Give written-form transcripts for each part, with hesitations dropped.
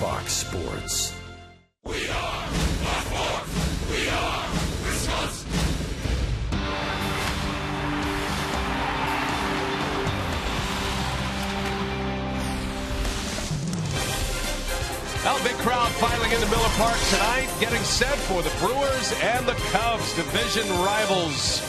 Fox Sports. We are Fox. We are Wisconsin. Well, big crowd filing into Miller Park tonight, getting set for the Brewers and the Cubs, division rivals.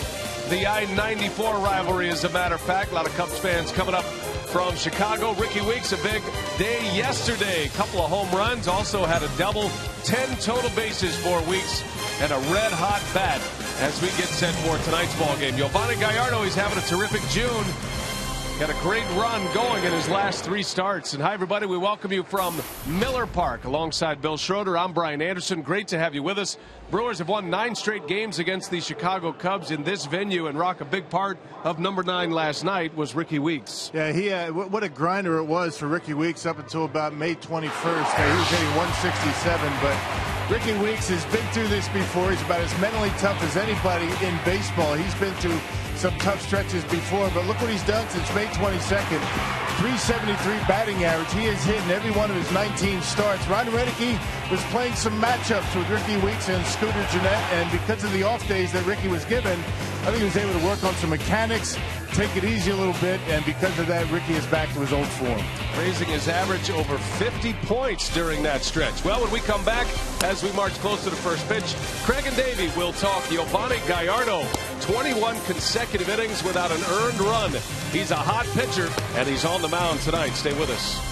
The I-94 rivalry, as a matter of fact. A lot of Cubs fans coming up from Chicago. Ricky Weeks, a big day yesterday. Couple of home runs, also had a double. 10 total bases for Weeks and a red-hot bat as we get set for tonight's ball game. Giovanni Gallardo, he's having a terrific June. Got a great run going in his last 3 starts. And hi, everybody. We welcome you from Miller Park. Alongside Bill Schroeder, I'm Brian Anderson. Great to have you with us. Brewers have won 9 straight games against the Chicago Cubs in this venue. And, Rock, a big part of number 9 last night was Ricky Weeks. Yeah, what a grinder it was for Ricky Weeks up until about May 21st. He was hitting 167, but Ricky Weeks has been through this before. He's about as mentally tough as anybody in baseball. He's been through some tough stretches before, but look what he's done since May 22nd. 373 batting average. He has hit in every one of his 19 starts. Ron Renicky was playing some matchups with Ricky Weeks and Scooter Gennett, and because of the off days that Ricky was given, I think he was able to work on some mechanics, take it easy a little bit, and because of that, Ricky is back to his old form. Raising his average over 50 points during that stretch. Well, when we come back, as we march close to the first pitch, Craig and Davey will talk Giovanni Gallardo. 21 consecutive innings without an earned run. He's a hot pitcher, and he's on the mound tonight. Stay with us.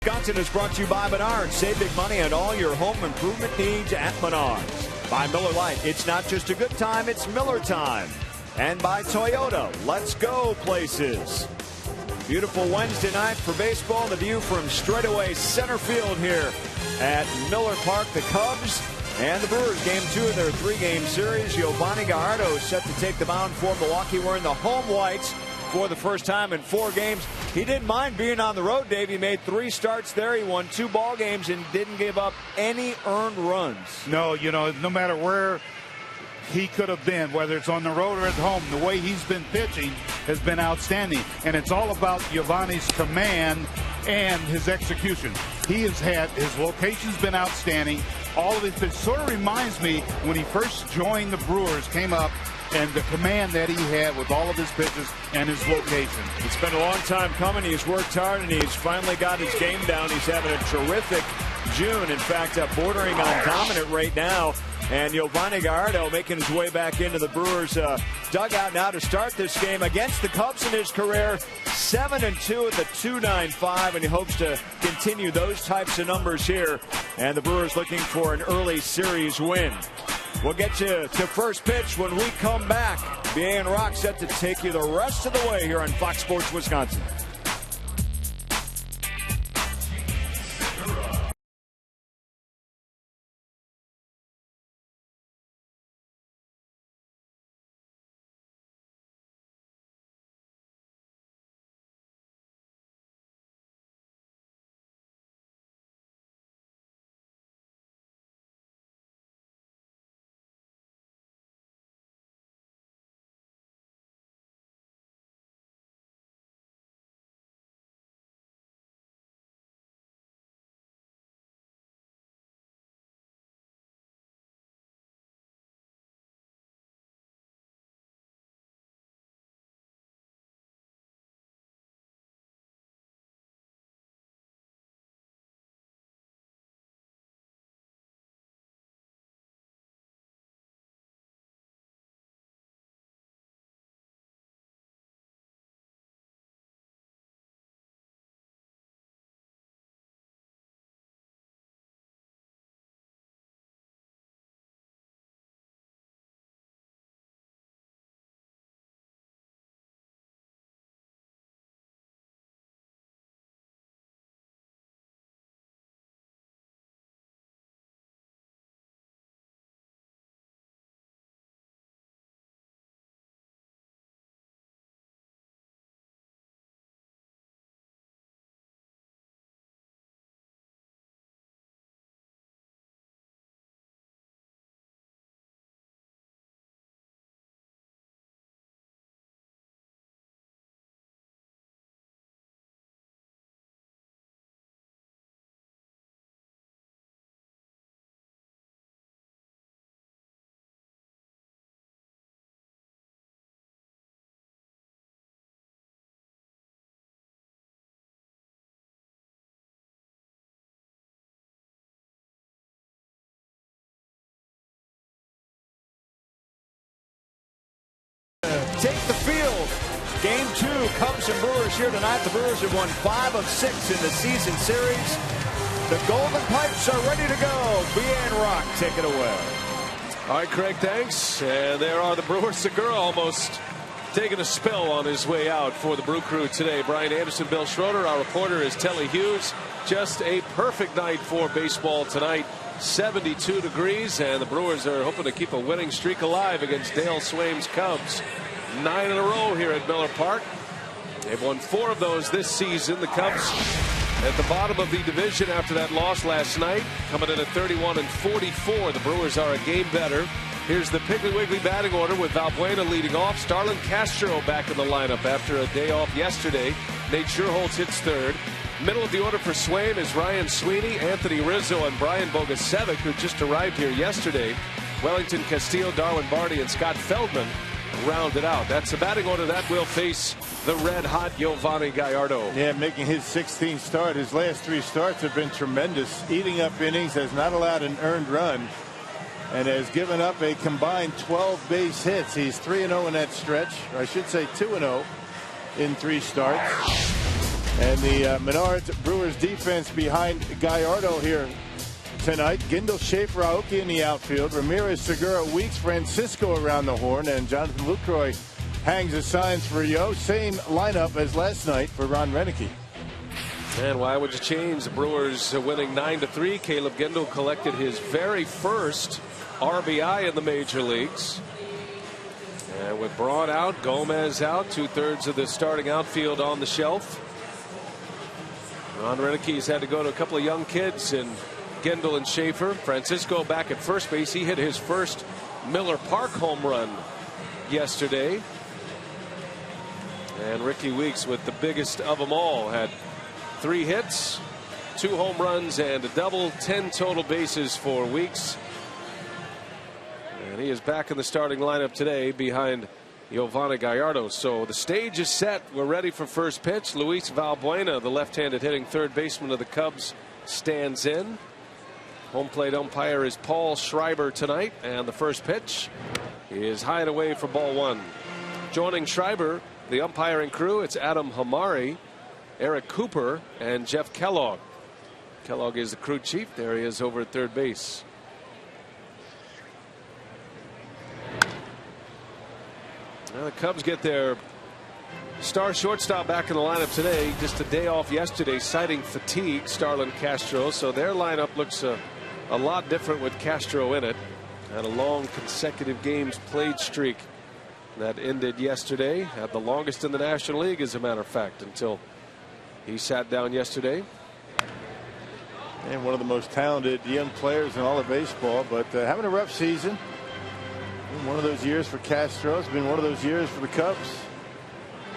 Wisconsin is brought to you by Menards. Save big money on all your home improvement needs at Menards. By Miller Lite, it's not just a good time, it's Miller time. And by Toyota, let's go places. Beautiful Wednesday night for baseball. The view from straightaway center field here at Miller Park. The Cubs and the Brewers, game 2 of their 3-game series. Giovanni Gallardo is set to take the mound for Milwaukee wearing the home whites for the first time in 4 games. He didn't mind being on the road, Dave. He made 3 starts there. He won 2 ball games and didn't give up any earned runs. No, you know, no matter where he could have been, whether it's on the road or at home, the way he's been pitching has been outstanding. And it's all about Giovanni's command and his execution. He has had, his location's been outstanding. All of his pitch sort of reminds me when he first joined the Brewers, came up, and the command that he had with all of his pitches and his location. It's been a long time coming. He's worked hard, and he's finally got his game down. He's having a terrific June. In fact, bordering on dominant right now. And Giovanni Gallardo making his way back into the Brewers dugout now to start this game against the Cubs in his career. 7-2 at the .295, and he hopes to continue those types of numbers here. And the Brewers looking for an early series win. We'll get you to first pitch when we come back. BA and Rock set to take you the rest of the way here on Fox Sports Wisconsin. Take the field. Game 2, Cubs and Brewers here tonight. The Brewers have won 5 of 6 in the season series. The Golden Pipes are ready to go. BA and Rock, take it away. All right, Craig, thanks. And there are the Brewers. Segura almost taking a spill on his way out for the Brew Crew today. Brian Anderson, Bill Schroeder. Our reporter is Telly Hughes. Just a perfect night for baseball tonight. 72 degrees, and the Brewers are hoping to keep a winning streak alive against Dale Swaim's Cubs. 9 in a row here at Miller Park. They've won 4 of those this season. The Cubs at the bottom of the division after that loss last night, coming in at 31-44. The Brewers are a game better. Here's the Piggly Wiggly batting order with Valbuena leading off. Starlin Castro back in the lineup after a day off yesterday. Nate Scherholtz hits third. Middle of the order for Swaim is Ryan Sweeney, Anthony Rizzo, and Brian Bogusevic, who just arrived here yesterday. Wellington Castillo, Darwin Barney, and Scott Feldman rounded out. That's the batting order that will face the red-hot Giovanni Gallardo. Yeah, making his 16th start. His last 3 starts have been tremendous. Eating up innings, has not allowed an earned run, and has given up a combined 12 base hits. He's 3-0 in that stretch, or I should say 2-0 in 3 starts. And the Menards Brewers defense behind Gallardo here tonight. Gindel, Schaefer, Aoki in the outfield. Ramirez, Segura, Weeks, Francisco around the horn. And Jonathan Lucroy hangs the signs for Yo. Same lineup as last night for Ron Renicky. And why would you change? The Brewers winning 9-3. Caleb Gindel collected his very first RBI in the major leagues. And with Braun out, Gomez out, 2/3 of the starting outfield on the shelf. Ron Renick's had to go to a couple of young kids in Gendel and Schaefer. Francisco back at first base. He hit his first Miller Park home run yesterday. And Ricky Weeks, with the biggest of them all, had 3 hits, 2 home runs and a double, 10 total bases for Weeks. And he is back in the starting lineup today behind Giovanni Gallardo. So the stage is set. We're ready for first pitch. Luis Valbuena, the left-handed hitting third baseman of the Cubs, stands in. Home plate umpire is Paul Schreiber tonight, and the first pitch is high and away for ball 1. Joining Schreiber, the umpiring crew, it's Adam Hamari, Eric Cooper, and Jeff Kellogg. Kellogg is the crew chief. There he is over at third base. Now the Cubs get their star shortstop back in the lineup today. Just a day off yesterday, citing fatigue, Starlin Castro. So their lineup looks a lot different with Castro in it. And a long consecutive games played streak that ended yesterday. Had the longest in the National League, as a matter of fact, until he sat down yesterday. And one of the most talented young players in all of baseball, but having a rough season. One of those years for Castro. It's been one of those years for the Cubs.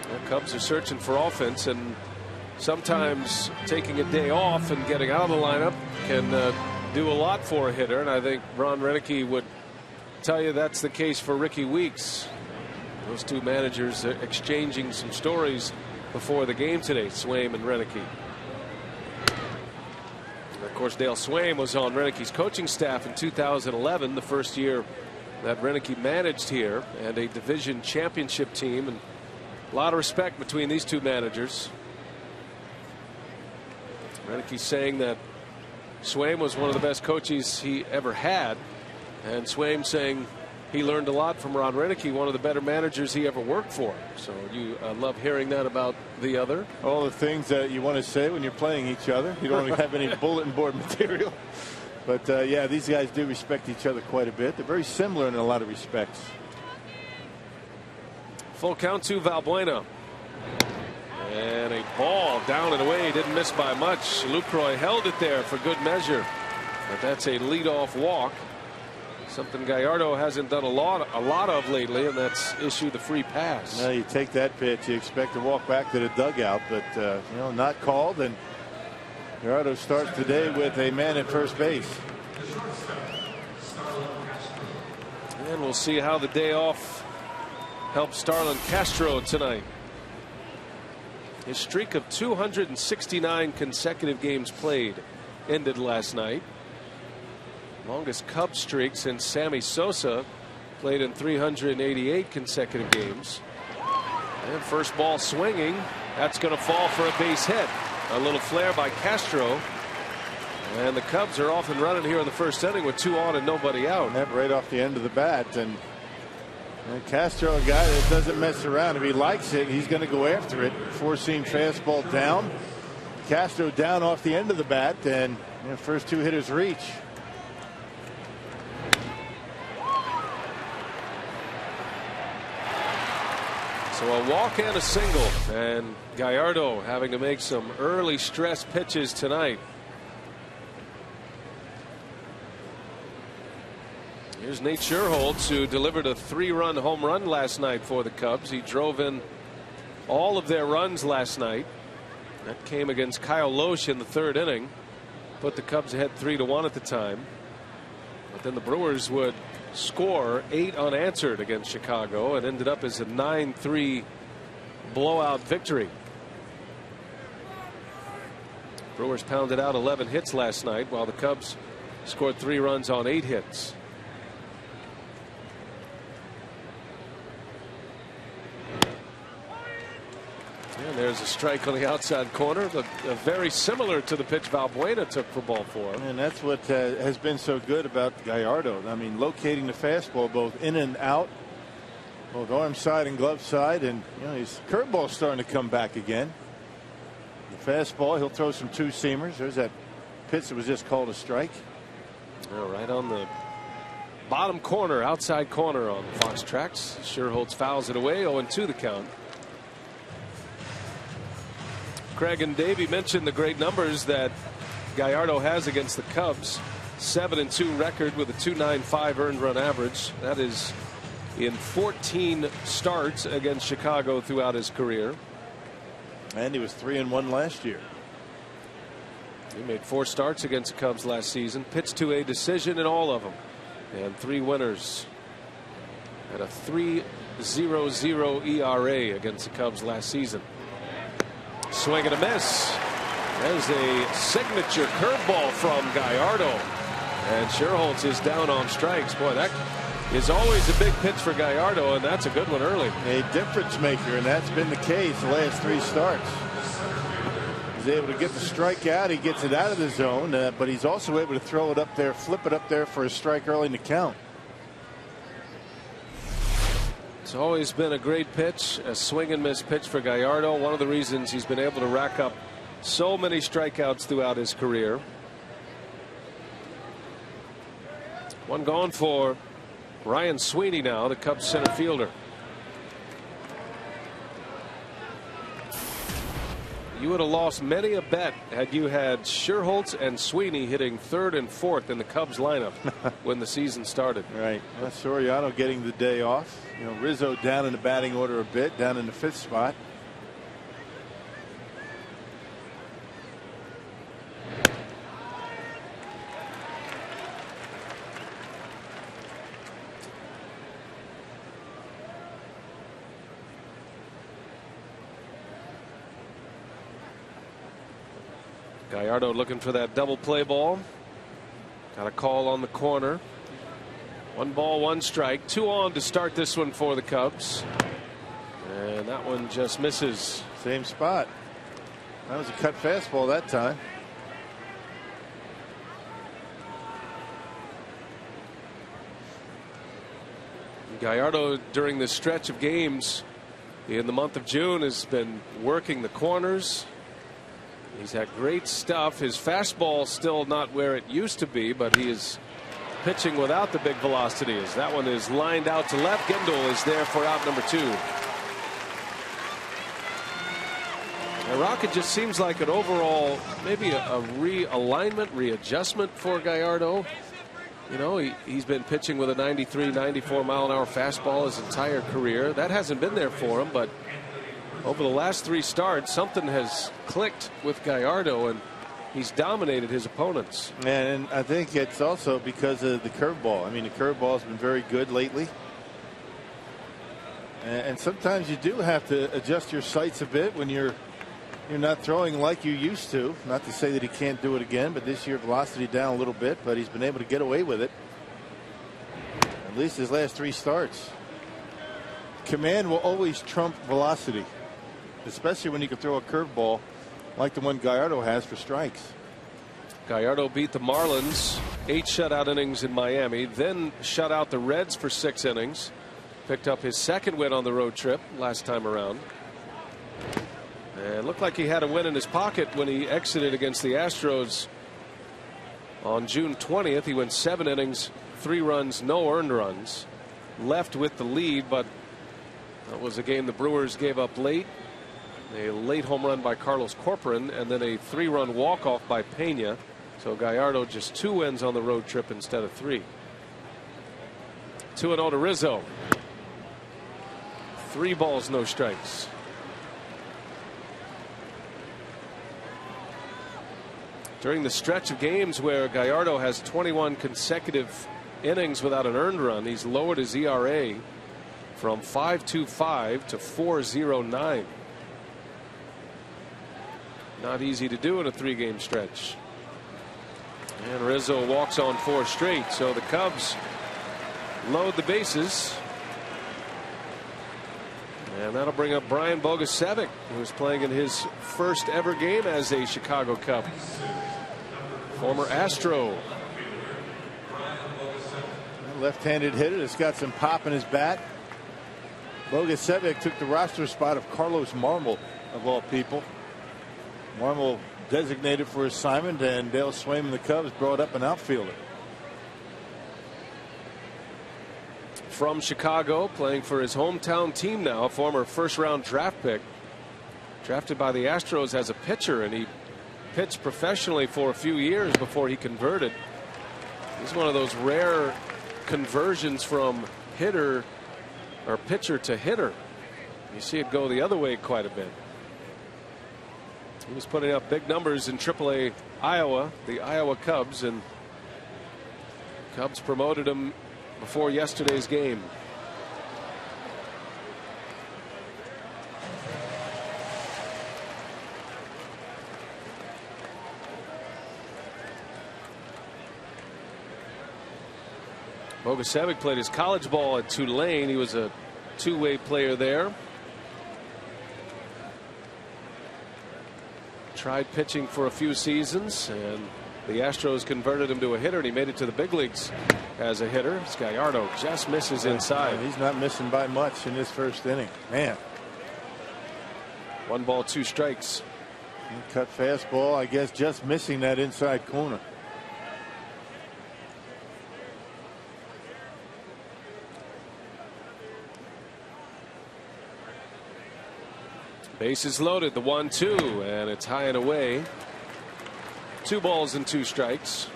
The Cubs are searching for offense, and sometimes taking a day off and getting out of the lineup can do a lot for a hitter. And I think Ron Renick would tell you that's the case for Ricky Weeks. Those two managers are exchanging some stories before the game today, Swaim and Renick. Of course, Dale Swaim was on Renick's coaching staff in 2011, the first year that Renick managed here, and a division championship team, and a lot of respect between these two managers. Renick saying that Swaim was one of the best coaches he ever had, and Swaim saying he learned a lot from Ron Renick, one of the better managers he ever worked for. So you love hearing that about the other. All the things that you want to say when you're playing each other. You don't have any bulletin board material. But yeah, these guys do respect each other quite a bit. They're very similar in a lot of respects. Full count to Valbuena. And a ball down and away, didn't miss by much. Lucroy held it there for good measure. But that's a leadoff walk. Something Gallardo hasn't done a lot of lately, and that's issue the free pass. Now you take that pitch, you expect to walk back to the dugout, but you know, not called, and Gallardo starts today with a man at first base. And we'll see how the day off helps Starlin Castro tonight. His streak of 269 consecutive games played ended last night. Longest Cubs streak since Sammy Sosa played in 388 consecutive games. And first ball swinging. That's going to fall for a base hit. A little flare by Castro. And the Cubs are off and running here in the first inning with 2 on and nobody out. That right off the end of the bat. And Castro, a guy that doesn't mess around. If he likes it, he's going to go after it. 4-seam fastball down. Castro down off the end of the bat. And first 2 hitters reach. So a walk and a single, and Gallardo having to make some early stress pitches tonight. Here's Nate Sherholtz, who delivered a 3-run home run last night for the Cubs. He drove in all of their runs last night. That came against Kyle Loesch in the 3rd inning. Put the Cubs ahead 3-1 at the time. But then the Brewers would score 8 unanswered against Chicago and ended up as a 9-3 blowout victory. Brewers pounded out 11 hits last night, while the Cubs scored 3 runs on 8 hits. And there's a strike on the outside corner, but very similar to the pitch Valbuena took for ball 4. And that's what has been so good about Gallardo. I mean, locating the fastball both in and out, both arm side and glove side, and his curveball's starting to come back again. The fastball, he'll throw some 2-seamers. There's that pitch that was just called a strike. Right on the bottom corner, outside corner on Fox Tracks. Sherholtz fouls it away. 0-2 the count. Craig and Davey mentioned the great numbers that Gallardo has against the Cubs. 7-2 record with a .295 earned run average. That is in 14 starts against Chicago throughout his career. And he was 3-1 last year. He made 4 starts against the Cubs last season. Pitched to a decision in all of them. And 3 winners. Had a 3.00 ERA against the Cubs last season. Swing and a miss. There's a signature curveball from Gallardo. And Sherholtz is down on strikes. Boy, that is always a big pitch for Gallardo, and that's a good one early. A difference maker, and that's been the case the last 3 starts. He's able to get the strike out. He gets it out of the zone, but he's also able to throw it up there, flip it up there for a strike early in the count. It's always been a great pitch, a swing and miss pitch for Gallardo. One of the reasons he's been able to rack up so many strikeouts throughout his career. One gone for Ryan Sweeney now, the Cubs center fielder. You would have lost many a bet had you had Sherholtz and Sweeney hitting 3rd and 4th in the Cubs lineup when the season started. Right. Well, Soriano getting the day off. You know, Rizzo down in the batting order a bit, down in the 5th spot. Gallardo looking for that double play ball. Got a call on the corner. 1 ball, 1 strike. 2 on to start this one for the Cubs. And that one just misses. Same spot. That was a cut fastball that time. Gallardo during this stretch of games in the month of June has been working the corners. He's had great stuff. His fastball still not where it used to be, but he is pitching without the big velocity. As that one is lined out to left. Gendel is there for out number 2. The Rocket just seems like an overall maybe a realignment, readjustment for Gallardo. You know, he's been pitching with a 93, 94 mile an hour fastball his entire career. That hasn't been there for him, but over the last 3 starts, something has clicked with Gallardo, and he's dominated his opponents. And I think it's also because of the curveball. I mean, the curveball has been very good lately. And sometimes you do have to adjust your sights a bit when you're not throwing like you used to. Not to say that he can't do it again, but this year velocity down a little bit, but he's been able to get away with it. At least his last 3 starts. Command will always trump velocity, especially when you can throw a curveball like the one Gallardo has for strikes. Gallardo beat the Marlins 8 shutout innings in Miami, then shut out the Reds for 6 innings. Picked up his 2nd win on the road trip last time around. And looked like he had a win in his pocket when he exited against the Astros on June 20th. He went 7 innings, 3 runs, no earned runs. Left with the lead, but that was a game the Brewers gave up late. A late home run by Carlos Corcoran, and then a 3-run walk-off by Pena. So Gallardo just 2 wins on the road trip instead of 3. 2-0 to Rizzo. 3 balls, no strikes. During the stretch of games where Gallardo has 21 consecutive innings without an earned run, he's lowered his ERA from 5.25 to 4.09. Not easy to do in a 3-game stretch. And Rizzo walks on 4 straight, so the Cubs load the bases. And that'll bring up Brian Bogusevic, who's playing in his first ever game as a Chicago Cub. Former Astro. Left-handed hitter that's got some pop in his bat. Bogusevic took the roster spot of Carlos Marmol, of all people. Marmol designated for assignment, and Dale Swayman, the Cubs, brought up an outfielder. from Chicago, playing for his hometown team now, a former first-round draft pick. Drafted by the Astros as a pitcher, and he pitched professionally for a few years before he converted. He's one of those rare conversions from hitter or pitcher to hitter. You see it go the other way quite a bit. He was putting up big numbers in AAA Iowa, the Iowa Cubs, and Cubs promoted him before yesterday's game. Bogusevic played his college ball at Tulane. He was a two-way player there. Tried pitching for a few seasons, and the Astros converted him to a hitter, and he made it to the big leagues as a hitter. Gallardo just misses inside. He's not missing by much in this first inning. Man. 1 ball, 2 strikes. Cut fastball, I guess, just missing that inside corner. Bases loaded, the 1-2, and it's high and away. 2 balls and 2 strikes.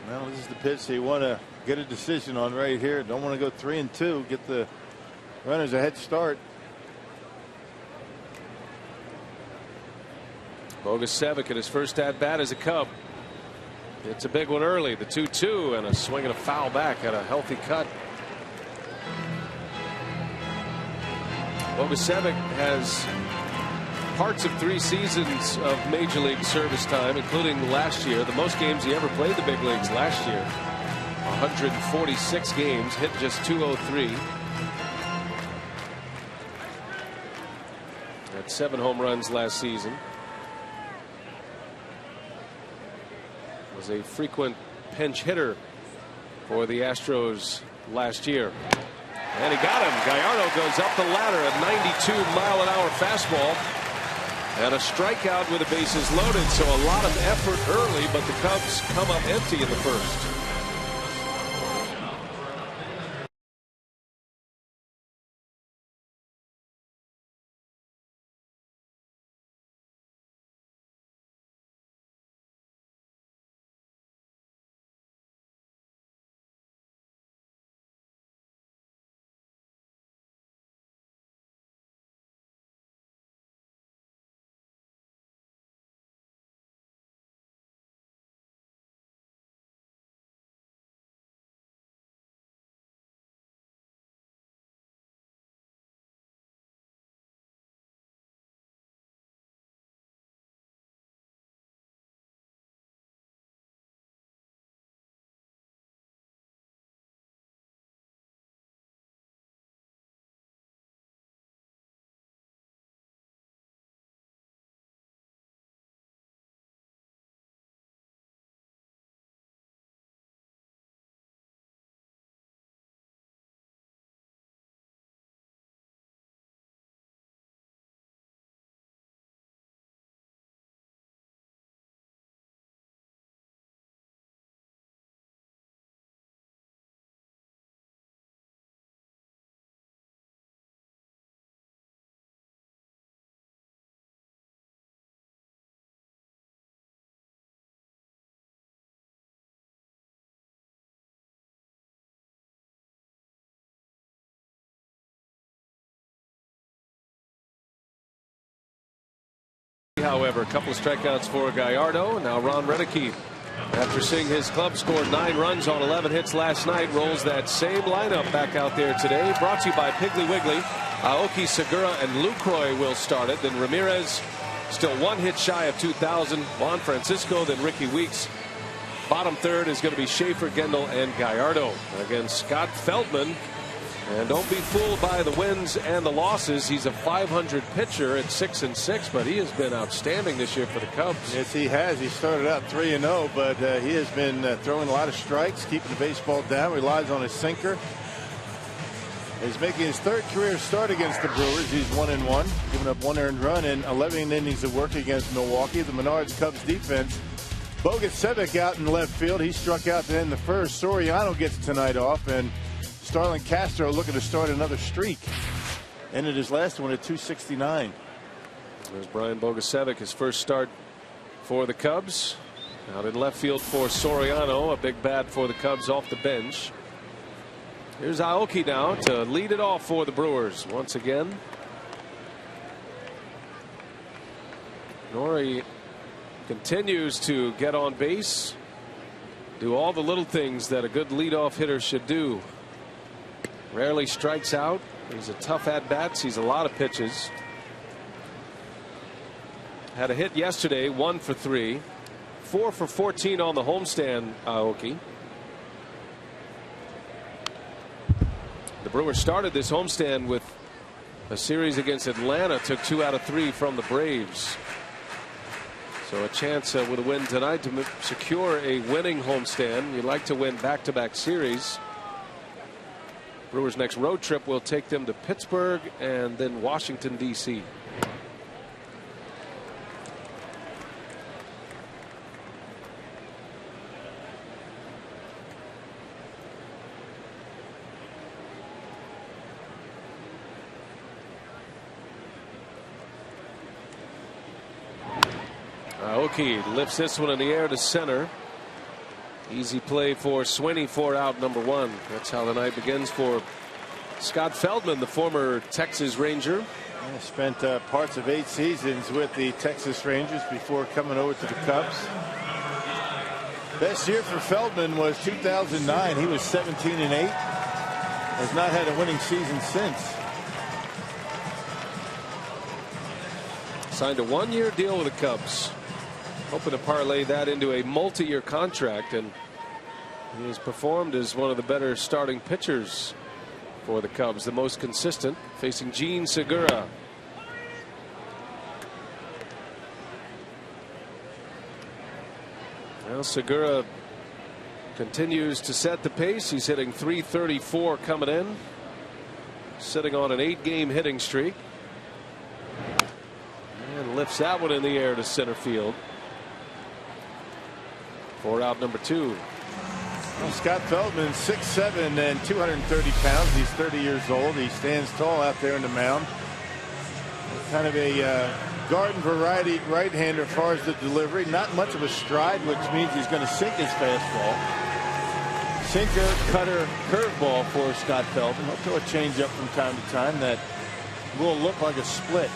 Well, this is the pitch they want to get a decision on right here. Don't want to go 3-2, get the runners a head start. Bogusevic at his first at bat as a Cub. It's a big one early. The 2-2 and a swing and a foul back at a healthy cut. Bogusevic has parts of 3 seasons of Major League service time, including last year. The most games he ever played the big leagues last year. 146 games, hit just .203. Had 7 home runs last season. Was a frequent pinch hitter for the Astros last year. And he got him. Gallardo goes up the ladder, a 92-mile-an-hour fastball. And a strikeout with the bases loaded. So a lot of effort early, but the Cubs come up empty in the first. However, a couple of strikeouts for Gallardo. Now Ron Redeke, after seeing his club score 9 runs on 11 hits last night, rolls that same lineup back out there today. Brought to you by Piggly Wiggly. Aoki, Segura, and Lucroy will start it. Then Ramirez, still 1 hit shy of 2,000. Juan Francisco, then Ricky Weeks. Bottom third is going to be Schaefer, Gendel, and Gallardo. Again, Scott Feldman. And don't be fooled by the wins and the losses. He's a .500 pitcher at 6-6, but he has been outstanding this year for the Cubs. Yes, he has. He started out 3-0, but he has been throwing a lot of strikes, keeping the baseball down, relies on his sinker. is making his third career start against the Brewers. He's 1-1, giving up 1 earned run in 11 innings of work against Milwaukee. The Menards Cubs defense. Bogusevic out in left field. He struck out to end the first. Soriano gets tonight off, and Starlin Castro looking to start another streak. Ended his last one at 269. There's Brian Bogusevic, his first start for the Cubs. Out in left field for Soriano, a big bat for the Cubs off the bench. Here's Aoki now to lead it off for the Brewers once again. Nori continues to get on base, do all the little things that a good leadoff hitter should do. Rarely strikes out. He's a tough at bat. Sees a lot of pitches. Had a hit yesterday, 1 for 3. 4 for 14 on the homestand, Aoki. The Brewers started this homestand with a series against Atlanta, took 2 out of 3 from the Braves. So a chance with a win tonight to secure a winning homestand. You'd like to win back-to-back series. Brewers' next road trip will take them to Pittsburgh and then Washington, D.C. Aoki lifts this one in the air to center. Easy play for Sweeney for out number 1. That's how the night begins for Scott Feldman, the former Texas Ranger. Yeah, spent parts of 8 seasons with the Texas Rangers before coming over to the Cubs. Best year for Feldman was 2009. He was 17-8. Has not had a winning season since. Signed a 1-year deal with the Cubs. Hoping to parlay that into a multi-year contract, and he has performed as one of the better starting pitchers for the Cubs, the most consistent, facing Gene Segura. Well, Segura continues to set the pace. He's hitting .334 coming in, sitting on an 8-game hitting streak, and lifts that one in the air to center field for out number 2. Well, Scott Feldman, 6'7" and 230 pounds. He's 30 years old. He stands tall out there in the mound. Kind of a garden variety right-hander as far as the delivery. Not much of a stride, which means he's going to sink his fastball. Sinker, cutter, curveball for Scott Feldman. He'll throw a changeup from time to time that will look like a split.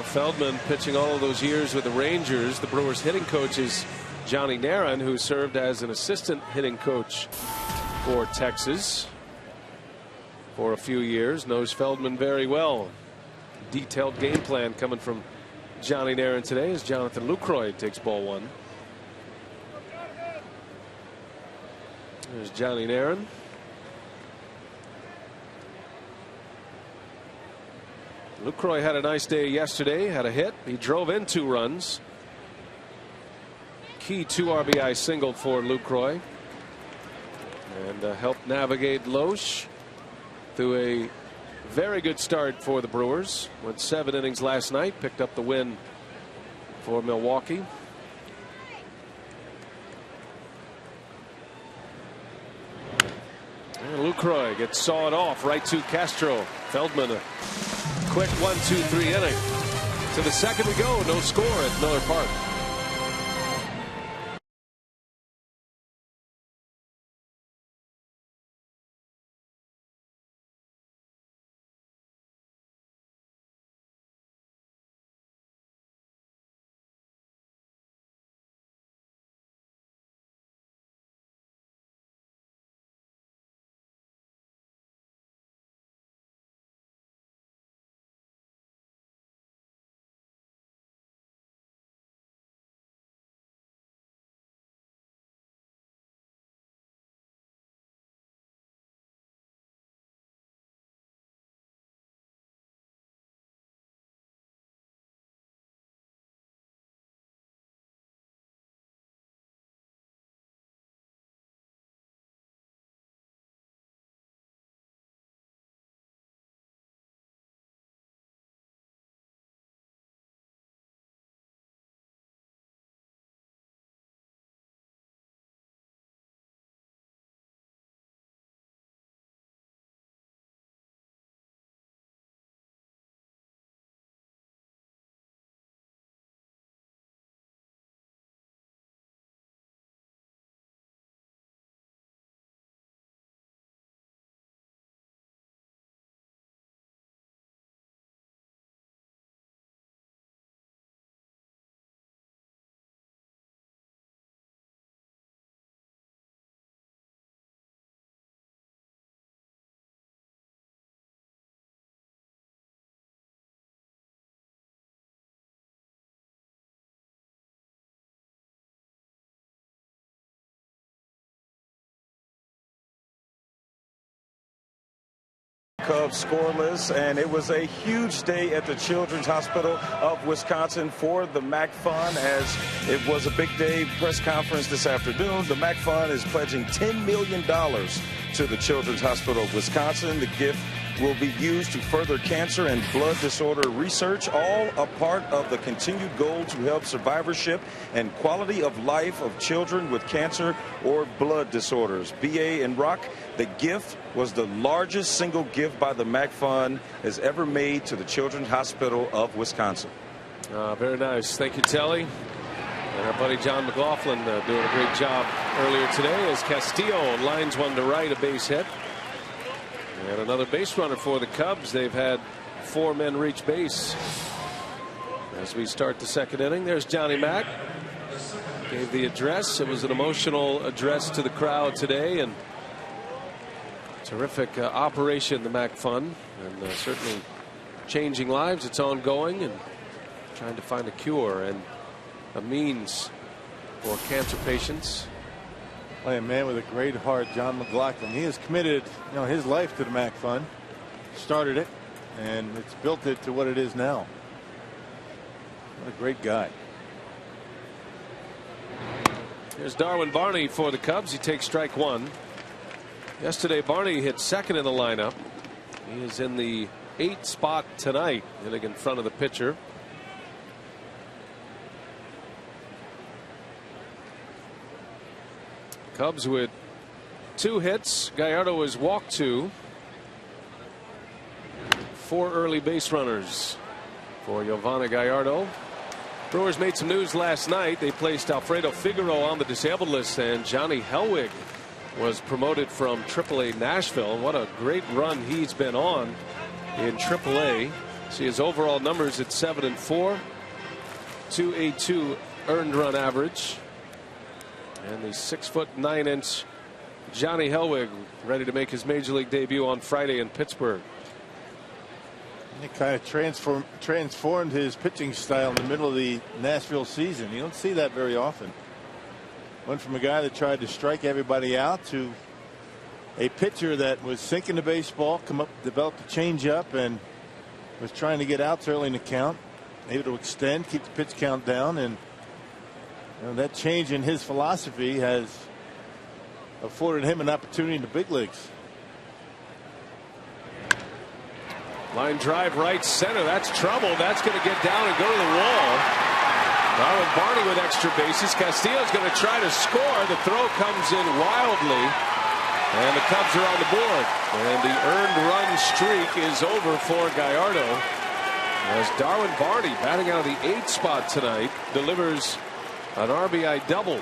Feldman pitching all of those years with the Rangers. The Brewers hitting coach is Johnny Naran, who served as an assistant hitting coach for Texas for a few years. Knows Feldman very well. Detailed game plan coming from Johnny Naran today as Jonathan Lucroy takes ball 1. There's Johnny Naran. Lucroy had a nice day yesterday, had a hit. He drove in 2 runs. Key 2 RBI single for Lucroy. And helped navigate Loesch through a very good start for the Brewers. Went 7 innings last night, picked up the win for Milwaukee. And Lucroy gets sawed off right to Castro. Feldman a quick 1-2-3 inning. To the second we go. No score at Miller Park. Cubs scoreless, and it was a huge day at the Children's Hospital of Wisconsin for the MAC Fund, as it was a big day press conference this afternoon. The MAC Fund is pledging $10 million to the Children's Hospital of Wisconsin. The gift will be used to further cancer and blood disorder research, all a part of the continued goal to help survivorship and quality of life of children with cancer or blood disorders. B.A. and Rock, the gift was the largest single gift by the MAC Fund has ever made to the Children's Hospital of Wisconsin. Very nice. Thank you, Telly. And our buddy John McLaughlin doing a great job earlier today as Castillo lines one to right, a base hit. And another base runner for the Cubs. They've had 4 men reach base. As we start the second inning, there's Johnny Mack. Gave the address. It was an emotional address to the crowd today, and terrific operation, the Mack Fund, and certainly changing lives. It's ongoing and trying to find a cure and a means for cancer patients. A man with a great heart, John McLaughlin. He has committed, his life to the MAC Fund. Started it, and it's built it to what it is now. What a great guy. Here's Darwin Barney for the Cubs. He takes strike one. Yesterday, Barney hit second in the lineup. He is in the 8th spot tonight, hitting in front of the pitcher. Cubs with 2 hits. Gallardo has walked 2. 4 early base runners for Giovanni Gallardo. Brewers made some news last night. They placed Alfredo Figueroa on the disabled list, and Johnny Helwig was promoted from AAA Nashville. What a great run he's been on in AAA. See his overall numbers at 7-4, 2.82 earned run average. And the 6'9" Johnny Helwig ready to make his major league debut on Friday in Pittsburgh. He kind of transformed his pitching style in the middle of the Nashville season. You don't see that very often. Went from a guy that tried to strike everybody out to a pitcher that was sinking the baseball, developed a changeup, and was trying to get outs early in the count, able to extend, keep the pitch count down, and that change in his philosophy has afforded him an opportunity in the big leagues. Line drive right center. That's trouble. That's going to get down and go to the wall. Darwin Barney with extra bases. Castillo's going to try to score. The throw comes in wildly, and the Cubs are on the board. And the earned run streak is over for Gallardo, as Darwin Barney, batting out of the 8th spot tonight, delivers an RBI double.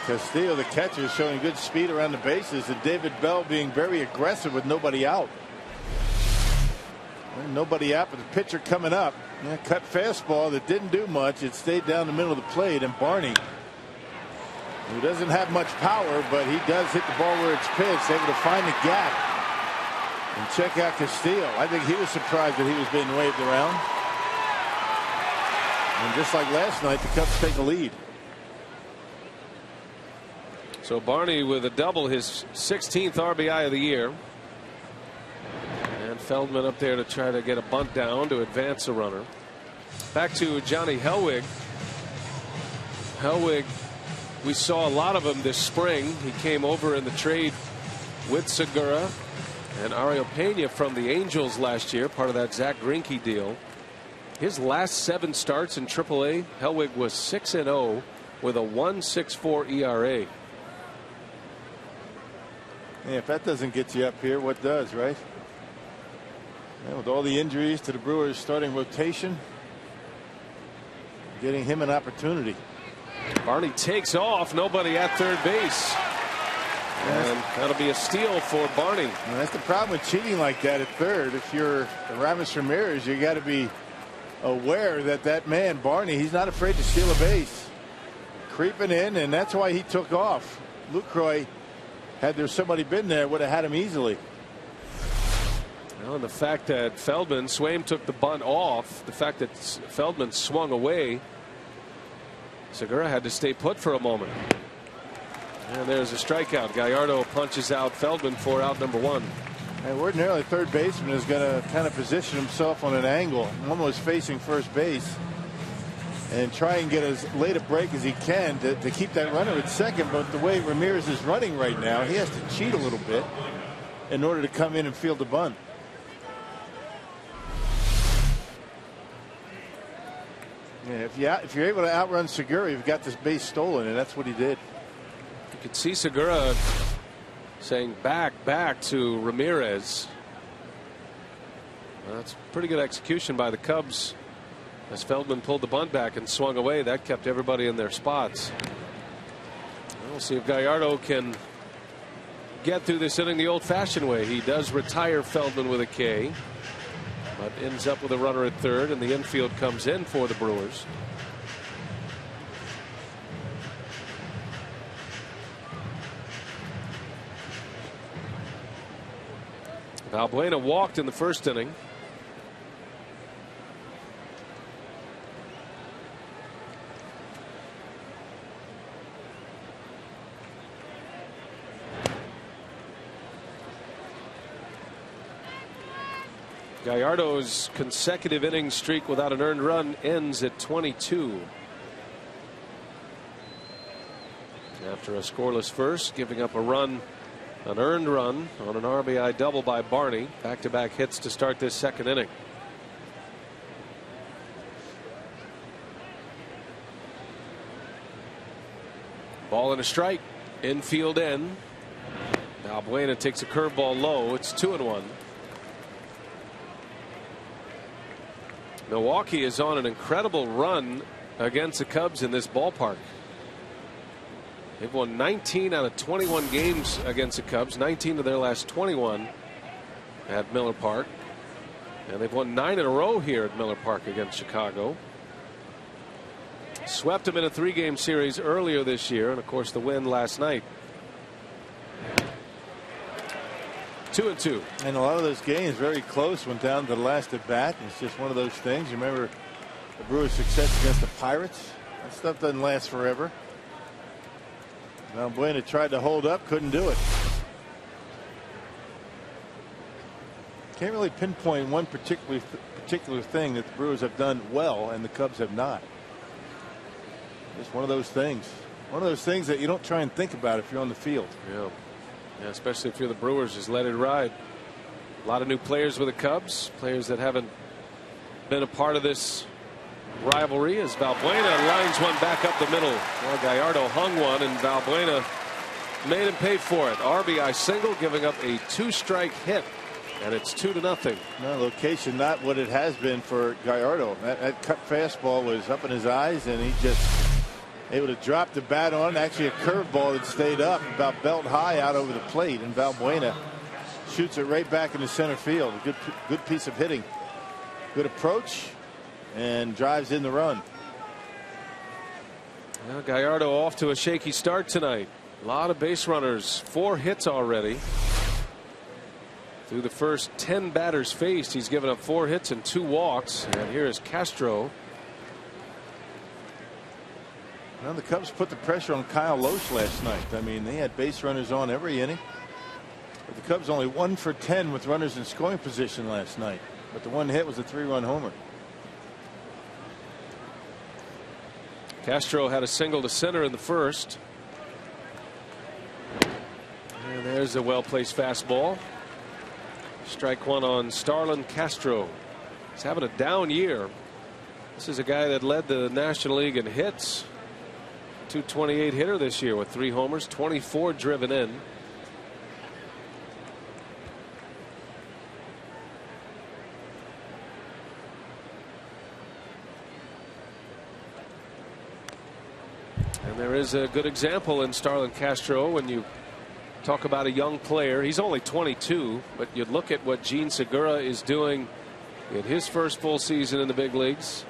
Castillo, the catcher, is showing good speed around the bases, and David Bell being very aggressive with nobody out. Nobody out, but the pitcher coming up. Cut fastball that didn't do much. It stayed down the middle of the plate, and Barney, who doesn't have much power, but he does hit the ball where it's pitched, able to find the gap and check out Castillo. I think he was surprised that he was being waved around. And just like last night, the Cubs take a lead. So Barney with a double, his 16th RBI of the year. And Feldman up there to try to get a bunt down to advance a runner. Back to Johnny Helwig. Helwig, we saw a lot of him this spring. He came over in the trade with Segura and Ariel Pena from the Angels last year, part of that Zach Greinke deal. His last 7 starts in AAA, Helwig was 6-0 with a 1.64 ERA. Yeah, if that doesn't get you up here, what does, right? With all the injuries to the Brewers starting rotation, getting him an opportunity. Barney takes off, nobody at third base. And that'll be a steal for Barney. And that's the problem with cheating like that at third. If you're Aramis Ramirez, you got to be aware that man, Barney, he's not afraid to steal a base. Creeping in, and that's why he took off. Lucroy, had there somebody been there, would have had him easily. Well, and the fact that Swaim took the bunt off, the fact that Feldman swung away, Segura had to stay put for a moment. And there's a strikeout. Gallardo punches out Feldman for out number 1. And ordinarily, third baseman is going to kind of position himself on an angle, almost facing first base, and try and get as late a break as he can to keep that runner at second. But the way Ramirez is running right now, he has to cheat a little bit in order to come in and field the bunt. Yeah, if you're able to outrun Segura, you've got this base stolen, and that's what he did. You could see Segura saying back to Ramirez. Well, that's pretty good execution by the Cubs as Feldman pulled the bunt back and swung away. That kept everybody in their spots. We'll see if Gallardo can get through this inning the old-fashioned way. He does retire Feldman with a K, but ends up with a runner at third, and the infield comes in for the Brewers. Valbuena walked in the first inning. Gallardo's consecutive inning streak without an earned run ends at 22. After a scoreless first, giving up a run, an earned run on an RBI double by Barney. Back-to-back hits to start this second inning. Ball and a strike. Infield in. Valbuena takes a curveball low. It's 2-1. Milwaukee is on an incredible run against the Cubs in this ballpark. They've won 19 out of 21 games against the Cubs, 19 of their last 21 at Miller Park. And they've won 9 in a row here at Miller Park against Chicago. Swept them in a 3-game series earlier this year, and of course the win last night. 2-2. And a lot of those games very close, went down to the last at bat. It's just one of those things. You remember the Brewers' success against the Pirates? That stuff doesn't last forever. Valbuena tried to hold up, couldn't do it. Can't really pinpoint one particular thing that the Brewers have done well and the Cubs have not. Just one of those things. One of those things that you don't try and think about if you're on the field. Yeah. Yeah, especially if you're the Brewers, just let it ride. A lot of new players with the Cubs, players that haven't been a part of this rivalry, as Valbuena lines one back up the middle. Well, Gallardo hung one, and Valbuena made him pay for it. RBI single, giving up a 2-strike hit, and it's 2-0. No, location not what it has been for Gallardo. That cut fastball was up in his eyes, and he just able to drop the bat on. Actually a curveball that stayed up about belt high out over the plate, and Valbuena shoots it right back into center field. A good piece of hitting, good approach, and drives in the run. Well, Gallardo off to a shaky start tonight. A lot of base runners, 4 hits already. Through the first 10 batters faced, he's given up 4 hits and 2 walks. And here is Castro. Well, the Cubs put the pressure on Kyle Loesch last night. I mean, they had base runners on every inning. But the Cubs only 1 for 10 with runners in scoring position last night. But the one hit was a 3-run homer. Castro had a single to center in the first. And there's a well-placed fastball. Strike one on Starlin Castro. He's having a down year. This is a guy that led the National League in hits. 228 hitter this year with 3 homers, 24 driven in. And there is a good example in Starlin Castro when you talk about a young player. He's only 22, but you look at what Gene Segura is doing in his first full season in the big leagues.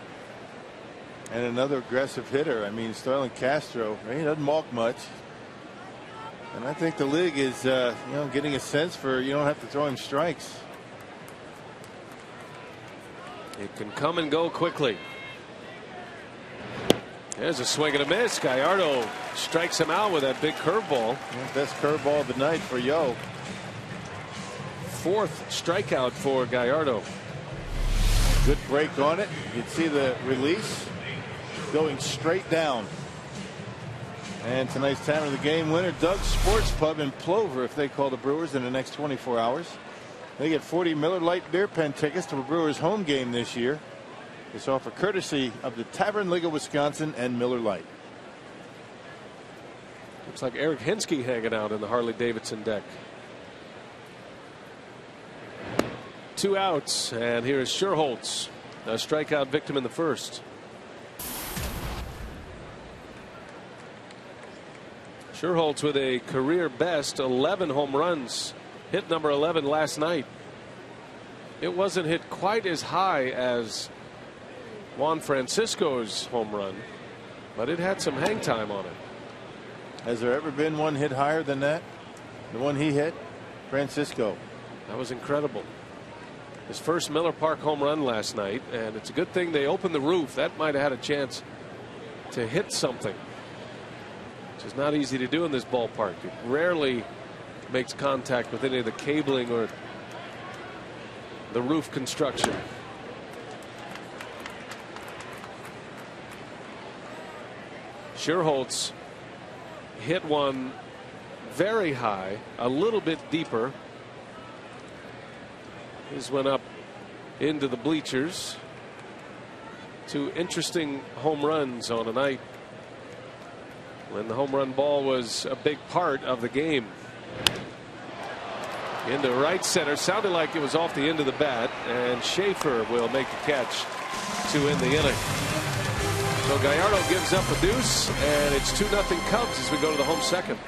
And another aggressive hitter. I mean, Starlin Castro, he doesn't walk much. And I think the league is getting a sense for you don't have to throw him strikes. It can come and go quickly. There's a swing and a miss. Gallardo strikes him out with that big curveball. Best curveball of the night for Yo. 4th strikeout for Gallardo. Good break on it. You'd see the release going straight down. And tonight's time of the game winner, Doug's Sports Pub in Plover, if they call the Brewers in the next 24 hours. They get 40 Miller Lite beer pen tickets to a Brewers home game this year. This offer courtesy of the Tavern League of Wisconsin and Miller Lite. Looks like Eric Hensky hanging out in the Harley Davidson deck. 2 outs, and here is Scherholtz, a strikeout victim in the first. Scherholtz with a career best 11 home runs, hit number 11 last night. It wasn't hit quite as high as Juan Francisco's home run, but it had some hang time on it. Has there ever been one hit higher than that? The one he hit? Francisco. That was incredible. His first Miller Park home run last night, and it's a good thing they opened the roof. That might have had a chance to hit something, which is not easy to do in this ballpark. It rarely makes contact with any of the cabling or the roof construction. Scherholtz hit one very high, a little bit deeper. His went up into the bleachers. 2 interesting home runs on a night when the home run ball was a big part of the game. Into right center, sounded like it was off the end of the bat, and Schaefer will make the catch to end the inning. So Gallardo gives up a deuce, and it's 2-0 Cubs as we go to the home second.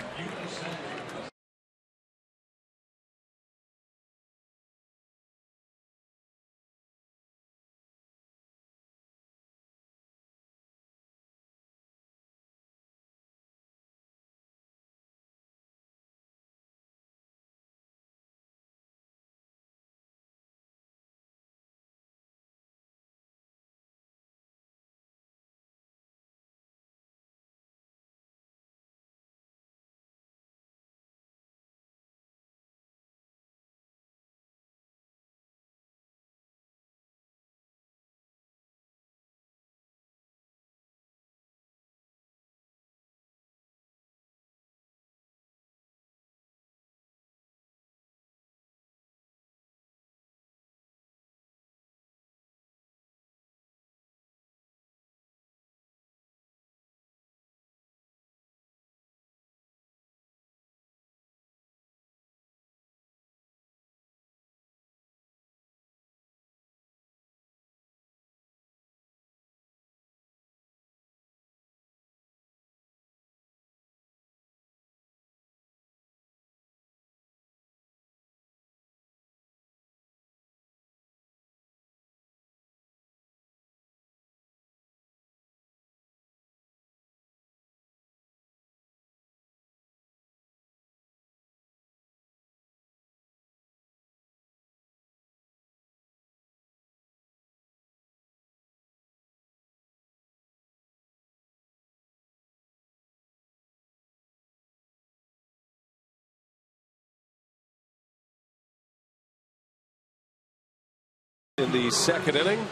In the second inning,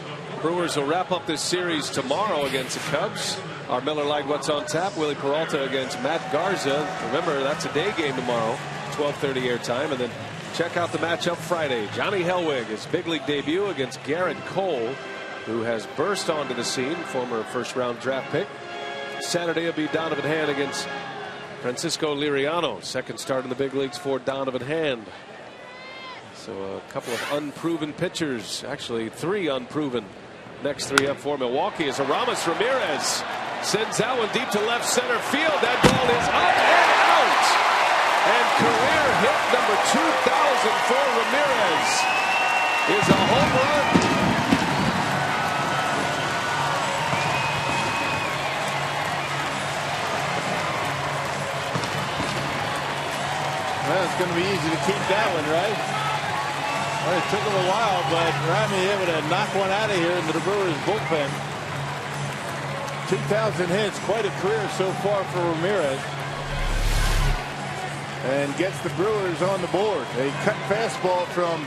Brewers will wrap up this series tomorrow against the Cubs. Our Miller Lite What's on Tap, Willie Peralta against Matt Garza. Remember, that's a day game tomorrow, 12:30 airtime. And then check out the matchup Friday. Johnny Helwig, his big league debut against Garrett Cole, who has burst onto the scene, former first-round draft pick. Saturday will be Donovan Hand against Francisco Liriano. Second start in the big leagues for Donovan Hand. So a couple of unproven pitchers, actually 3 unproven. Next 3 up for Milwaukee is Aramis Ramirez. Sends that one deep to left center field. That ball is up and out. And career hit number 2,000 for Ramirez is a home run. Well, it's going to be easy to keep that one, right? Well, it took him a while, but Rami able to knock one out of here into the Brewers bullpen. 2,000 hits, quite a career so far for Ramirez. and gets the Brewers on the board. A cut fastball from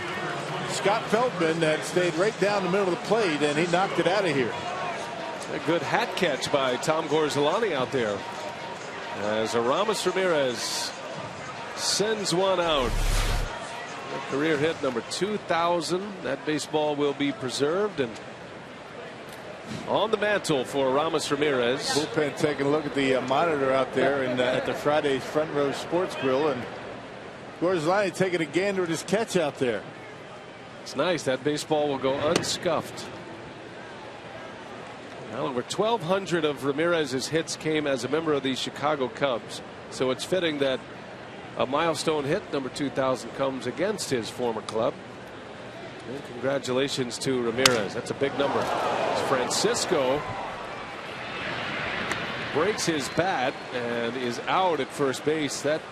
Scott Feldman that stayed right down the middle of the plate, and he knocked it out of here. A good hat catch by Tom Gorzolani out there, as Aramis Ramirez sends one out. A career hit number 2,000. That baseball will be preserved and on the mantle for Aramis Ramirez. Bullpen taking a look at the monitor out there and at the Friday's Front Row Sports Grill, and Gorzolani taking a gander at his catch out there. It's nice. That baseball will go unscuffed. Well, over 1,200 of Ramirez's hits came as a member of the Chicago Cubs, so it's fitting that a milestone hit, number 2,000, comes against his former club. And congratulations to Ramirez. That's a big number. As Francisco breaks his bat and is out at first base. That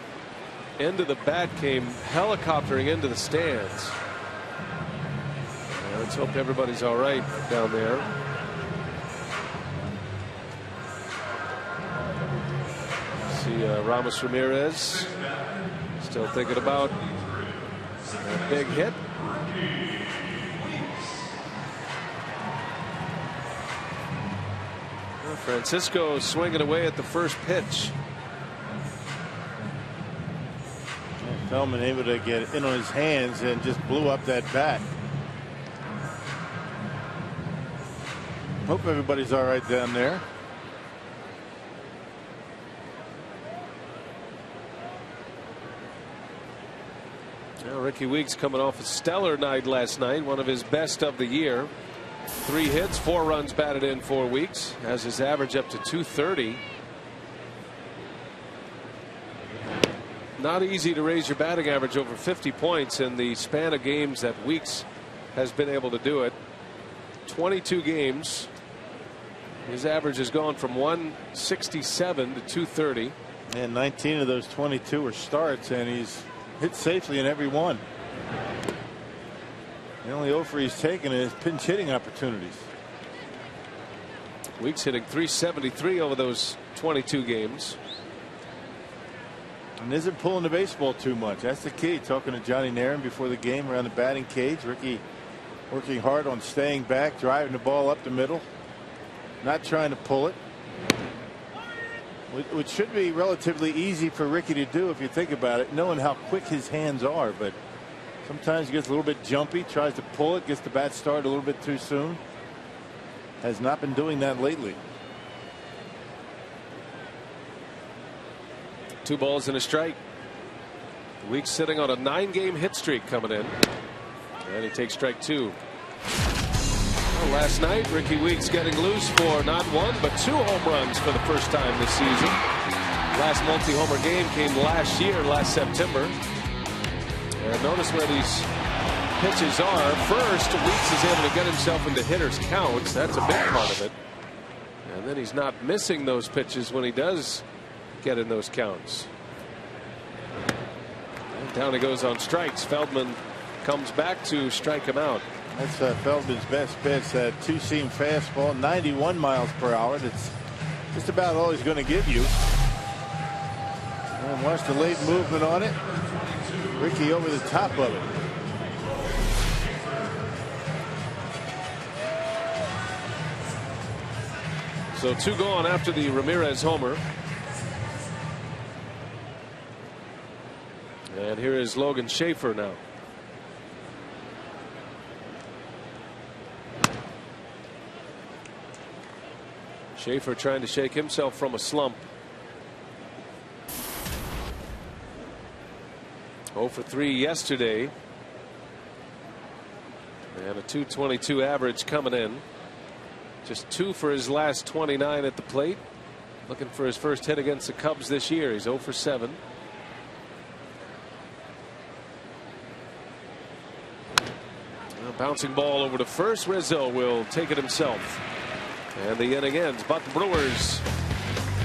end of the bat came helicoptering into the stands. Let's hope everybody's all right down there. See Ramos Ramirez still thinking about that big hit. Well, Francisco swinging away at the first pitch. Feldman able to get in on his hands and just blew up that bat. Hope everybody's all right down there. Well, Ricky Weeks coming off a stellar night last night, one of his best of the year. 3 hits, 4 runs batted in for Weeks, has his average up to 230. Not easy to raise your batting average over 50 points in the span of games that Weeks has been able to do it. 22 games. His average has gone from 167 to 230. And 19 of those 22 were starts, and he's hit safely in every one. The only offer he's taken is pinch hitting opportunities. Weeks hitting .373 over those 22 games. And isn't pulling the baseball too much. That's the key. Talking to Johnny Nairn before the game around the batting cage. Ricky working hard on staying back, driving the ball up the middle, not trying to pull it, which should be relatively easy for Ricky to do if you think about it, knowing how quick his hands are. But sometimes he gets a little bit jumpy, tries to pull it, gets the bat started a little bit too soon. Has not been doing that lately. 2 balls and a strike. Weeks sitting on a 9-game hit streak coming in. And he takes strike 2. Well, last night, Ricky Weeks getting loose for not 1 but 2 home runs for the first time this season. Last multi-homer game came last September. And notice where these pitches are. First, Weeks is able to get himself into hitters' counts. That's a big part of it. And then he's not missing those pitches when he does get in those counts. And down he goes on strikes. Feldman comes back to strike him out. That's Feldman's best pitch, that 2-seam fastball, 91 miles per hour. That's just about all he's going to give you. And watch the late movement on it. Ricky over the top of it. So 2 gone after the Ramirez homer. And here is Logan Schaefer now. Schaefer trying to shake himself from a slump. 0 for 3 yesterday. And a .222 average coming in. Just 2 for his last 29 at the plate. Looking for his first hit against the Cubs this year. He's 0 for 7. Bouncing ball over to first. Rizzo will take it himself. And the inning ends, but the Brewers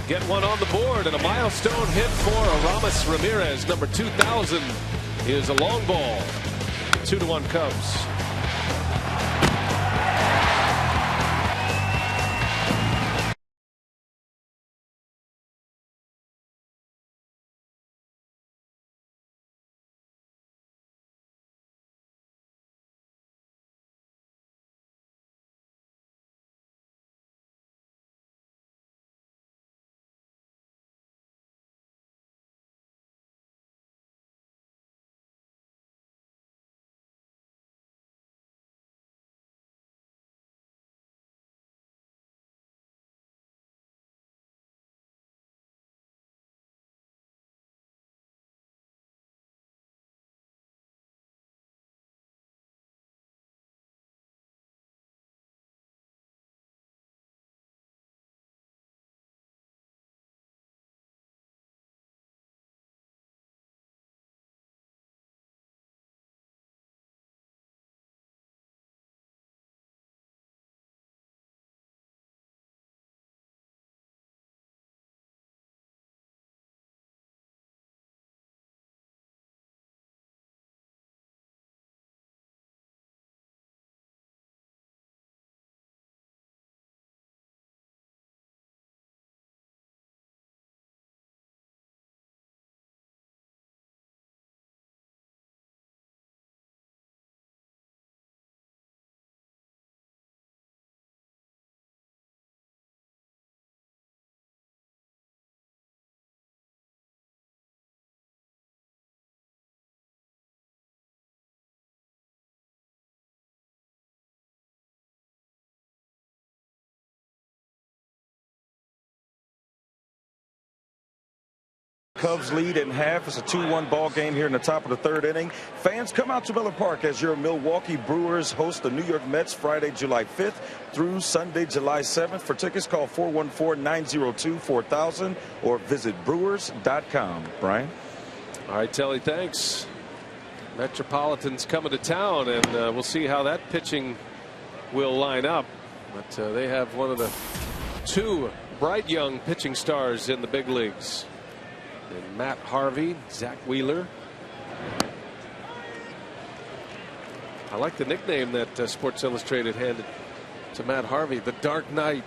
get one on the board, and a milestone hit for Aramis Ramirez. Number 2,000 is a long ball. 2-1 Cubs. Cubs lead in half. It's a 2-1 ball game here in the top of the third inning. Fans, come out to Miller Park as your Milwaukee Brewers host the New York Mets Friday, July 5th through Sunday, July 7th. For tickets, call 414-902-4000 or visit brewers.com. Brian? All right, Telly, thanks. Metropolitans coming to town, and we'll see how that pitching will line up. But they have one of the two bright young pitching stars in the big leagues. And Matt Harvey, Zach Wheeler. I like the nickname that Sports Illustrated handed to Matt Harvey, the Dark Knight.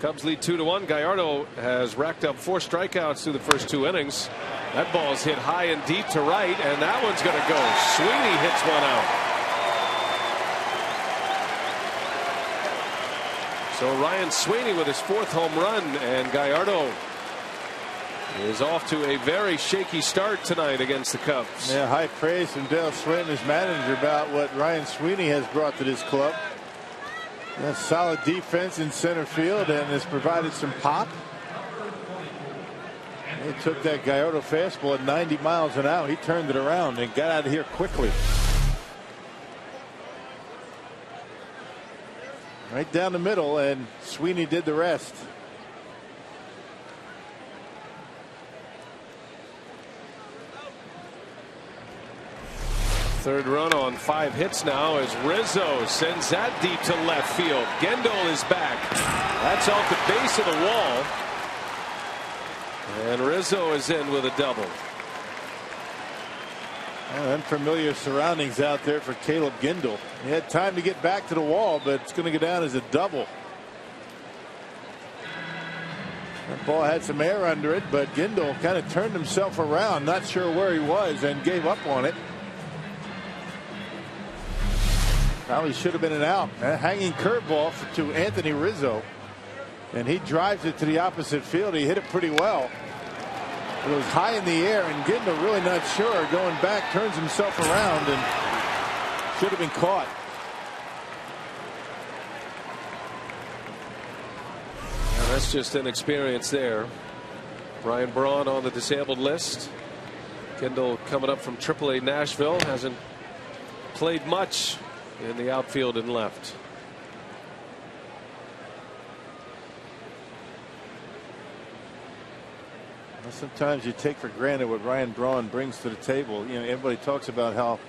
Cubs lead 2-1. Gallardo has racked up 4 strikeouts through the first 2 innings. That ball's hit high and deep to right, and that one's going to go. Sweeney hits one out. So Ryan Sweeney with his 4th home run, and Gallardo is off to a very shaky start tonight against the Cubs. Yeah, high praise from Dale Swinton, his manager, about what Ryan Sweeney has brought to this club. Yeah, solid defense in center field and has provided some pop. He took that Gallardo fastball at 90 miles an hour. He turned it around and got out of here quickly. Right down the middle, and Sweeney did the rest. Third run on 5 hits now as Rizzo sends that deep to left field. Gendel is back. That's off the base of the wall. And Rizzo is in with a double. Unfamiliar surroundings out there for Caleb Gendel. He had time to get back to the wall, but it's going to go down as a double. That ball had some air under it, but Gendel kind of turned himself around, not sure where he was, and gave up on it. Probably should have been an out. A hanging curveball to Anthony Rizzo, and he drives it to the opposite field. He hit it pretty well. It was high in the air, and Gendel really not sure. Going back, turns himself around, and should have been caught. Now that's just inexperience there. Brian Braun on the disabled list. Gendel coming up from AAA Nashville, hasn't played much in the outfield and left. Sometimes you take for granted what Ryan Braun brings to the table. You know, everybody talks about how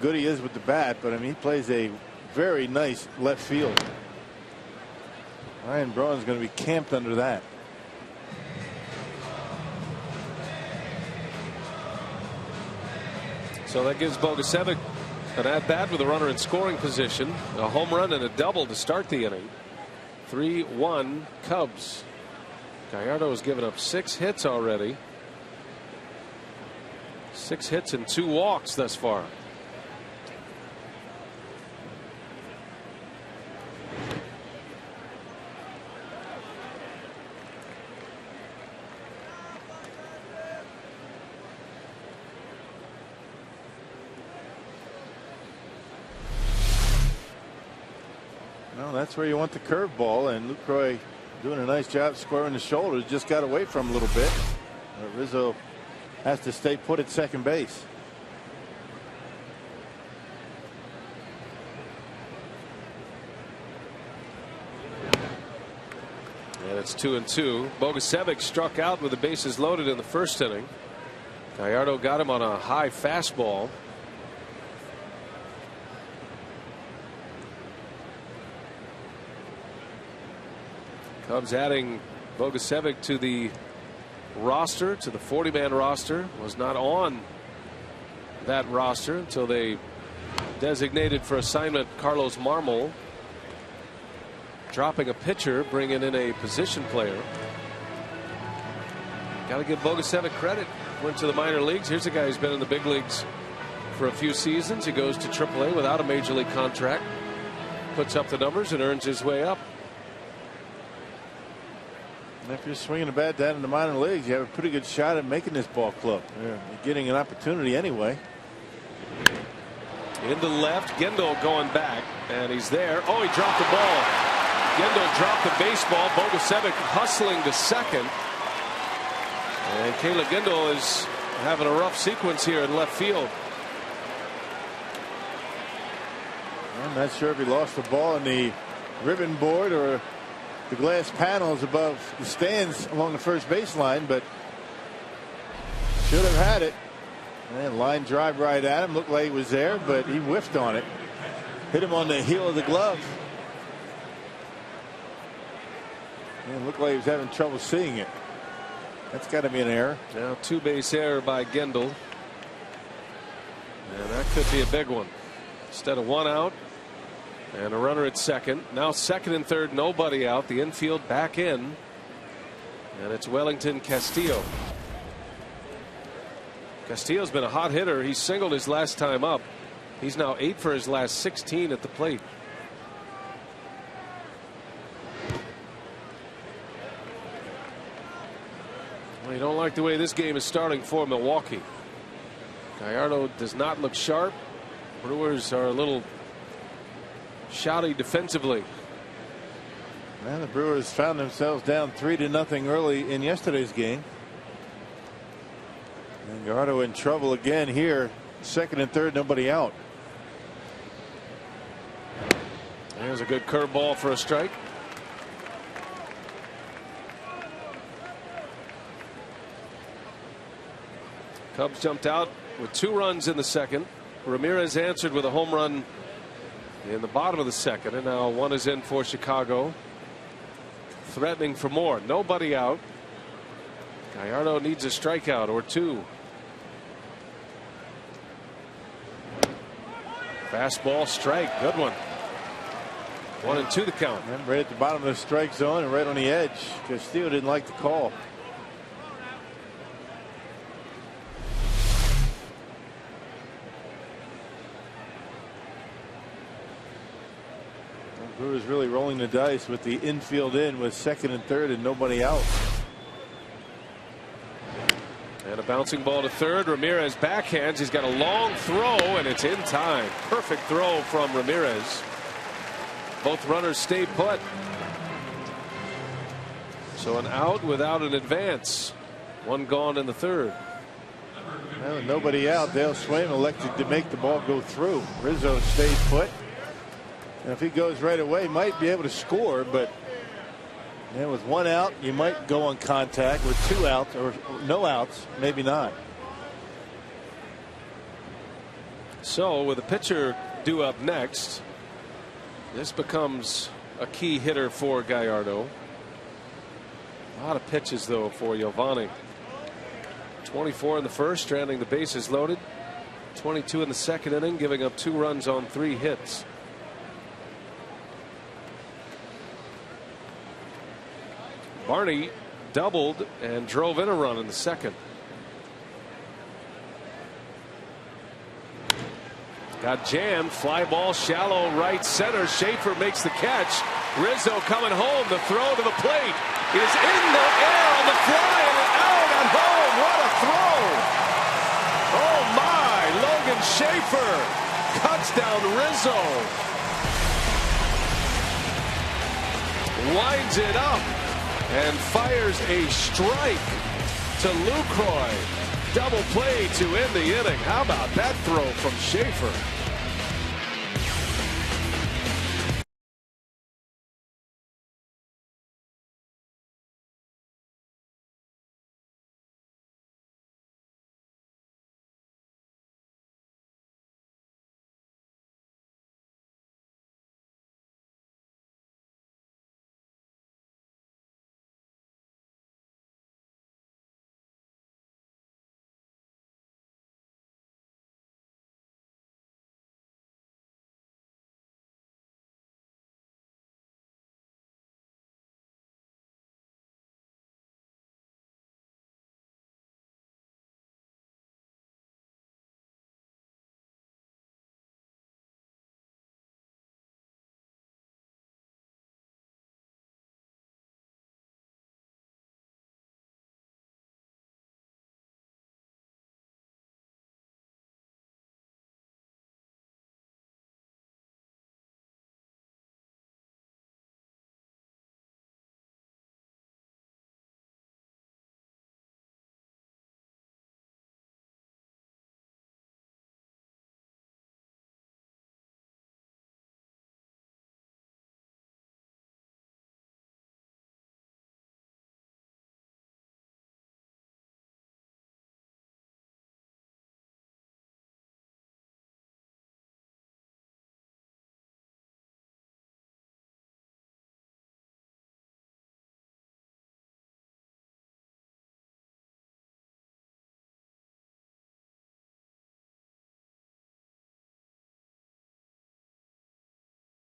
good he is with the bat, but I mean, he plays a very nice left field. Ryan Braun is going to be camped under that. So that gives Bogusevic an at-bat with a runner in scoring position. A home run and a double to start the inning. 3-1 Cubs. Gallardo has given up 6 hits already. 6 hits and 2 walks thus far. Well, that's where you want the curveball, and Lucroy doing a nice job squaring the shoulders. Just got away from him a little bit. Rizzo has to stay put at second base. And it's 2-2. Bogusevic struck out with the bases loaded in the first inning. Gallardo got him on a high fastball. Cubs adding Bogusevic to the roster, to the 40-man roster. Was not on that roster until they designated for assignment Carlos Marmol, dropping a pitcher, bringing in a position player. Got to give Bogusevic credit. Went to the minor leagues. Here's a guy who's been in the big leagues for a few seasons. He goes to AAA without a major league contract, puts up the numbers and earns his way up. And if you're swinging a bat down in the minor leagues, you have a pretty good shot at making this ball club. You're getting an opportunity anyway. Into left, Gendel going back, and he's there. Oh, he dropped the ball. Gendel dropped the baseball. Bogusevic hustling to second. And Caleb Gendel is having a rough sequence here in left field. I'm not sure if he lost the ball in the ribbon board or the glass panels above the stands along the first baseline, but should have had it. And line drive right at him. Looked like he was there, but he whiffed on it. Hit him on the heel of the glove. And it looked like he was having trouble seeing it. That's got to be an error. Now two-base error by Gendel. And that could be a big one. Instead of one out and a runner at second. Now second and third, nobody out. The infield back in. And it's Wellington Castillo. Castillo's been a hot hitter. He singled his last time up. He's now 8 for his last 16 at the plate. Well, you don't like the way this game is starting for Milwaukee. Gallardo does not look sharp. Brewers are a little shoddy defensively. Man, the Brewers found themselves down 3-0 early in yesterday's game. And Gallardo in trouble again here. Second and third, nobody out. There's a good curveball for a strike. Cubs jumped out with 2 runs in the second. Ramirez answered with a home run in the bottom of the second, and now 1 is in for Chicago. Threatening for more. Nobody out. Gallardo needs a strikeout or 2. Fastball strike. Good one. 1-2 the count. And right at the bottom of the strike zone and right on the edge. Castillo didn't like the call. The Brewers really rolling the dice with the infield in with second and third and nobody out. And a bouncing ball to third. Ramirez backhands. He's got a long throw and it's in time. Perfect throw from Ramirez. Both runners stay put. So an out without an advance. 1 gone in the third. Well, nobody out. Dale Swaim elected to make the ball go through. Rizzo stayed put. And if he goes right away, might be able to score, but with 1 out, you might go on contact. With 2 outs or no outs, maybe not. So with a pitcher due up next, this becomes a key hitter for Gallardo. A lot of pitches though for Giovanni. 24 in the first, stranding the bases loaded. 22 in the second inning, giving up 2 runs on 3 hits. Barney doubled and drove in a run in the second. Got jammed. Fly ball shallow right center. Schaefer makes the catch. Rizzo coming home. The throw to the plate is in the air on the fly and out at home. What a throw. Oh my. Logan Schaefer cuts down Rizzo. Winds it up and fires a strike to Lucroy. Double play to end the inning. How about that throw from Schaefer?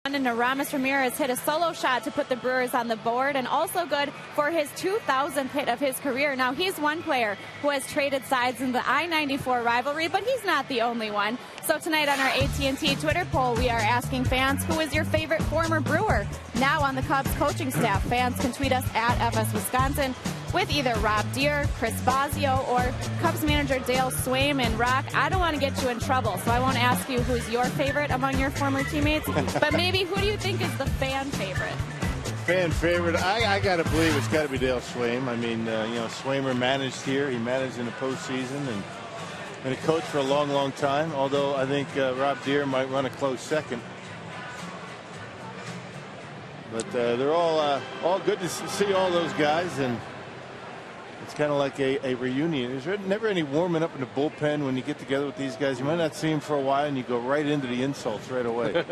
And Aramis Ramirez hit a solo shot to put the Brewers on the board, and also good for his 2,000th hit of his career. Now, he's one player who has traded sides in the I-94 rivalry, but he's not the only one. So tonight on our AT&T Twitter poll, we are asking fans, who is your favorite former Brewer now on the Cubs coaching staff? Fans can tweet us at FS Wisconsin with either Rob Deere, Chris Bosio, or Cubs manager Dale Swaim. And Rock, I don't want to get you in trouble, so I won't ask you who's your favorite among your former teammates, but maybe who do you think is the fan favorite? Fan favorite, I got to believe it's got to be Dale Swaim. I mean, Swaimer managed here. He managed in the postseason and been a coach for a long, long time, although I think Rob Deere might run a close second. But they're all good to see all those guys, and it's kind of like a reunion. There's never any warming up in the bullpen when you get together with these guys. You might not see them for a while, and you go right into the insults right away.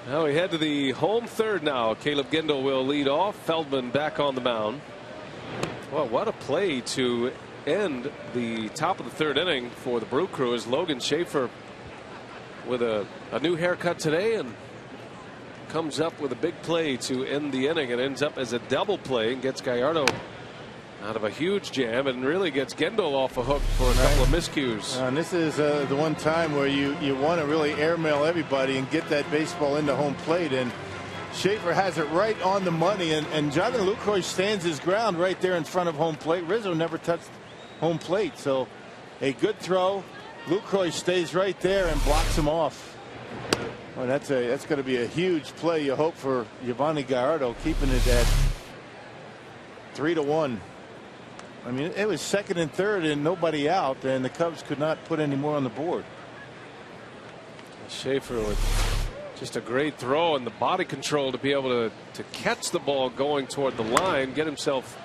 Now we head to the home third now. Caleb Gendel will lead off. Feldman back on the mound. Well, what a play to end the top of the third inning for the Brew Crew, as Logan Schaefer with a new haircut today and comes up with a big play to end the inning. It ends up as a double play and gets Gallardo out of a huge jam and really gets Gendel off a hook for a couple of miscues. And this is the one time where you want to really airmail everybody and get that baseball into home plate, and Schaefer has it right on the money, and Jonathan Lucroy stands his ground right there in front of home plate. Rizzo never touched home plate, so a good throw. Lucroy stays right there and blocks him off. Well, that's going to be a huge play, you hope, for Yovani Gallardo, keeping it at 3-1. I mean, it was second and third and nobody out, and the Cubs could not put any more on the board. Schaefer with just a great throw and the body control to be able to catch the ball going toward the line, get himself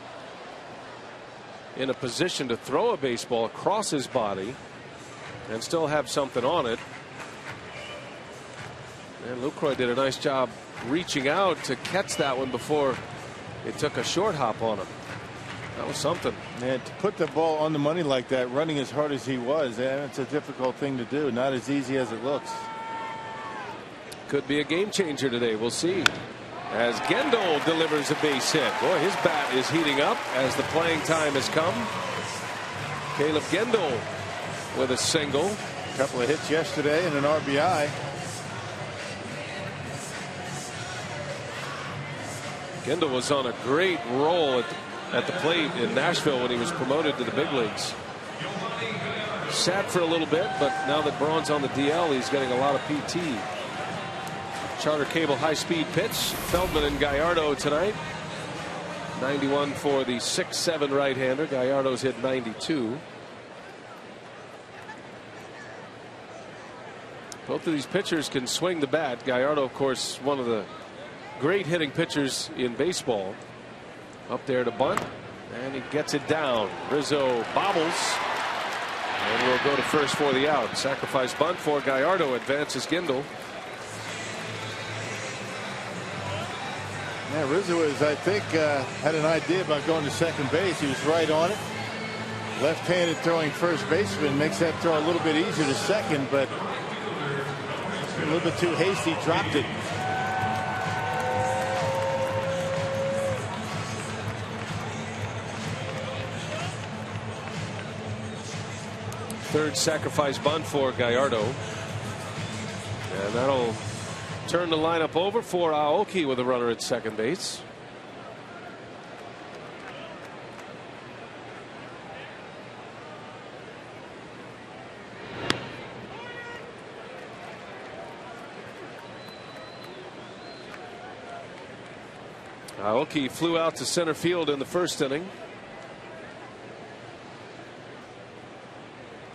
in a position to throw a baseball across his body and still have something on it. And Lucroy did a nice job reaching out to catch that one before it took a short hop on him. That was something. And to put the ball on the money like that, running as hard as he was, it's a difficult thing to do. Not as easy as it looks. Could be a game changer today. We'll see. As Gendel delivers a base hit. Boy, his bat is heating up as the playing time has come. Caleb Gendel with a single. A couple of hits yesterday and an RBI. Gendel was on a great roll at the plate in Nashville when he was promoted to the big leagues. Sat for a little bit, but now that Braun's on the DL, he's getting a lot of PT. Charter Cable high-speed pitch. Feldman and Gallardo tonight. 91 for the 6'7" right-hander. Gallardo's hit 92. Both of these pitchers can swing the bat. Gallardo, of course, one of the great hitting pitchers in baseball. Up there to bunt, and he gets it down. Rizzo bobbles, and will go to first for the out. Sacrifice bunt for Gallardo, advances Gendel. Yeah, Rizzo is, I think, had an idea about going to second base. He was right on it. Left-handed throwing first baseman makes that throw a little bit easier to second, but a little bit too hasty, dropped it. Third sacrifice bunt for Gallardo. And that'll turn the lineup over for Aoki with a runner at second base. Aoki flew out to center field in the first inning.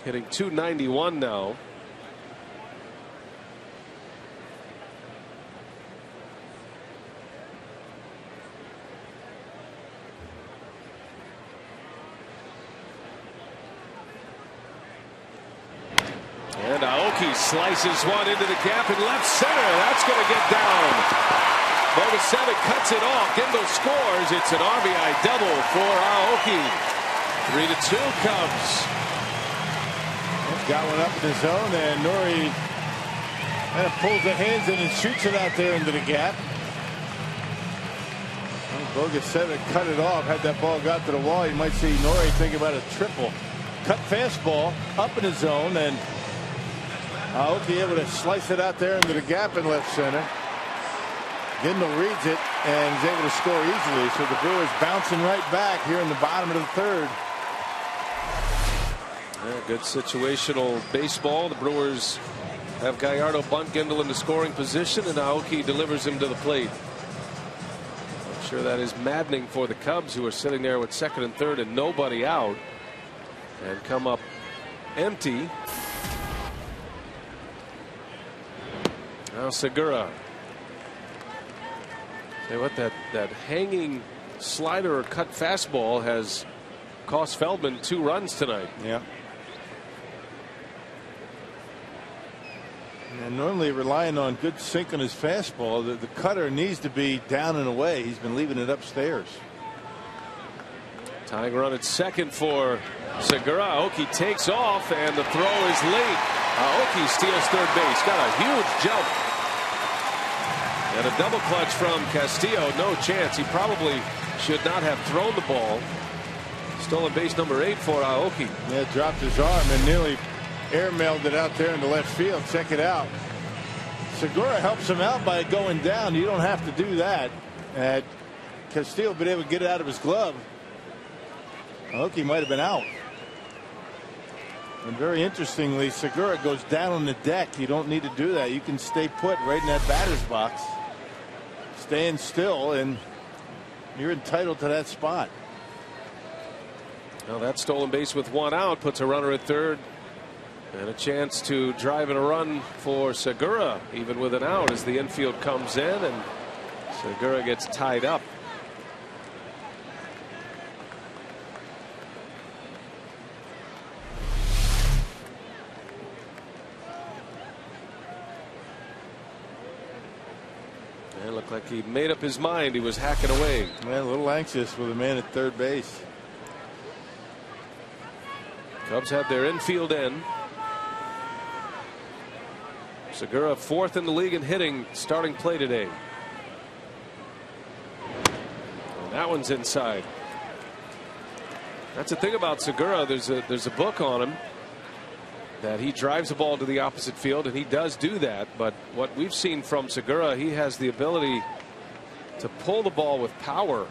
Hitting .291 now. And Aoki slices one into the gap in left center. That's going to get down. Bogasevic cuts it off. Gendel scores. It's an RBI double for Aoki. 3-2 Cubs. Got one up in the zone, and Nori And it pulls the hands in and shoots it out there into the gap. Bogus said it, cut it off. Had that ball got to the wall, you might see Nori think about a triple. Cut fastball up in the zone, and Aoki able to slice it out there into the gap in left center. Gindel reads it and is able to score easily. So the Brewers bouncing right back here in the bottom of the third. Yeah, good situational baseball. The Brewers have Gallardo bunt Gindel in the scoring position, and Aoki delivers him to the plate. I'm sure that is maddening for the Cubs, who are sitting there with second and third and nobody out, and come up empty. Now Segura. Say what, that hanging slider or cut fastball has cost Feldman 2 runs tonight. Yeah. And normally relying on good sink on his fastball, the cutter needs to be down and away. He's been leaving it upstairs. Tying run at second for Segura. Aoki takes off, and the throw is late. Aoki steals third base. Got a huge jump. And a double clutch from Castillo. No chance. He probably should not have thrown the ball. Stolen base number 8 for Aoki. Yeah, dropped his arm and nearly airmailed it out there in the left field. Check it out. Segura helps him out by going down. You don't have to do that. Castillo been able to get it out of his glove. Aoki might have been out. And very interestingly, Segura goes down on the deck. You don't need to do that. You can stay put right in that batter's box. Stand still, and you're entitled to that spot. Now that stolen base with 1 out puts a runner at third, and a chance to drive in a run for Segura, even with an out, as the infield comes in and Segura gets tied up. It looked like he made up his mind. He was hacking away. Yeah, a little anxious with a man at third base. Cubs have their infield in. Segura 4th in the league in hitting, starting play today. And that one's inside. That's the thing about Segura. There's a book on him that he drives the ball to the opposite field, and he does do that. But what we've seen from Segura, he has the ability to pull the ball with power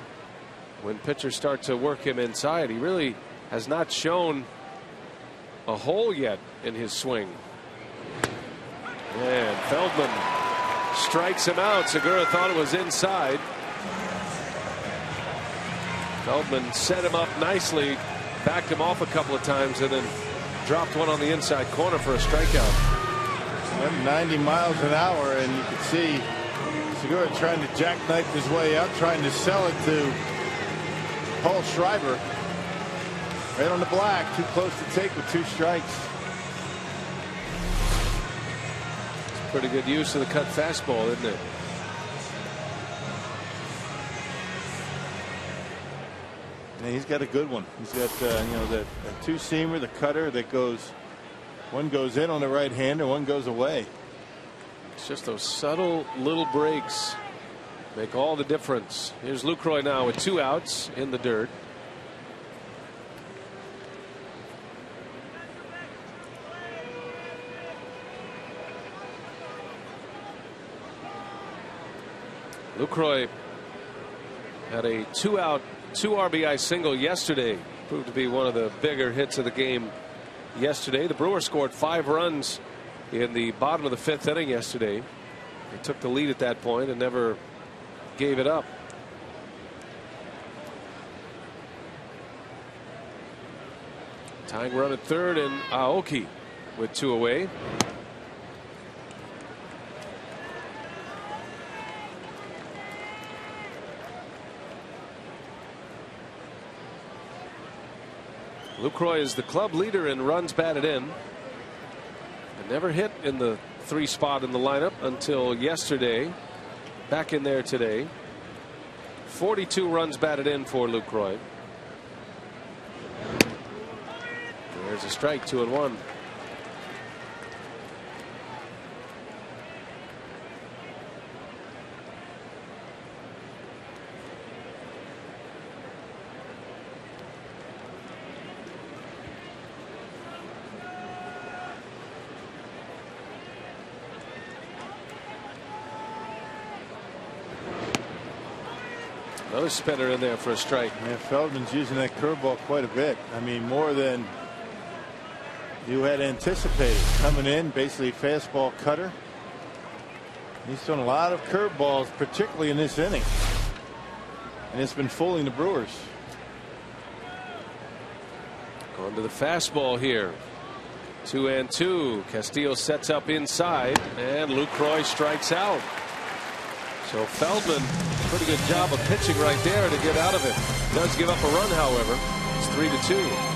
when pitchers start to work him inside. He really has not shown a hole yet in his swing. And Feldman strikes him out. Segura thought it was inside. Feldman set him up nicely, backed him off a couple of times, and then dropped one on the inside corner for a strikeout. 90 miles an hour, and you can see Segura trying to jackknife his way out, trying to sell it to Paul Schreiber. Right on the black, too close to take with 2 strikes. It's pretty good use of the cut fastball, isn't it? Yeah, he's got a good one. He's got that 2-seamer, the cutter that goes, one goes in on the right hander, one goes away. It's just those subtle little breaks make all the difference. Here's Lucroy now with 2 outs in the dirt. Lucroy had a 2-out, 2 RBI single yesterday. Proved to be one of the bigger hits of the game yesterday. The Brewers scored 5 runs in the bottom of the 5th inning yesterday. They took the lead at that point and never gave it up. Tying run at third, and Aoki with 2 away. Lucroy is the club leader in runs batted in, and never hit in the 3 spot in the lineup until yesterday. Back in there today. 42 runs batted in for Lucroy. There's a strike, 2-1. Another spinner in there for a strike. Yeah, Feldman's using that curveball quite a bit. I mean, more than you had anticipated. Coming in, basically fastball cutter. He's thrown a lot of curveballs, particularly in this inning. And it's been fooling the Brewers. Going to the fastball here. 2-2. Castillo sets up inside, and Lucroy strikes out. So Feldman, pretty good job of pitching right there to get out of it. Does give up a run, however. It's 3-2.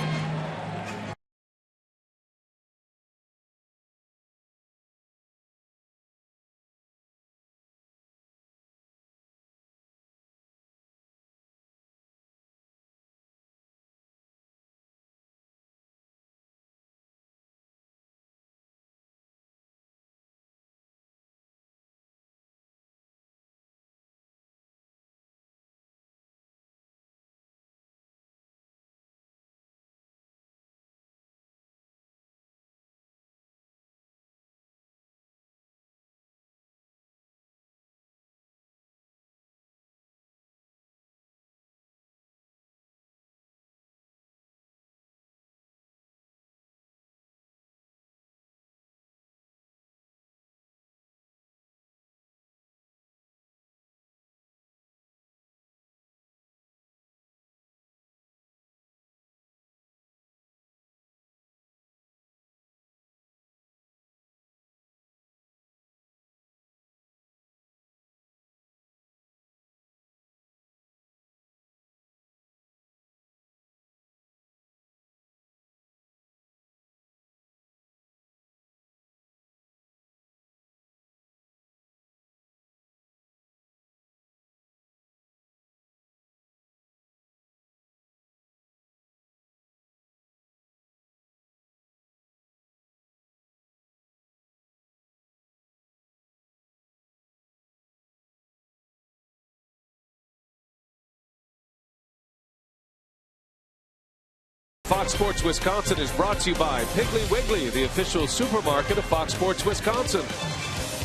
Fox Sports Wisconsin is brought to you by Piggly Wiggly, the official supermarket of Fox Sports Wisconsin.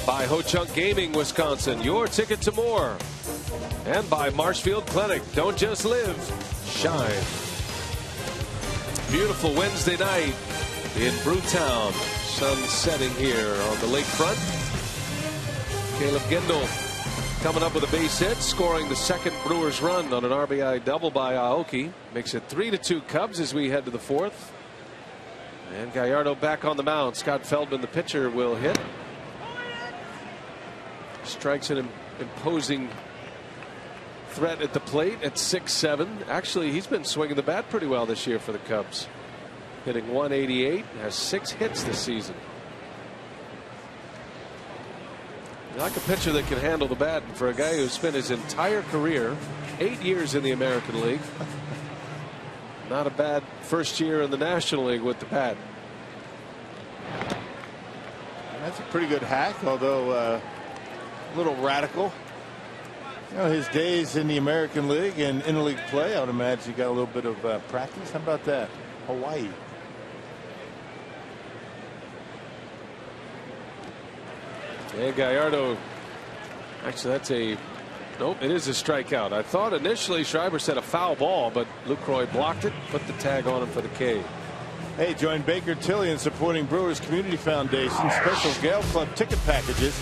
By Ho Chunk Gaming Wisconsin, your ticket to more. And by Marshfield Clinic, don't just live, shine. Beautiful Wednesday night in Brewtown. Sun setting here on the lakefront. Caleb Gendel coming up with a base hit, scoring the second Brewers run on an RBI double by Aoki. Makes it 3-2 Cubs as we head to the fourth. And Gallardo back on the mound. Scott Feldman, the pitcher, will hit. Strikes an imposing threat at the plate at 6-7. Actually, he's been swinging the bat pretty well this year for the Cubs. Hitting 188, has 6 hits this season. You like a pitcher that can handle the bat, and for a guy who spent his entire career, 8 years in the American League, not a bad first year in the National League with the bat. That's a pretty good hack, although a little radical. You know, his days in the American League and interleague play, I would imagine he got a little bit of practice. How about that? Hawaii. And Gallardo, actually that's nope, it is a strikeout. I thought initially Schreiber said a foul ball, but Lucroy blocked it, put the tag on him for the K. Hey, join Baker Tilly in supporting Brewers Community Foundation. Special Gale Club ticket packages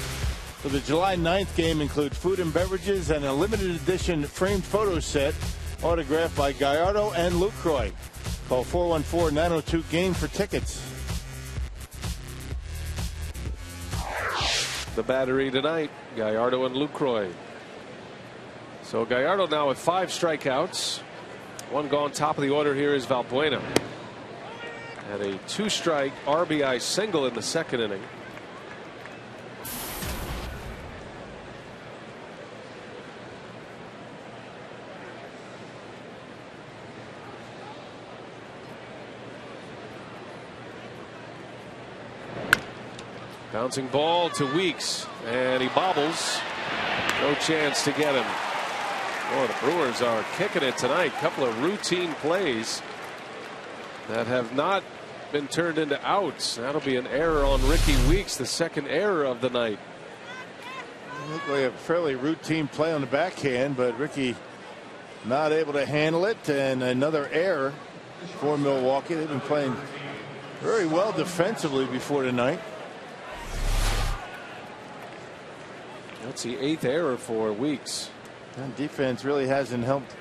for the July 9th game include food and beverages and a limited edition framed photo set autographed by Gallardo and Lucroy. Call 414-902-GAME for tickets. The battery tonight, Gallardo and Lucroy. So Gallardo now with 5 strikeouts. One gone. Top of the order here is Valbuena. Had a 2-strike RBI single in the second inning. Bouncing ball to Weeks, and he bobbles. No chance to get him. Boy, the Brewers are kicking it tonight. Couple of routine plays that have not been turned into outs. That'll be an error on Ricky Weeks, the second error of the night. Looked like a fairly routine play on the backhand, but Ricky not able to handle it, and another error for Milwaukee. They've been playing very well defensively before tonight. That's the 8th error for Weeks. And defense really hasn't helped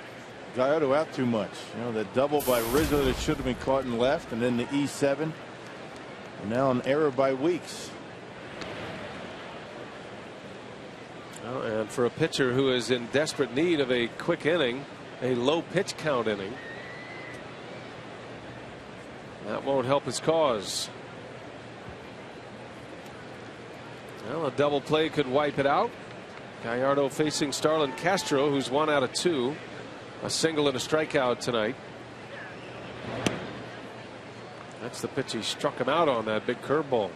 Gallardo out too much. You know, the double by Rizzo that should have been caught in left, and then the E7. And now an error by Weeks. Oh, and for a pitcher who is in desperate need of a quick inning, a low pitch count inning, that won't help his cause. Well, a double play could wipe it out. Gallardo facing Starlin Castro, who's 1 out of 2. A single and a strikeout tonight. That's the pitch he struck him out on, that big curveball.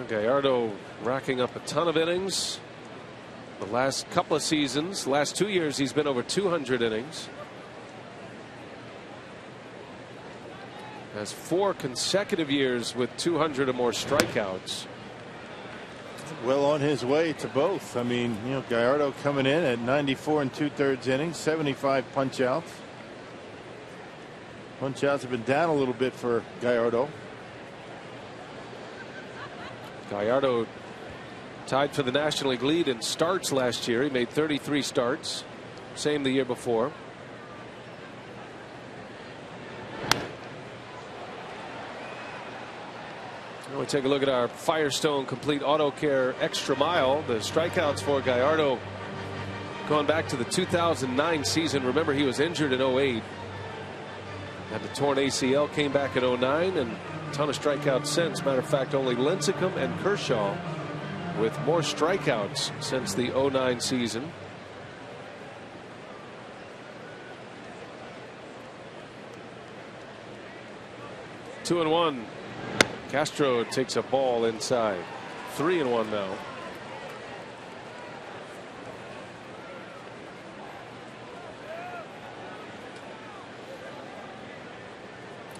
Gallardo racking up a ton of innings. The last couple of seasons, last 2 years, he's been over 200 innings. Has 4 consecutive years with 200 or more strikeouts. Well on his way to both. I mean, you know, Gallardo coming in at 94 2/3 innings, 75 punch outs. Punch outs have been down a little bit for Gallardo. Gallardo tied for the National League lead in starts last year. He made 33 starts. Same the year before. We take a look at our Firestone Complete Auto Care Extra Mile. The strikeouts for Gallardo going back to the 2009 season. Remember, he was injured in 08. Had the torn ACL, came back in 09, and a ton of strikeouts since. Matter of fact, only Lincecum and Kershaw with more strikeouts since the 09 season. Two and one. Castro takes a ball inside. 3-1 now.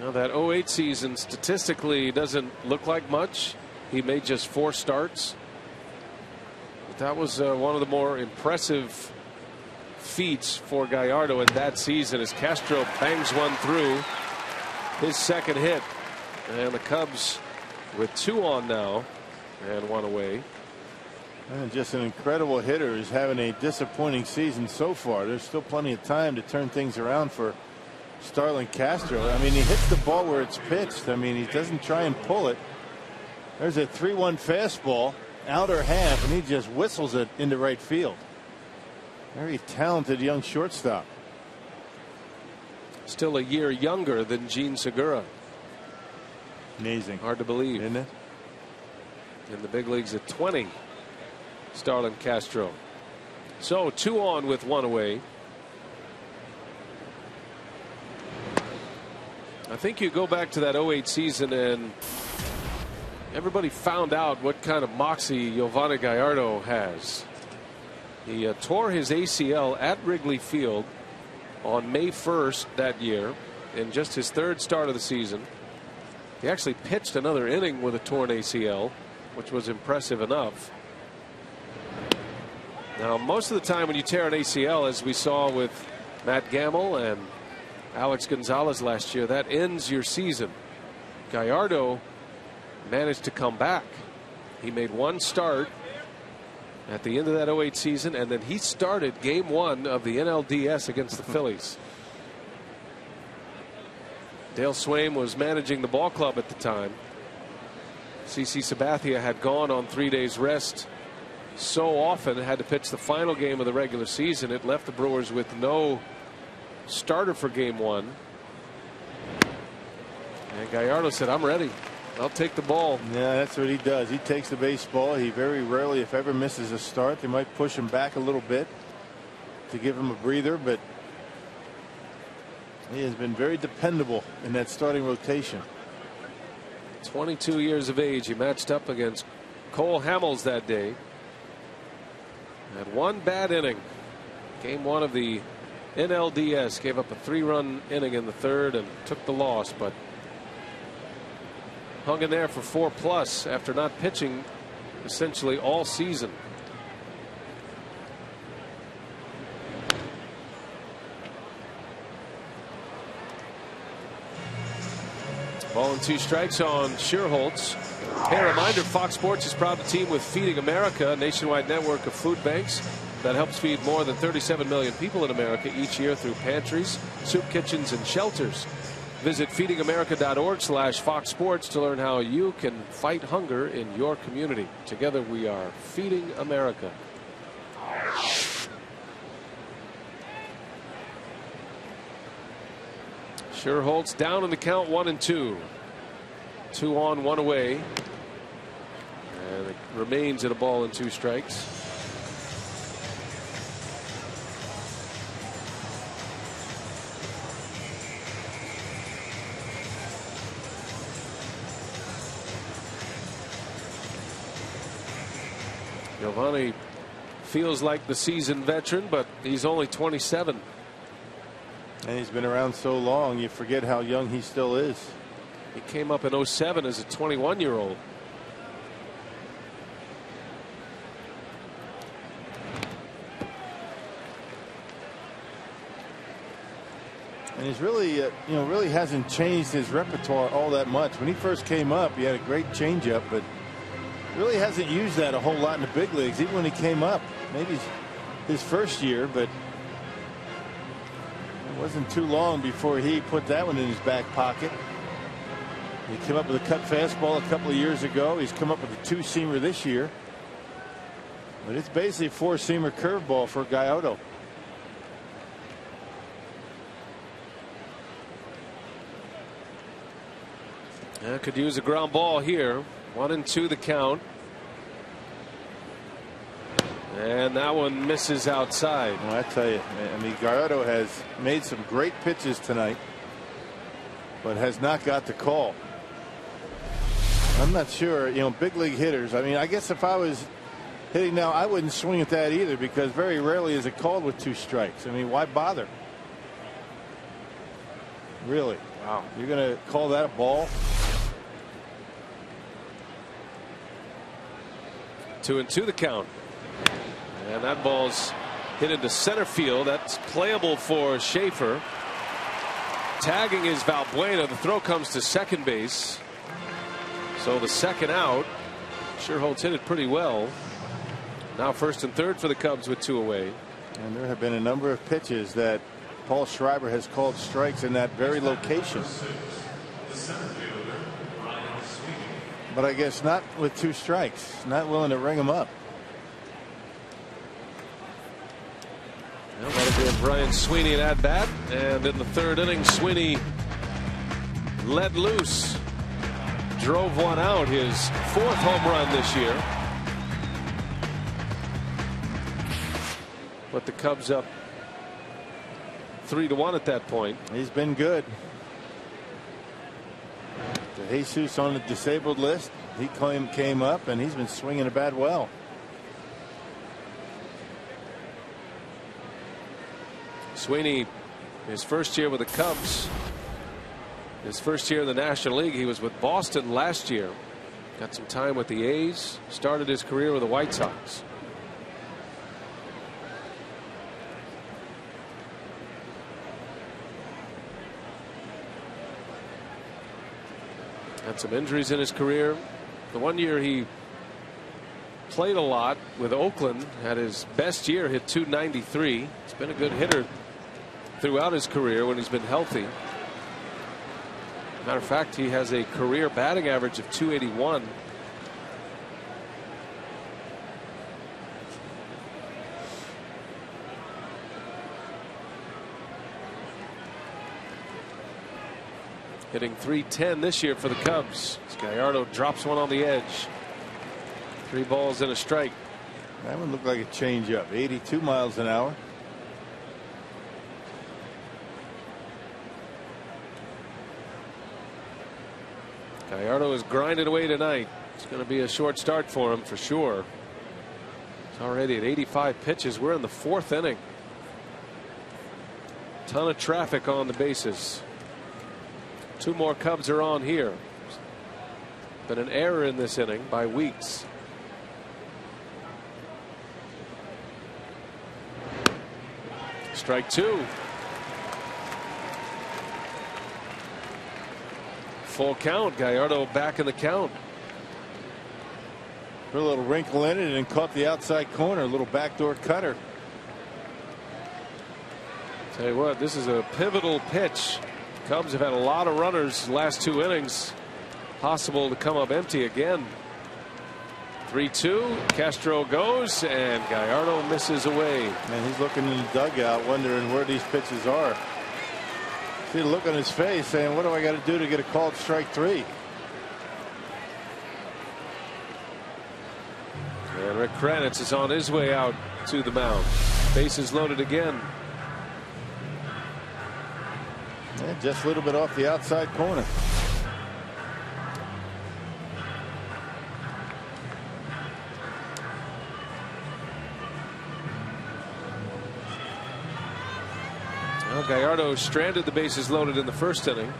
Now that 08 season statistically doesn't look like much. He made just 4 starts. But that was one of the more impressive feats for Gallardo in that season as Castro bangs one through. His second hit. And the Cubs with 2 on now and 1 away. And just an incredible hitter is having a disappointing season so far. There's still plenty of time to turn things around for Starlin Castro. I mean, he hits the ball where it's pitched. I mean, he doesn't try and pull it. There's a 3-1 fastball, outer half, and he just whistles it into right field. Very talented young shortstop. Still a year younger than Gene Segura. Amazing. Hard to believe, isn't it? In the big leagues at 20, Starlin Castro. So 2 on with 1 away. I think you go back to that 08 season and everybody found out what kind of moxie Yovani Gallardo has. He tore his ACL at Wrigley Field on May 1st that year in just his 3rd start of the season. He actually pitched another inning with a torn ACL, which was impressive enough. Now, most of the time when you tear an ACL, as we saw with Matt Gamble and Alex Gonzalez last year, that ends your season. Gallardo managed to come back. He made 1 start at the end of that 08 season, and then he started game 1 of the NLDS against the Phillies. Dale Swaim was managing the ball club at the time. CC Sabathia had gone on 3 days rest so often, had to pitch the final game of the regular season. It left the Brewers with no starter for game 1. And Gallardo said, "I'm ready. I'll take the ball." Yeah, that's what he does. He takes the baseball. He very rarely, if ever, misses a start. They might push him back a little bit to give him a breather, but he has been very dependable in that starting rotation. 22 years of age. He matched up against Cole Hamels that day. Had 1 bad inning. Game 1 of the NLDS. Gave up a 3-run inning in the 3rd and took the loss, but hung in there for 4+ after not pitching essentially all season. Ball and 2 strikes on Scherholtz. Hey, a reminder, Fox Sports is proud to team with Feeding America, a nationwide network of food banks that helps feed more than 37 million people in America each year through pantries, soup kitchens, and shelters. Visit feedingamerica.org/Fox Sports to learn how you can fight hunger in your community. Together we are Feeding America. Scherholtz down in the count, 1-2. 2 on, 1 away. And it remains at a ball and 2 strikes. Giovanni feels like the seasoned veteran, but he's only 27. And he's been around so long, you forget how young he still is. He came up in 07 as a 21-year-old. And he's really, really hasn't changed his repertoire all that much. When he first came up, he had a great changeup, but really hasn't used that a whole lot in the big leagues. Even when he came up, maybe his first year, but it wasn't too long before he put that one in his back pocket. He came up with a cut fastball a couple of years ago. He's come up with a 2-seamer this year. But it's basically a 4-seamer curveball for Gallardo. Yeah, could use a ground ball here. 1-2 the count. And that one misses outside. Well, I tell you, I mean, Gallardo has made some great pitches tonight, but has not got the call. I'm not sure, big league hitters. I mean, I guess if I was hitting now, I wouldn't swing at that either, because very rarely is it called with 2 strikes. I mean, why bother? Really? Wow. You're going to call that a ball? 2-2 the count. And that ball's hit into center field. That's playable for Schaefer. Tagging is Valbuena. The throw comes to second base. So the second out. Scherholtz hit it pretty well. Now first and third for the Cubs with 2 away. And there have been a number of pitches that Paul Schreiber has called strikes in that very location. But I guess not with 2 strikes. Not willing to ring them up. Well, that'll give Brian Sweeney an at-bat. And in the 3rd inning, Sweeney let loose. Drove one out, his 4th home run this year. But the Cubs up 3-1 at that point. He's been good. De Jesus on the disabled list. He came up, and he's been swinging the bat well. Sweeney, his first year with the Cubs, his first year in the National League, he was with Boston last year. Got some time with the A's, started his career with the White Sox. Had some injuries in his career. The one year he played a lot with Oakland, had his best year, hit .293. He's been a good hitter throughout his career when he's been healthy. Matter of fact, he has a career batting average of .281. Hitting .310 this year for the Cubs. Gallardo drops one on the edge. 3 balls and a strike. That one looked like a changeup. 82 miles an hour. Gallardo is grinding away tonight. It's going to be a short start for him for sure. It's already at 85 pitches. We're in the 4th inning. Ton of traffic on the bases. 2 more Cubs are on here. Been an error in this inning by Weeks. Strike two. Full count. Gallardo back in the count. Put a little wrinkle in it and caught the outside corner. A little backdoor cutter. Tell you what, this is a pivotal pitch. Cubs have had a lot of runners last two innings. Possible to come up empty again. 3-2. Castro goes and Gallardo misses away. And he's looking in the dugout wondering where these pitches are. See the look on his face saying, what do I got to do to get a called strike three? And Rick Kranitz is on his way out to the mound. Bases loaded again. Yeah, just a little bit off the outside corner. Well, Gallardo stranded the bases loaded in the first inning.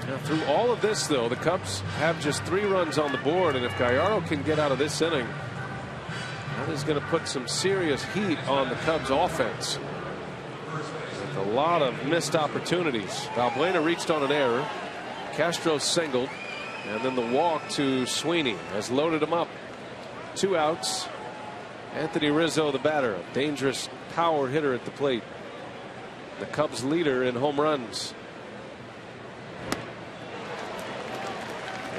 Now, through all of this, though, the Cubs have just 3 runs on the board, and if Gallardo can get out of this inning, that is going to put some serious heat on the Cubs offense. With a lot of missed opportunities. Valbuena reached on an error. Castro singled. And then the walk to Sweeney has loaded him up. 2 outs. Anthony Rizzo, the batter, a dangerous power hitter at the plate. The Cubs leader in home runs.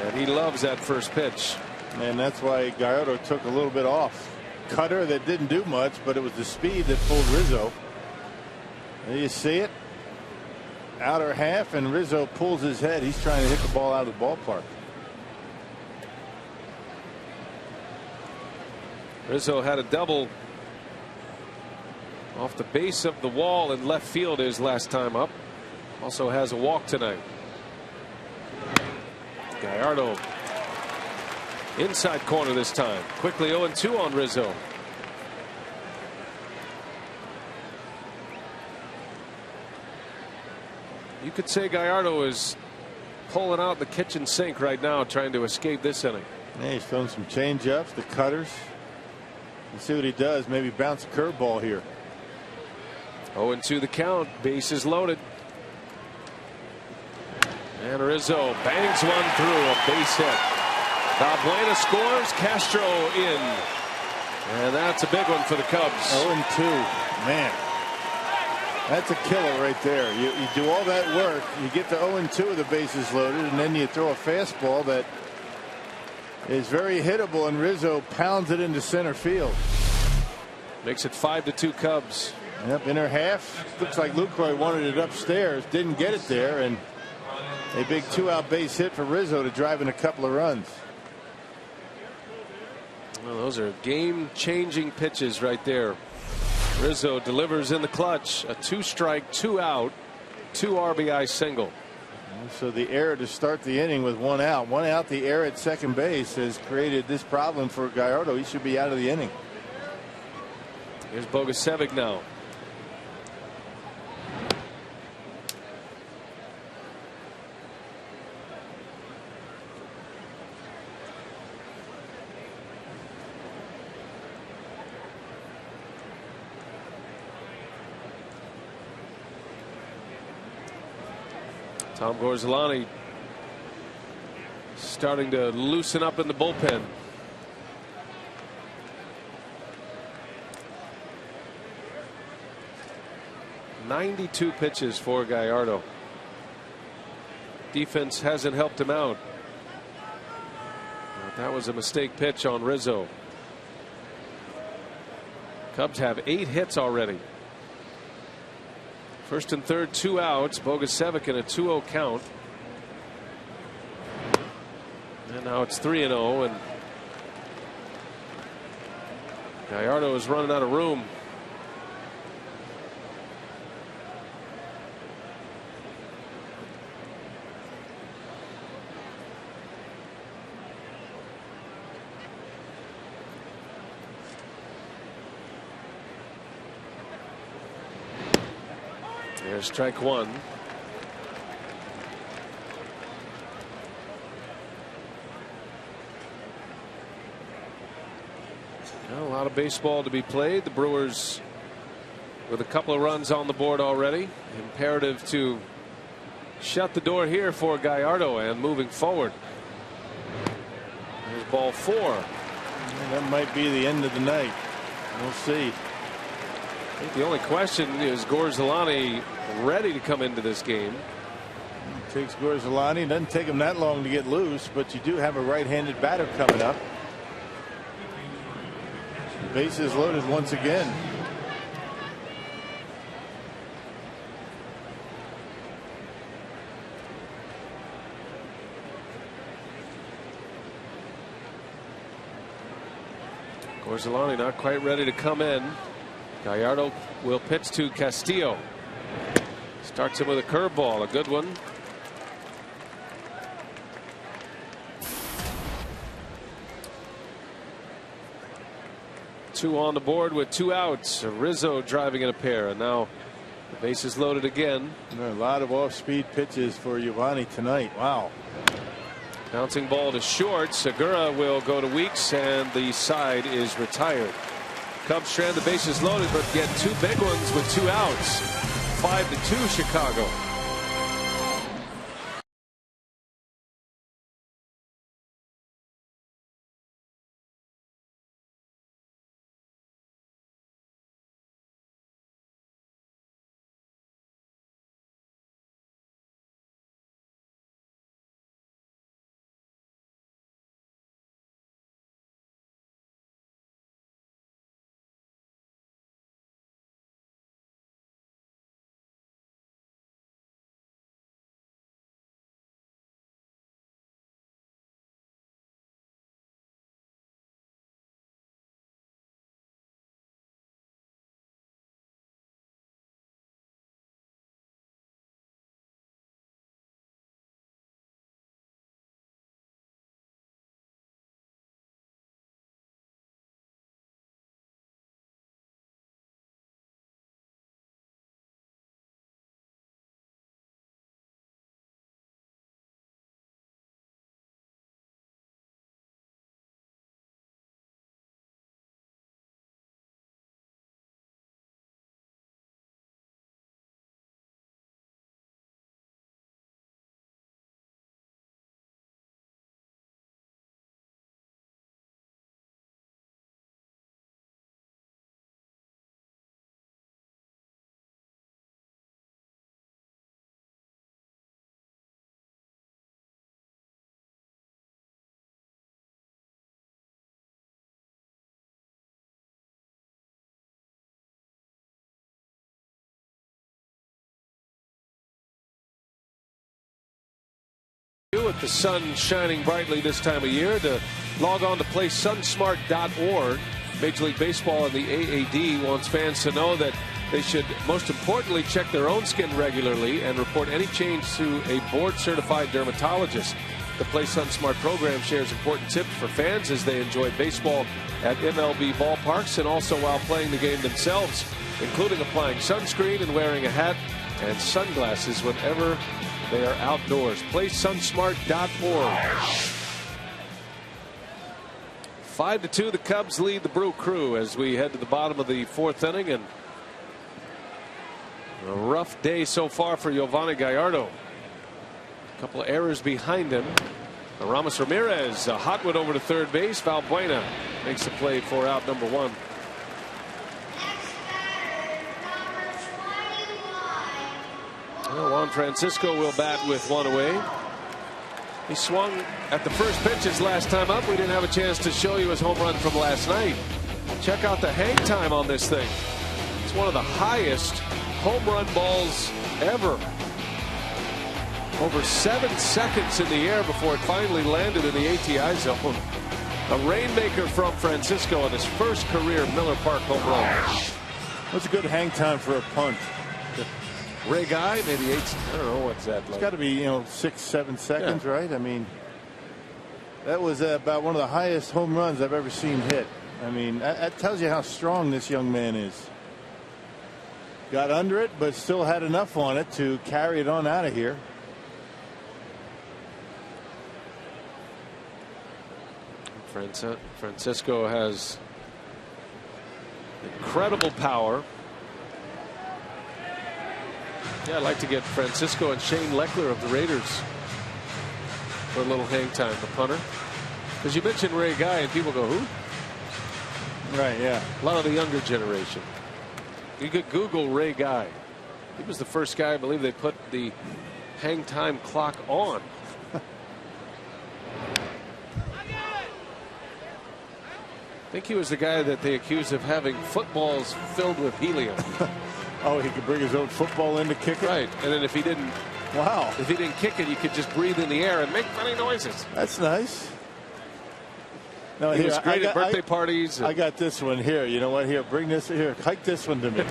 And he loves that first pitch. And that's why Gallardo took a little bit off. Cutter that didn't do much, but it was the speed that pulled Rizzo. There you see it. Outer half, and Rizzo pulls his head. He's trying to hit the ball out of the ballpark. Rizzo had a double off the base of the wall in left field his last time up. Also has a walk tonight. Gallardo inside corner this time. Quickly 0-2 on Rizzo. You could say Gallardo is pulling out the kitchen sink right now, trying to escape this inning. Yeah, he's throwing some change ups, the cutters. Let's see what he does. Maybe bounce a curveball here. 0-2 the count. Bases loaded. And Rizzo bangs one through, a base hit. Valbuena scores. Castro in. And that's a big one for the Cubs. 0-2. Man. That's a killer right there. You do all that work, you get to 0-2 with the bases loaded, and then you throw a fastball that is very hittable, and Rizzo pounds it into center field. Makes it 5-2 Cubs. Yep, inner half. Looks like Lucroy wanted it upstairs, didn't get it there, and a big 2-out base hit for Rizzo to drive in a couple of runs. Well, those are game-changing pitches right there. Rizzo delivers in the clutch. A 2-strike, 2-out, 2 RBI single. So the error to start the inning with 1 out. 1 out, the error at second base has created this problem for Gallardo. He should be out of the inning. Here's Bogusevic now. Tom Gorzelani starting to loosen up in the bullpen. .92 pitches for Gallardo. Defense hasn't helped him out. But that was a mistake pitch on Rizzo. Cubs have 8 hits already. First and third, 2 outs. Bogusevic in a 2-0 count. And now it's 3-0, and Gallardo is running out of room. There's strike one. Well, a lot of baseball to be played. The Brewers with a couple of runs on the board already. Imperative to shut the door here for Gallardo and moving forward. There's ball 4. That might be the end of the night. We'll see. I think the only question is Gorzelani ready to come into this game. It takes Gorzelani. It doesn't take him that long to get loose, but you do have a right-handed batter coming up. Bases loaded once again. Gorzelani not quite ready to come in. Gallardo will pitch to Castillo. Starts him with a curveball, a good one. Two on the board with 2 outs. Rizzo driving in a pair, and now the base is loaded again. There are a lot of off-speed pitches for Giovanni tonight. Wow. Bouncing ball to short. Segura will go to Weeks, and the side is retired. Cubs strand the bases loaded, but get 2 big ones with 2 outs. 5-2 Chicago. With the sun shining brightly this time of year, to log on to playsunsmart.org. Major League Baseball and the AAD wants fans to know that they should most importantly check their own skin regularly and report any change to a board-certified dermatologist. The Play Sun Smart program shares important tips for fans as they enjoy baseball at MLB ballparks and also while playing the game themselves, including applying sunscreen and wearing a hat and sunglasses whenever they are outdoors. PlaySunsmart.org. 5-2, the Cubs lead the Brew Crew as we head to the bottom of the 4th inning, and a rough day so far for Giovanni Gallardo. A couple of errors behind him. Ramos Ramirez, a hot one over to third base. Valbuena makes the play for out number 1. Well, Juan Francisco will bat with 1 away. He swung at the first pitch his last time up. We didn't have a chance to show you his home run from last night. Check out the hang time on this thing. It's one of the highest home run balls ever. Over 7 seconds in the air before it finally landed in the ATI zone. A rainmaker from Francisco on his first career Miller Park home run. That's a good hang time for a punt. Ray Guy, maybe 8. I don't know what's that like. It's got to be 6-7 seconds, right? I mean, that was about one of the highest home runs I've ever seen hit. I mean, that tells you how strong this young man is. Got under it, but still had enough on it to carry it on out of here. Francisco has incredible power. Yeah, I'd like to get Francisco and Shane Leckler of the Raiders for a little hang time, the punter. Because you mentioned Ray Guy and people go, who? Right, yeah. A lot of the younger generation. You could Google Ray Guy. He was the first guy, I believe, they put the hang time clock on. I think he was the guy that they accused of having footballs filled with helium. Oh, he could bring his own football in to kick it? Right. And then if he didn't kick it, you could just breathe in the air and make funny noises. That's nice. No, He was great at birthday parties. I got this one here. You know what? Here, bring this here. Hike this one to me.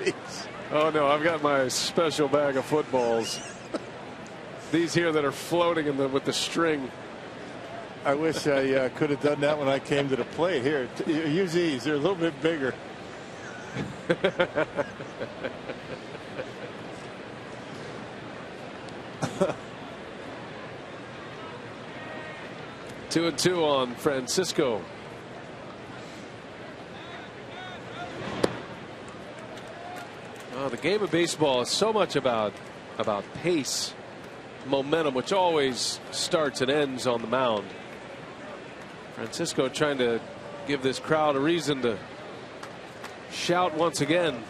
Jeez. Oh, no, I've got my special bag of footballs. These here that are floating with the string. I wish I could have done that when I came to the plate. Here, use these. They're a little bit bigger. Two and two on Francisco. Oh, the game of baseball is so much about pace, momentum, which always starts and ends on the mound. Francisco trying to give this crowd a reason to shout once again.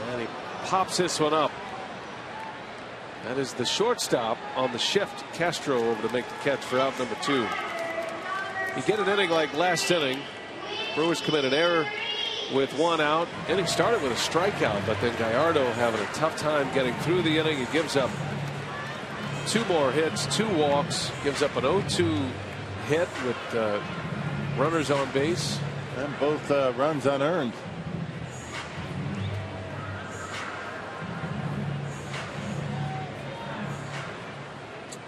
And he pops this one up. That is the shortstop on the shift. Castro over to make the catch for out number 2. You get an inning like last inning. Brewers commit an error with 1 out. Inning started with a strikeout, but then Gallardo having a tough time getting through the inning. He gives up 2 more hits, 2 walks, gives up an 0-2 hit with runners on base. And both runs unearned.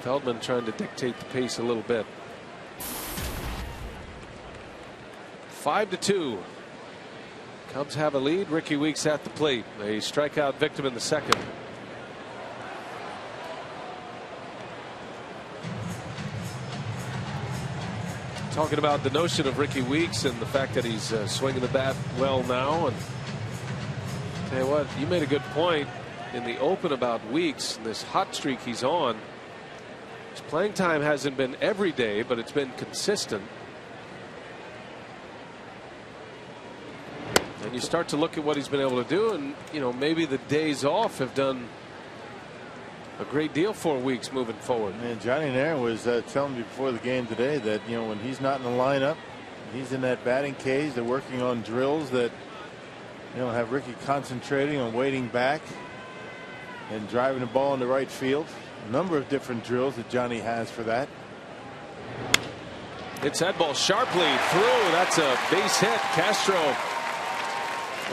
Feldman trying to dictate the pace a little bit. 5-2. Cubs have a lead. Ricky Weeks at the plate. A strikeout victim in the second. Talking about the notion of Ricky Weeks and the fact that he's swinging the bat well now. And tell you what, you made a good point in the open about Weeks and this hot streak he's on. His playing time hasn't been every day, but it's been consistent. And you start to look at what he's been able to do, and you know, maybe the days off have done a great deal for Weeks moving forward. And Johnny Nair was telling me before the game today that, you know, when he's not in the lineup, he's in that batting cage. They're working on drills that, you know, have Ricky concentrating on waiting back and driving the ball in the right field. A number of different drills that Johnny has for that. Hits that ball sharply through. That's a base hit. Castro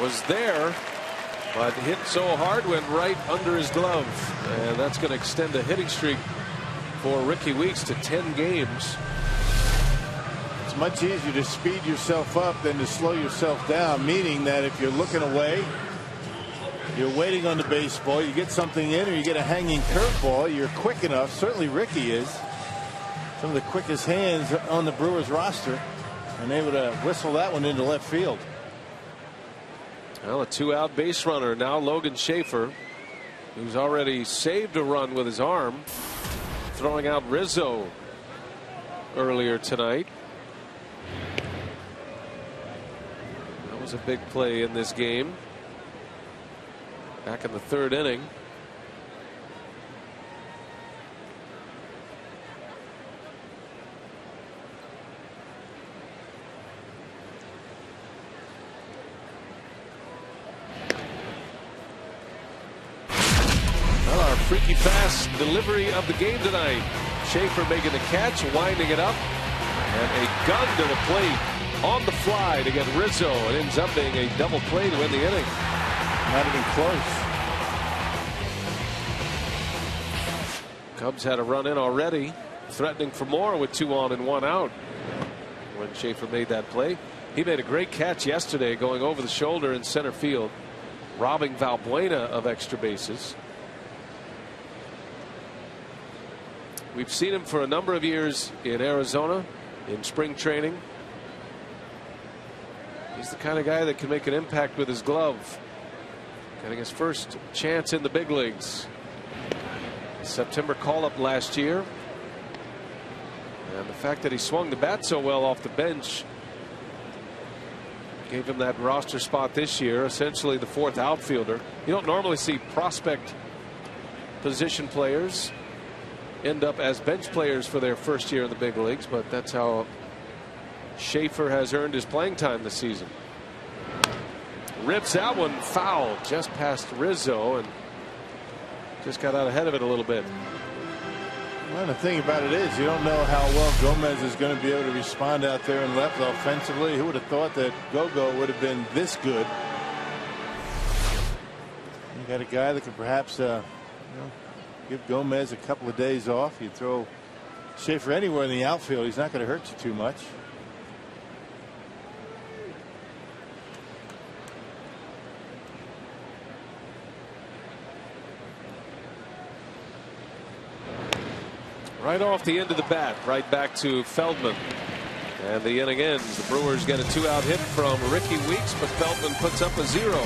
was there, but hit so hard went right under his glove, and that's going to extend a hitting streak for Ricky Weeks to 10 games. It's much easier to speed yourself up than to slow yourself down, meaning that if you're looking away, you're waiting on the baseball, you get something in, or you get a hanging curveball, you're quick enough. Certainly Ricky is. Some of the quickest hands on the Brewers roster, and able to whistle that one into left field. Well, a 2-out base runner now. Logan Schaefer, who's already saved a run with his arm, throwing out Rizzo earlier tonight. That was a big play in this game back in the 3rd inning. Freaky fast delivery of the game tonight. Schaefer making the catch, winding it up, and a gun to the plate on the fly to get Rizzo. It ends up being a double play to win the inning. Not even close. Cubs had a run in already, threatening for more with 2 on and 1 out when Schaefer made that play. He made a great catch yesterday going over the shoulder in center field, robbing Valbuena of extra bases. We've seen him for a number of years in Arizona in spring training. He's the kind of guy that can make an impact with his glove. Getting his first chance in the big leagues. September call-up last year. And the fact that he swung the bat so well off the bench gave him that roster spot this year, essentially the fourth outfielder. You don't normally see prospect position players end up as bench players for their first year in the big leagues, but that's how Schaefer has earned his playing time this season. Rips that one foul just past Rizzo and just got out ahead of it a little bit. Well, the thing about it is, you don't know how well Gomez is going to be able to respond out there in left offensively. Who would have thought that Gogo would have been this good? You got a guy that could perhaps give Gomez a couple of days off. You throw Schaefer anywhere in the outfield, he's not going to hurt you too much. Right off the end of the bat, right back to Feldman. And the inning ends. The Brewers get a 2-out hit from Ricky Weeks, but Feldman puts up a 0.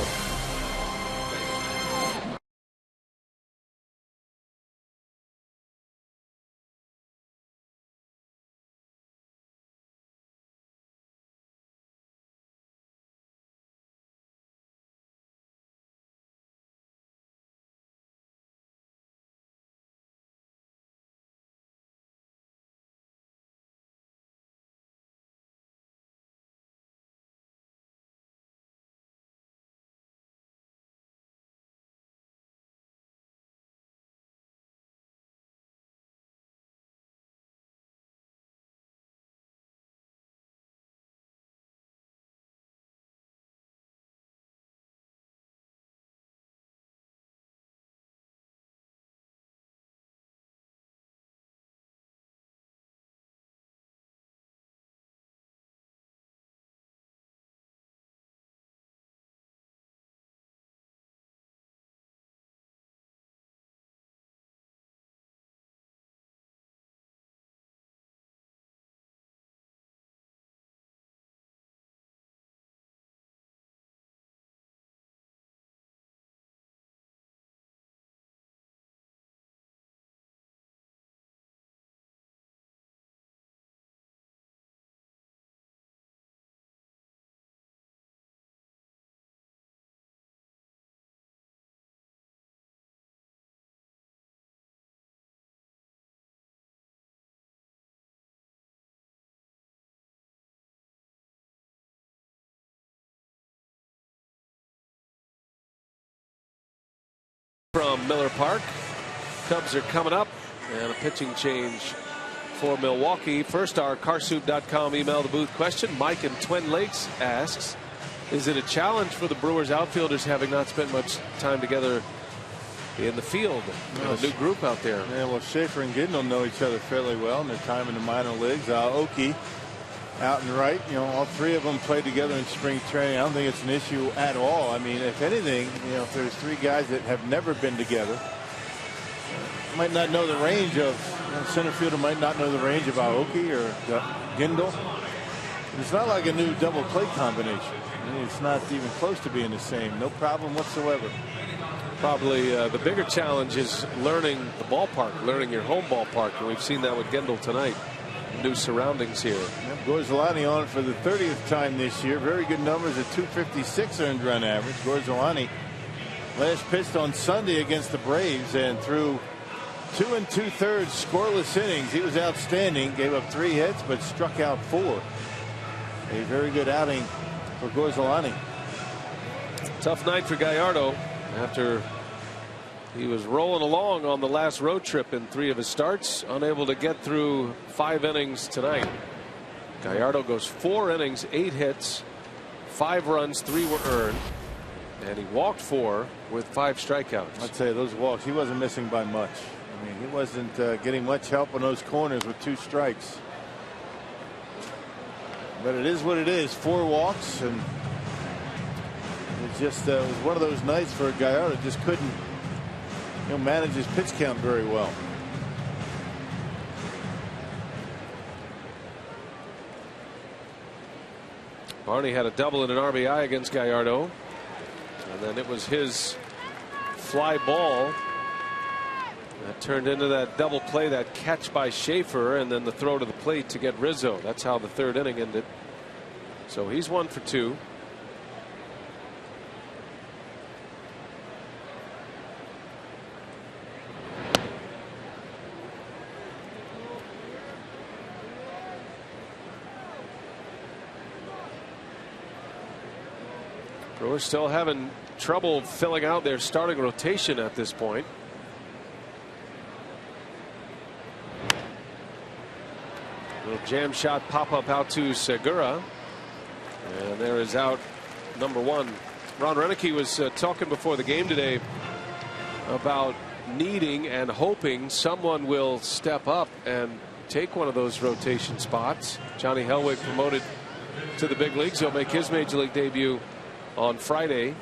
From Miller Park, Cubs are coming up, and a pitching change for Milwaukee. First, our carsoup.com email the booth question. Mike in Twin Lakes asks, is it a challenge for the Brewers outfielders having not spent much time together in the field? No, a new group out there. Yeah, well, Schaefer and Gindel know each other fairly well in their time in the minor leagues. Oki out and right, all three of them played together in spring training. I don't think it's an issue at all. I mean, if anything, if there's three guys that have never been together, might not know the range of center fielder, might not know the range of Aoki or Gindel. It's not like a new double play combination. I mean, it's not even close to being the same. No problem whatsoever. Probably the bigger challenge is learning the ballpark, learning your home ballpark, and we've seen that with Gindel tonight. New surroundings here. Yep, Gorzolani on for the 30th time this year. Very good numbers at 256 earned run average. Gorzolani last pitched on Sunday against the Braves and threw 2 2/3 scoreless innings. He was outstanding. Gave up 3 hits but struck out 4. A very good outing for Gorzolani. Tough night for Gallardo after he was rolling along on the last road trip in 3 of his starts, unable to get through 5 innings tonight. Gallardo goes 4 innings, 8 hits, 5 runs, 3 were earned, and he walked 4 with 5 strikeouts. I'd say those walks, he wasn't missing by much. I mean, he wasn't getting much help on those corners with 2 strikes. But it is what it is. 4 walks, and it just was one of those nights for Gallardo. Just couldn't manage his pitch count very well. Barney had a double and an RBI against Gallardo, and then it was his fly ball that turned into that double play, that catch by Schaefer, and then the throw to the plate to get Rizzo. That's how the 3rd inning ended. So he's 1 for 2. Brewers still having trouble filling out their starting rotation at this point. Little jam shot pop up out to Segura, and there is out number 1. Ron Renicky was talking before the game today about needing and hoping someone will step up and take one of those rotation spots. Johnny Helwig promoted to the big leagues. He'll make his major league debut on Friday.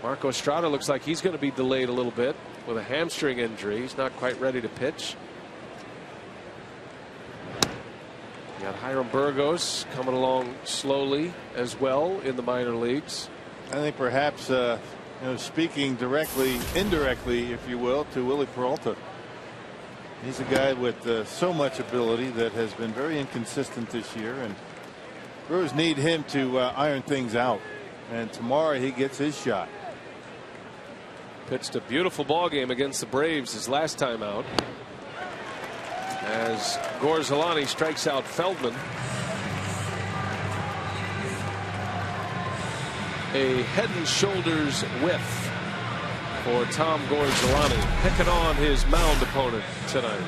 Marco Estrada looks like he's going to be delayed a little bit with a hamstring injury. He's not quite ready to pitch. You got Hiram Burgos coming along slowly as well in the minor leagues. I think perhaps speaking indirectly, if you will, to Willie Peralta. He's a guy with so much ability that has been very inconsistent this year, and Brewers need him to iron things out. And tomorrow he gets his shot. Pitched a beautiful ball game against the Braves his last time out, as Gorzolani strikes out Feldman. A head and shoulders whiff for Tom Gorzolani, picking on his mound opponent tonight.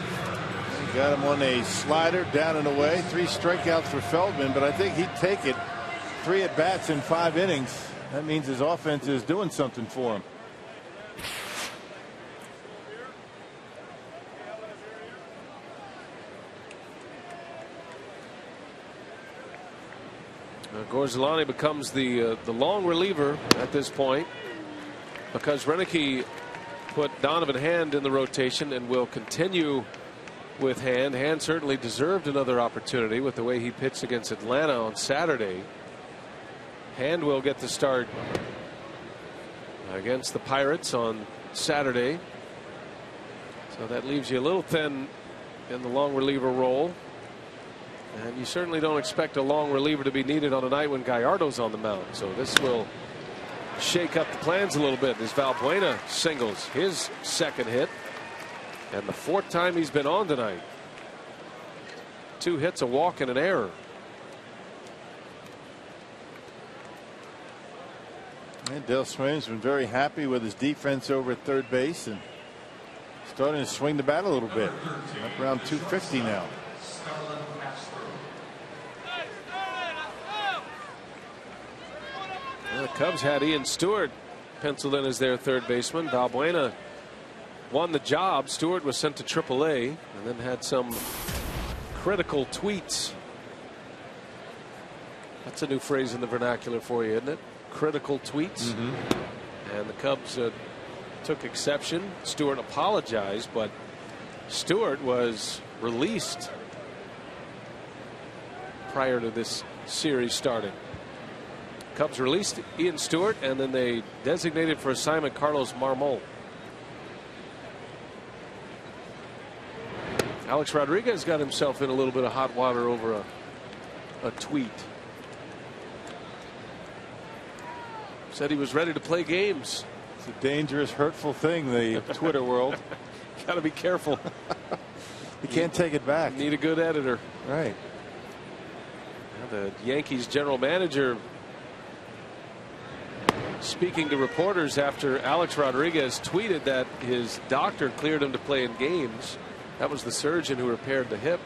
He got him on a slider down and away. 3 strikeouts for Feldman, but I think he'd take it. 3 at bats in 5 innings. That means his offense is doing something for him. Gorzolani becomes the long reliever at this point, because Renicky put Donovan Hand in the rotation and will continue with Hand. Hand certainly deserved another opportunity with the way he pitched against Atlanta on Saturday. Hand will get the start against the Pirates on Saturday, so that leaves you a little thin in the long reliever role, and you certainly don't expect a long reliever to be needed on a night when Gallardo's on the mound. So this will shake up the plans a little bit as Valbuena singles his 2nd hit, and the 4th time he's been on tonight. 2 hits, a walk, and an error. And Dale Swain's been very happy with his defense over at 3rd base and starting to swing the bat a little bit. Up around 250 now. Well, the Cubs had Ian Stewart penciled in as their 3rd baseman. Valbuena won the job. Stewart was sent to AAA and then had some critical tweets. That's a new phrase in the vernacular for you, isn't it? Critical tweets. And the Cubs took exception. Stewart apologized, but Stewart was released prior to this series starting. Cubs released Ian Stewart, and then they designated for assignment Carlos Marmol. Alex Rodriguez got himself in a little bit of hot water over a tweet. Said he was ready to play games. It's a dangerous, hurtful thing, the Twitter world. Got to be careful. You can't take it back. Need a good editor. Right. The Yankees general manager speaking to reporters after Alex Rodriguez tweeted that his doctor cleared him to play in games. That was the surgeon who repaired the hip.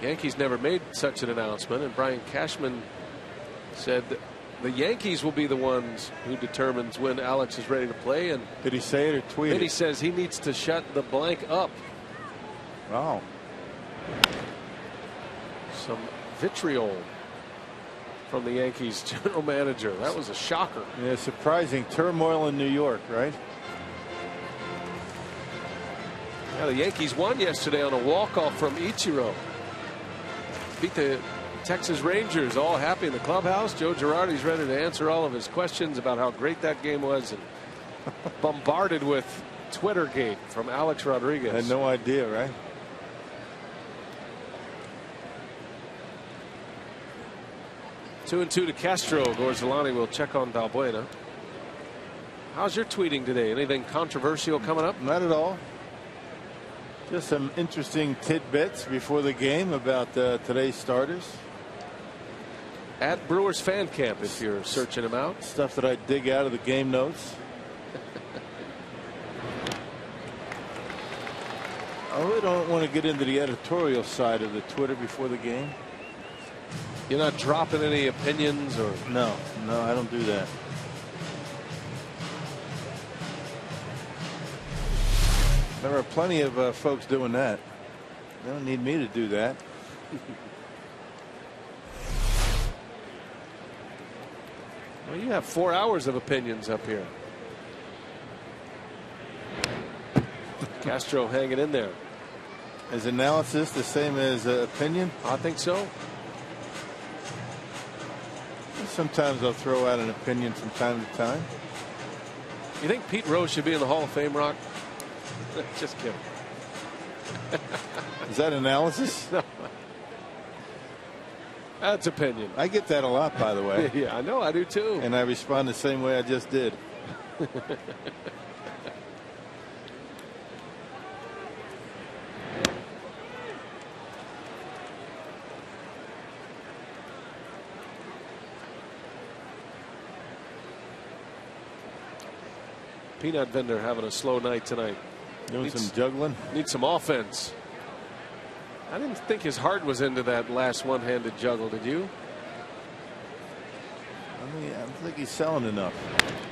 Yankees never made such an announcement, and Brian Cashman said the Yankees will be the ones who determines when Alex is ready to play. And did he say it or tweet it? Then he says he needs to shut the blank up. Wow. Some vitriol from the Yankees general manager. That was a shocker. Yeah, surprising turmoil in New York, right? Yeah, the Yankees won yesterday on a walk-off from Ichiro. Beat the Texas Rangers, all happy in the clubhouse. Joe Girardi's ready to answer all of his questions about how great that game was, and bombarded with Twittergate from Alex Rodriguez. I had no idea, right? 2-2 to Castro. Gorzolani will check on Valbuena. How's your tweeting today? Anything controversial coming up? Not at all. Just some interesting tidbits before the game about today's starters. At Brewers Fan Camp, if you're searching them out. Stuff that I dig out of the game notes. I really don't want to get into the editorial side of the Twitter before the game. You're not dropping any opinions or? No, I don't do that. There are plenty of folks doing that. They don't need me to do that. Well, you have 4 hours of opinions up here. Castro hanging in there. Is analysis the same as opinion? I think so. Sometimes I'll throw out an opinion from time to time. You think Pete Rose should be in the Hall of Fame, Rock? Just kidding. Is that analysis? No. That's opinion. I get that a lot, by the way. Yeah, I know. I do too. And I respond the same way I just did. Peanut vendor having a slow night tonight. Doing some juggling. Needs some offense. I didn't think his heart was into that last one-handed juggle. Did you? I don't think he's selling enough.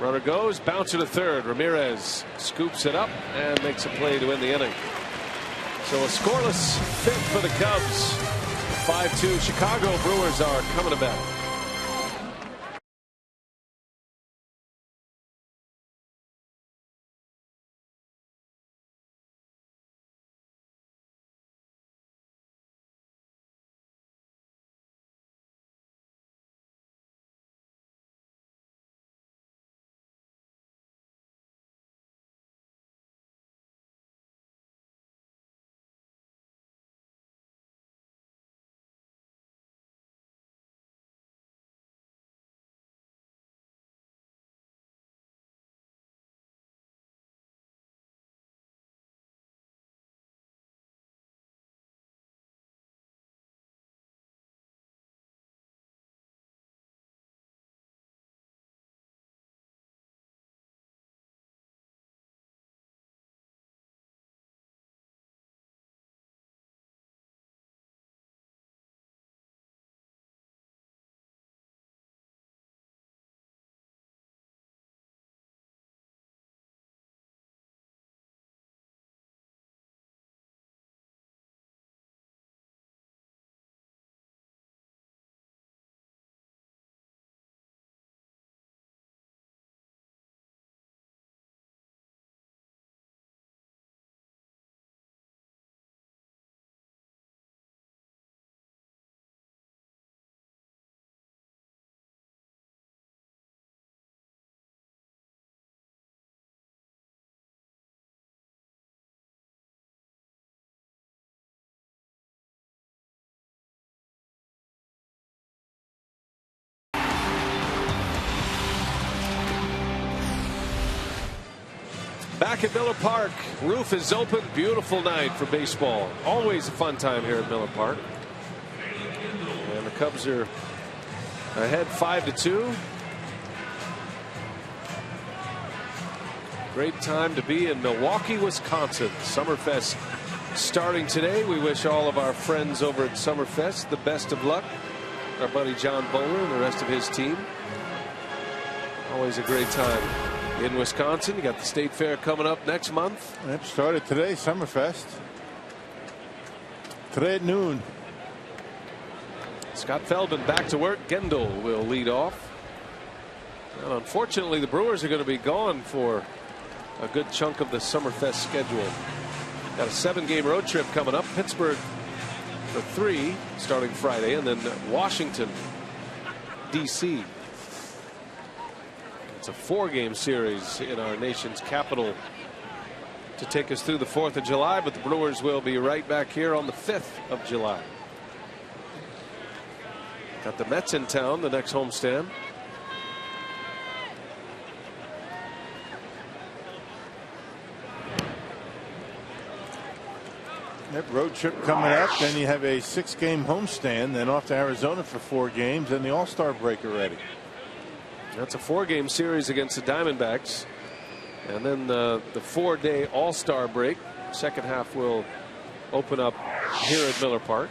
Runner goes, bouncer to third. Ramirez scoops it up and makes a play to end the inning. So a scoreless fifth for the Cubs. 5-2 Chicago Brewers are coming to bat. Back at Miller Park, roof is open. Beautiful night for baseball. Always a fun time here at Miller Park. And the Cubs are ahead 5-2. Great time to be in Milwaukee, Wisconsin. Summerfest starting today. We wish all of our friends over at Summerfest the best of luck. Our buddy John Bowler and the rest of his team. Always a great time in Wisconsin. You got the State Fair coming up next month. It started today, Summerfest. Today at noon. Scott Feldman back to work. Gendel will lead off. And unfortunately, the Brewers are going to be gone for a good chunk of the Summerfest schedule. Got a 7-game road trip coming up. Pittsburgh for 3 starting Friday, and then Washington, D.C. It's a 4-game series in our nation's capital to take us through the 4th of July, but the Brewers will be right back here on the 5th of July. Got the Mets in town, the next homestand. That road trip coming up, then you have a 6-game homestand, then off to Arizona for 4 games, and the All-Star break already. That's a 4-game series against the Diamondbacks, and then the 4-day All-Star break. Second half will open up here at Miller Park.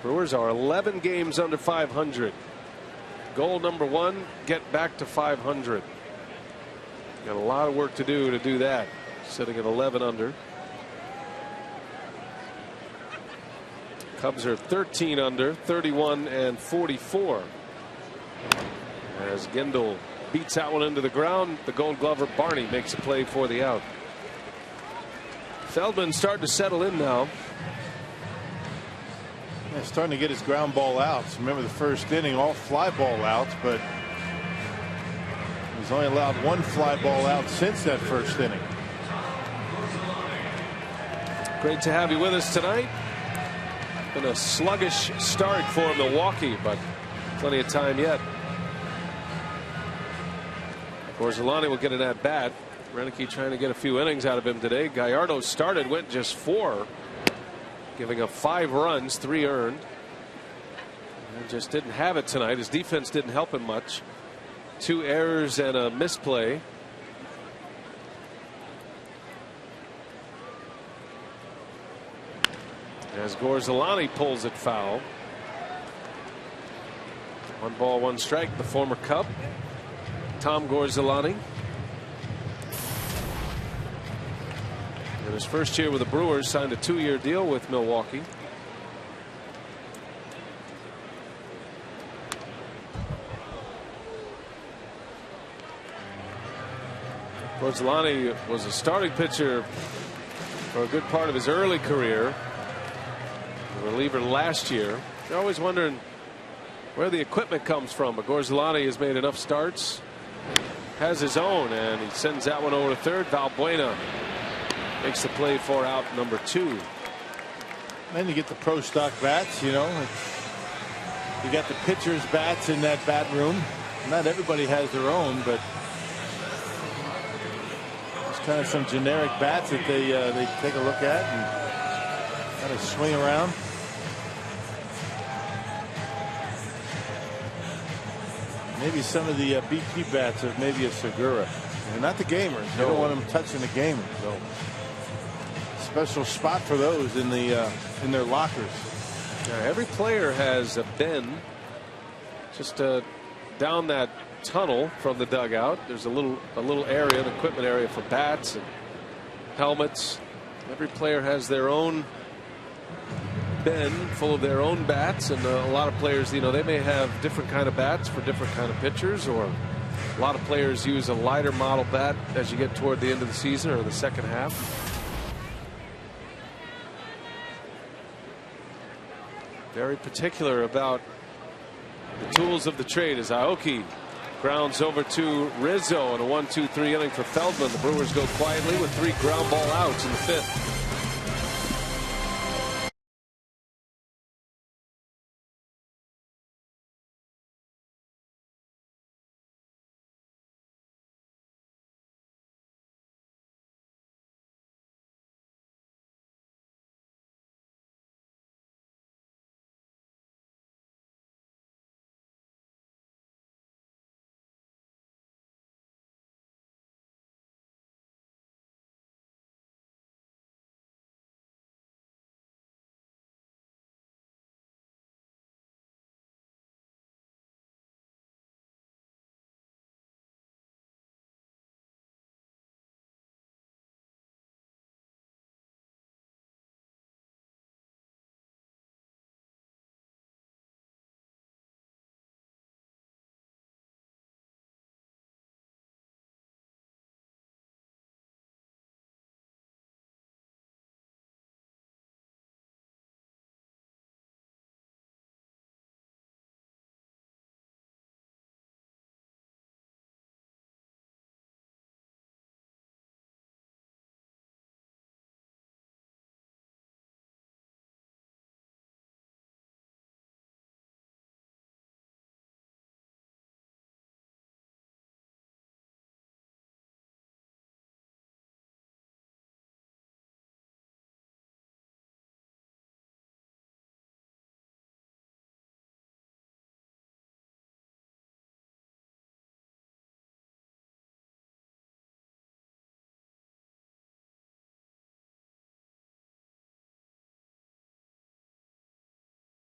Brewers are 11 games under 500. Goal number 1, get back to 500. Got a lot of work to do that. Sitting at 11 under. Cubs are 13 under, 31 and 44. As Gendel beats that one into the ground, the Gold Glover Barney makes a play for the out. Feldman starting to settle in now. Yeah, starting to get his ground ball outs. Remember the first inning, all fly ball outs, but he's only allowed 1 fly ball out since that first inning. Great to have you with us tonight. Been a sluggish start for Milwaukee, but plenty of time yet. Gorzelani will get an at bat. Renicky trying to get a few innings out of him today. Gallardo started, went just 4, giving up 5 runs, 3 earned. And just didn't have it tonight. His defense didn't help him much. 2 errors and a misplay. As Gorzelani pulls it foul. 1 ball, 1 strike. The former Cub, Tom Gorzelani. In his first year with the Brewers, signed a 2-year deal with Milwaukee. Gorzelani was a starting pitcher for a good part of his early career. A reliever last year. You're always wondering where the equipment comes from, but Gorzelani has made enough starts, has his own, and he sends that one over to third. Valbuena makes the play for out number 2. Then you get the pro stock bats, you know. You got the pitcher's bats in that bat room. Not everybody has their own, but it's kind of some generic bats that they take a look at and kind of swing around. Maybe some of the BP bats of maybe a Segura. And not the gamers. They don't want them touching the gamers. So special spot for those in the in their lockers. Yeah, every player has a bin just down that tunnel from the dugout. There's a little area, an equipment area for bats and helmets. Every player has their own bin full of their own bats, and a lot of players, you know, they may have different kind of bats for different kind of pitchers, or a lot of players use a lighter model bat as you get toward the end of the season or the second half. Very particular about the tools of the trade as Aoki grounds over to Rizzo in a 1-2-3 inning for Feldman. The Brewers go quietly with 3 ground ball outs in the 5th.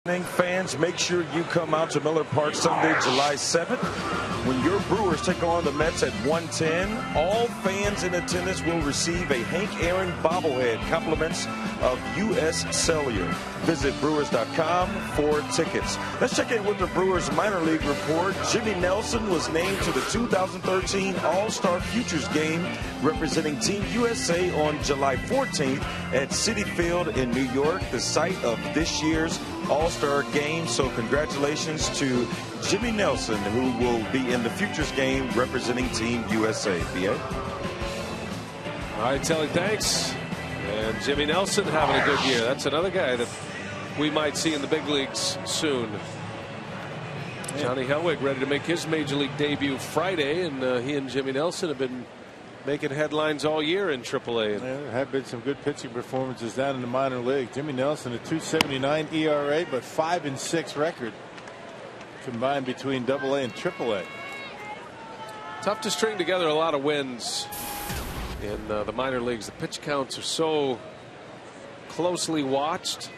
Fans, make sure you come out to Miller Park Sunday, July 7th, when your Brewers take on the Mets at 1:10. All fans in attendance will receive a Hank Aaron bobblehead, compliments of U.S. Cellular. Visit Brewers.com for tickets. Let's check in with the Brewers minor league report. Jimmy Nelson was named to the 2013 All-Star Futures Game, representing Team USA on July 14th at Citi Field in New York, the site of this year's All-Star Game. So congratulations to Jimmy Nelson, who will be in the Futures Game representing Team USA. B.A. All right, Telly, thanks. And Jimmy Nelson having a good year. That's another guy that we might see in the big leagues soon. Johnny Hellwig ready to make his major league debut Friday, and he and Jimmy Nelson have been making headlines all year in AAA. There have been some good pitching performances down in the minor league. Jimmy Nelson, a 2.79 ERA, but 5-6 record combined between AA and AAA. Tough to string together a lot of wins in the minor leagues. The pitch counts are so closely watched.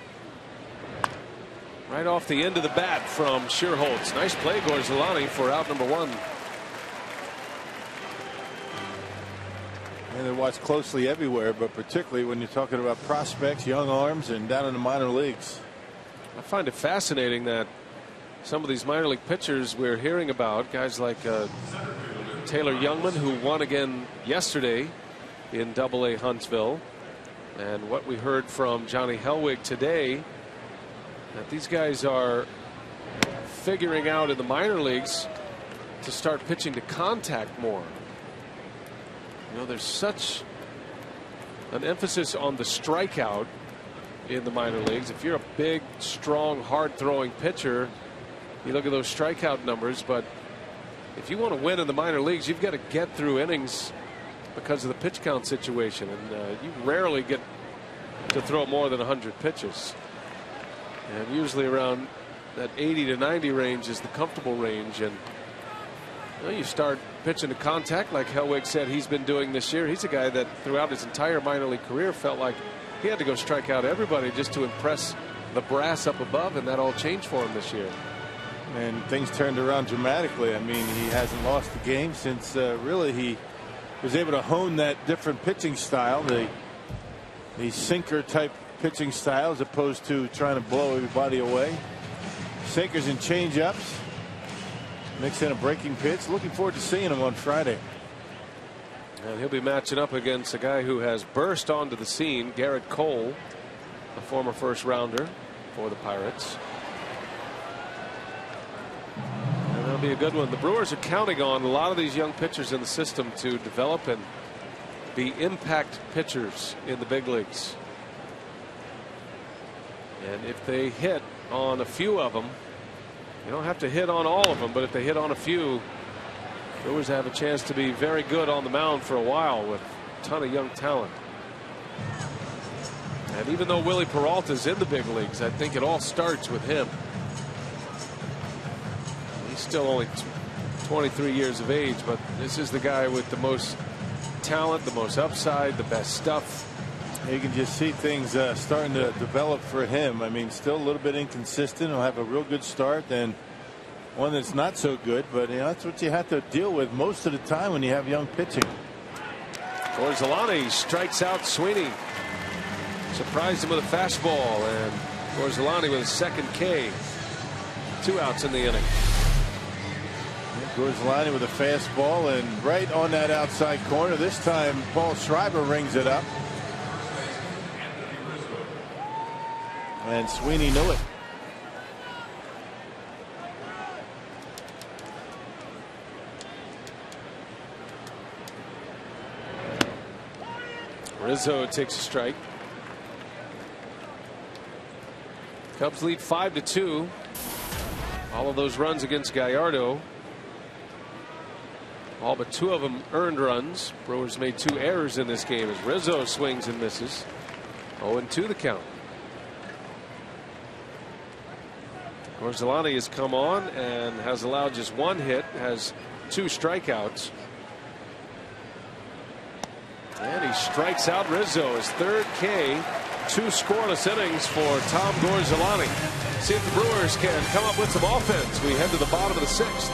Right off the end of the bat from Scherholtz. Nice play, Gorzolani, for out number one. And they're watched closely everywhere, but particularly when you're talking about prospects, young arms, and down in the minor leagues. I find it fascinating that some of these minor league pitchers we're hearing about, guys like Taylor Youngman, who won again yesterday in AA Huntsville, and what we heard from Johnny Hellwig today, that these guys are figuring out in the minor leagues to start pitching to contact more. You know, there's such an emphasis on the strikeout in the minor leagues. If you're a big, strong, hard-throwing pitcher, you look at those strikeout numbers, but if you want to win in the minor leagues, you've got to get through innings because of the pitch count situation, and you rarely get to throw more than 100 pitches. And usually around that 80 to 90 range is the comfortable range. And you start pitching to contact like Hellwig said he's been doing this year. He's a guy that throughout his entire minor league career felt like he had to go strike out everybody just to impress the brass up above, and that all changed for him this year. And things turned around dramatically. I mean, he hasn't lost a game since really he was able to hone that different pitching style, the sinker type pitching style, as opposed to trying to blow everybody away. Sinkers and change ups, mix in a breaking pitch. Looking forward to seeing him on Friday. And he'll be matching up against a guy who has burst onto the scene, Garrett Cole, a former first rounder for the Pirates. And that'll be a good one. The Brewers are counting on a lot of these young pitchers in the system to develop and be impact pitchers in the big leagues. And if they hit on a few of them, you don't have to hit on all of them, but if they hit on a few, Brewers have a chance to be very good on the mound for a while with a ton of young talent. And even though Willie Peralta's in the big leagues, I think it all starts with him. He's still only 23 years of age, but this is the guy with the most talent, the most upside, the best stuff. You can just see things starting to develop for him. I mean, still a little bit inconsistent. He'll have a real good start, then one that's not so good. But you know, that's what you have to deal with most of the time when you have young pitching. Gorzolani strikes out Sweeney. Surprised him with a fastball, and Gorzolani with a second K. 2 outs in the inning. Gorzolani with a fastball, and right on that outside corner. This time Paul Schreiber rings it up. And Sweeney knew it. Rizzo takes a strike. Cubs lead 5-2. All of those runs against Gallardo. All but 2 of them earned runs. Brewers made 2 errors in this game as Rizzo swings and misses. 0-2 the count. Gorzolani has come on and has allowed just 1 hit, has 2 strikeouts. And he strikes out Rizzo, his 3rd K, 2 scoreless innings for Tom Gorzolani. See if the Brewers can come up with some offense. We head to the bottom of the 6th.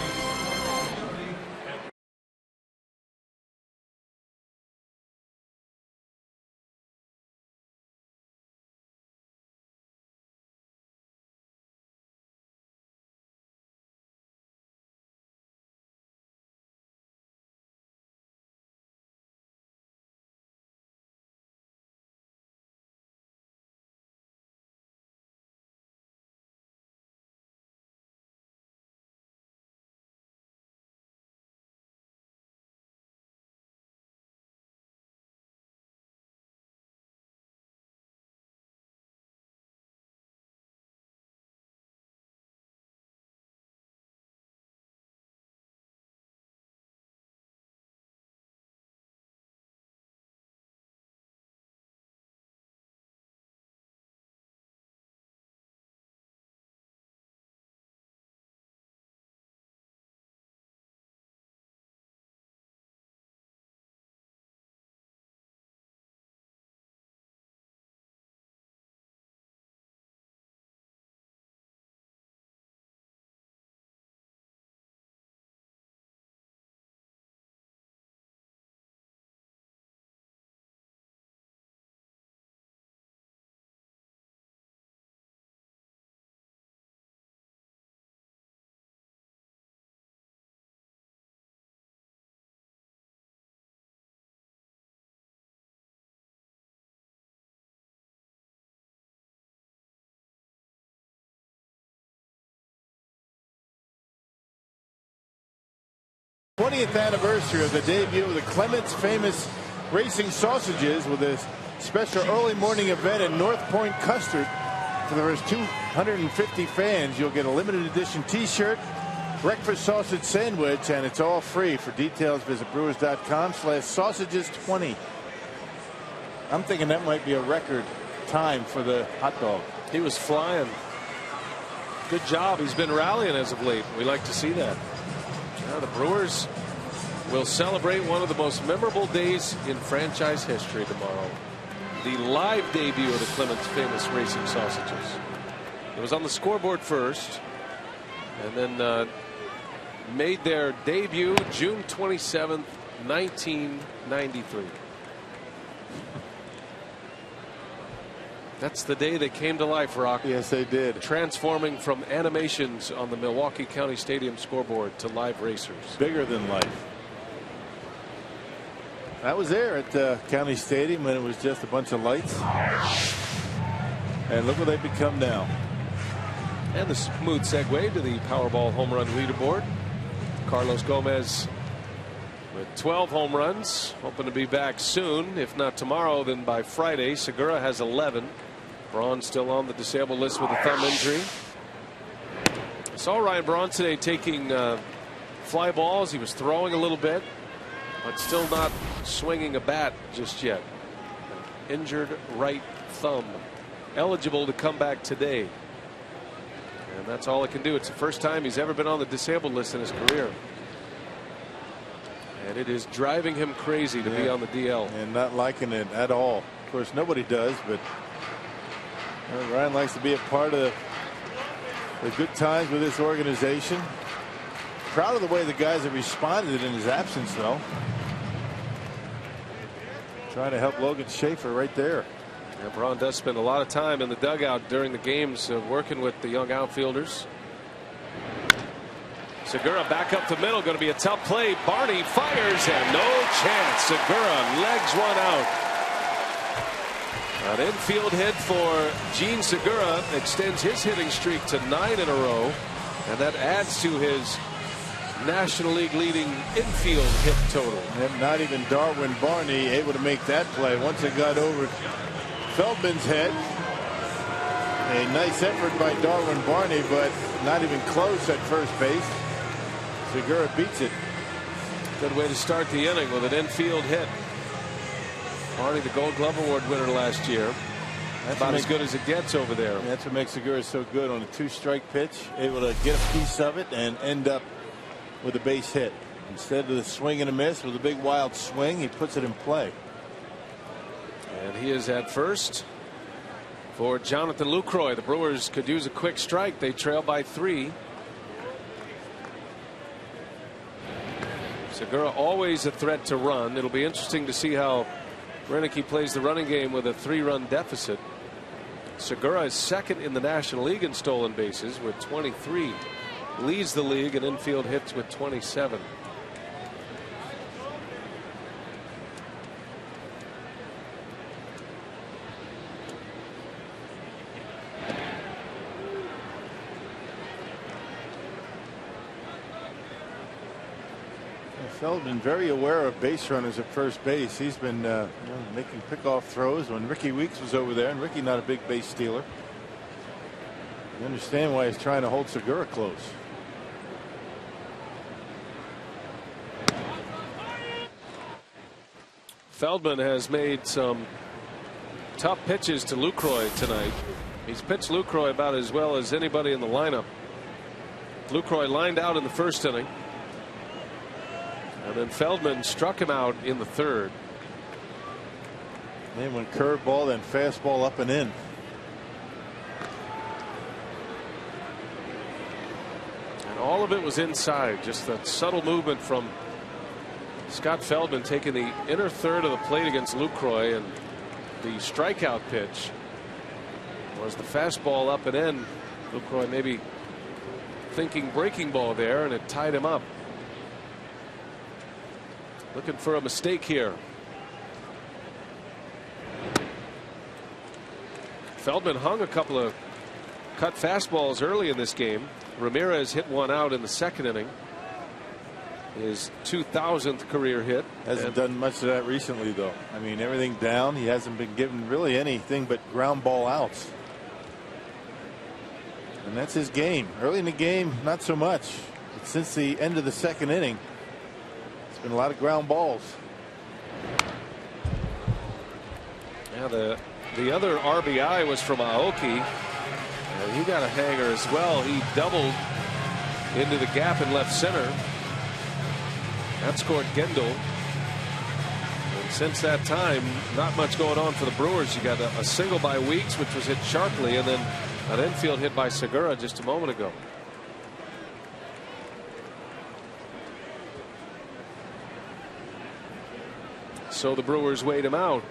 The 20th anniversary of the debut of the Clements Famous Racing Sausages with a special early morning event in North Point Custard. For the first 250 fans, you'll get a limited edition t-shirt, breakfast sausage sandwich, and it's all free. For details, visit brewers.com/sausages20. I'm thinking that might be a record time for the hot dog. He was flying. Good job. He's been rallying as of late. We like to see that. Now the Brewers will celebrate one of the most memorable days in franchise history tomorrow. The live debut of the Clements Famous Racing Sausages. It was on the scoreboard first, and then made their debut June 27th, 1993. That's the day they came to life, Rock. Yes, they did. Transforming from animations on the Milwaukee County Stadium scoreboard to live racers. Bigger than life. I was there at County Stadium when it was just a bunch of lights. And look what they've become now. And the smooth segue to the Powerball home run leaderboard. Carlos Gomez with 12 home runs. Hoping to be back soon. If not tomorrow, then by Friday. Segura has 11. Braun still on the disabled list with a thumb injury. I saw Ryan Braun today taking fly balls. He was throwing a little bit, but still not swinging a bat just yet. Injured right thumb. Eligible to come back today. And that's all it can do. It's the first time he's ever been on the disabled list in his career. And it is driving him crazy to be on the DL. And not liking it at all. Of course, nobody does, but Ryan likes to be a part of the good times with this organization. Proud of the way the guys have responded in his absence, though. Trying to help Logan Schaefer right there. Yeah, Braun does spend a lot of time in the dugout during the games working with the young outfielders. Segura back up the middle. Going to be a tough play. Barney fires and no chance. Segura legs one out. An infield hit for Gene Segura extends his hitting streak to 9 in a row. And that adds to his National League leading infield hit total. And not even Darwin Barney able to make that play once it got over Feldman's head. A nice effort by Darwin Barney, but not even close at first base. Segura beats it. Good way to start the inning with an infield hit. Barney, the Gold Glove Award winner last year. That's about as good as it gets over there. That's what makes Segura so good on a 2-strike pitch. Able to get a piece of it and end up with a base hit. Instead of the swing and a miss with a big wild swing, he puts it in play. And he is at first. for Jonathan Lucroy. The Brewers could use a quick strike. They trail by 3. Segura always a threat to run. It'll be interesting to see how Renicky plays the running game with a 3-run deficit. Segura is second in the National League in stolen bases with 23. Leads the league in infield hits with 27. Feldman very aware of base runners at first base. He's been making pickoff throws when Ricky Weeks was over there, and Ricky not a big base stealer. You understand why he's trying to hold Segura close. Feldman has made some tough pitches to Lucroy tonight. He's pitched Lucroy about as well as anybody in the lineup. Lucroy lined out in the first inning. And then Feldman struck him out in the third. Then went curveball, then fastball up and in. And all of it was inside. Just that subtle movement from Scott Feldman taking the inner third of the plate against Lucroy, and the strikeout pitch was the fastball up and in. Lucroy maybe thinking breaking ball there, and it tied him up. Looking for a mistake here. Feldman hung a couple of cut fastballs early in this game. Ramirez hit one out in the second inning. His 2000th career hit. Hasn't done much of that recently, though. I mean, everything down. He hasn't been given really anything but ground ball outs. And that's his game. Early in the game, not so much. But since the end of the second inning, been a lot of ground balls. Yeah, the other RBI was from Aoki. He got a hanger as well. He doubled into the gap in left center. That scored Gendel. And since that time, not much going on for the Brewers. You got a single by Weeks, which was hit sharply, and then an infield hit by Segura just a moment ago. So the Brewers wait him out.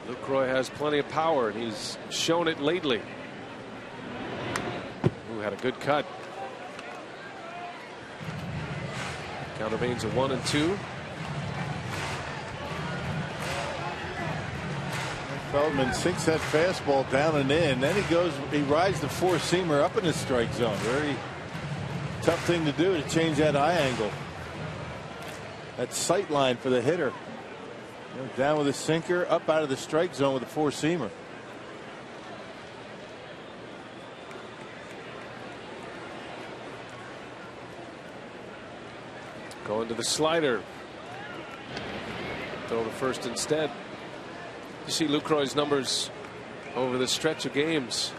Lucroy has plenty of power, and he's shown it lately. Ooh, had a good cut. Count remains a 1-2. Feldman sinks that fastball down and in. Then he rides the four-seamer up in the strike zone. Very tough thing to do to change that eye angle. That sight line for the hitter. Down with a sinker, up out of the strike zone with a four-seamer. Going to the slider. Throw to first instead. You see Lucroy's numbers over the stretch of games.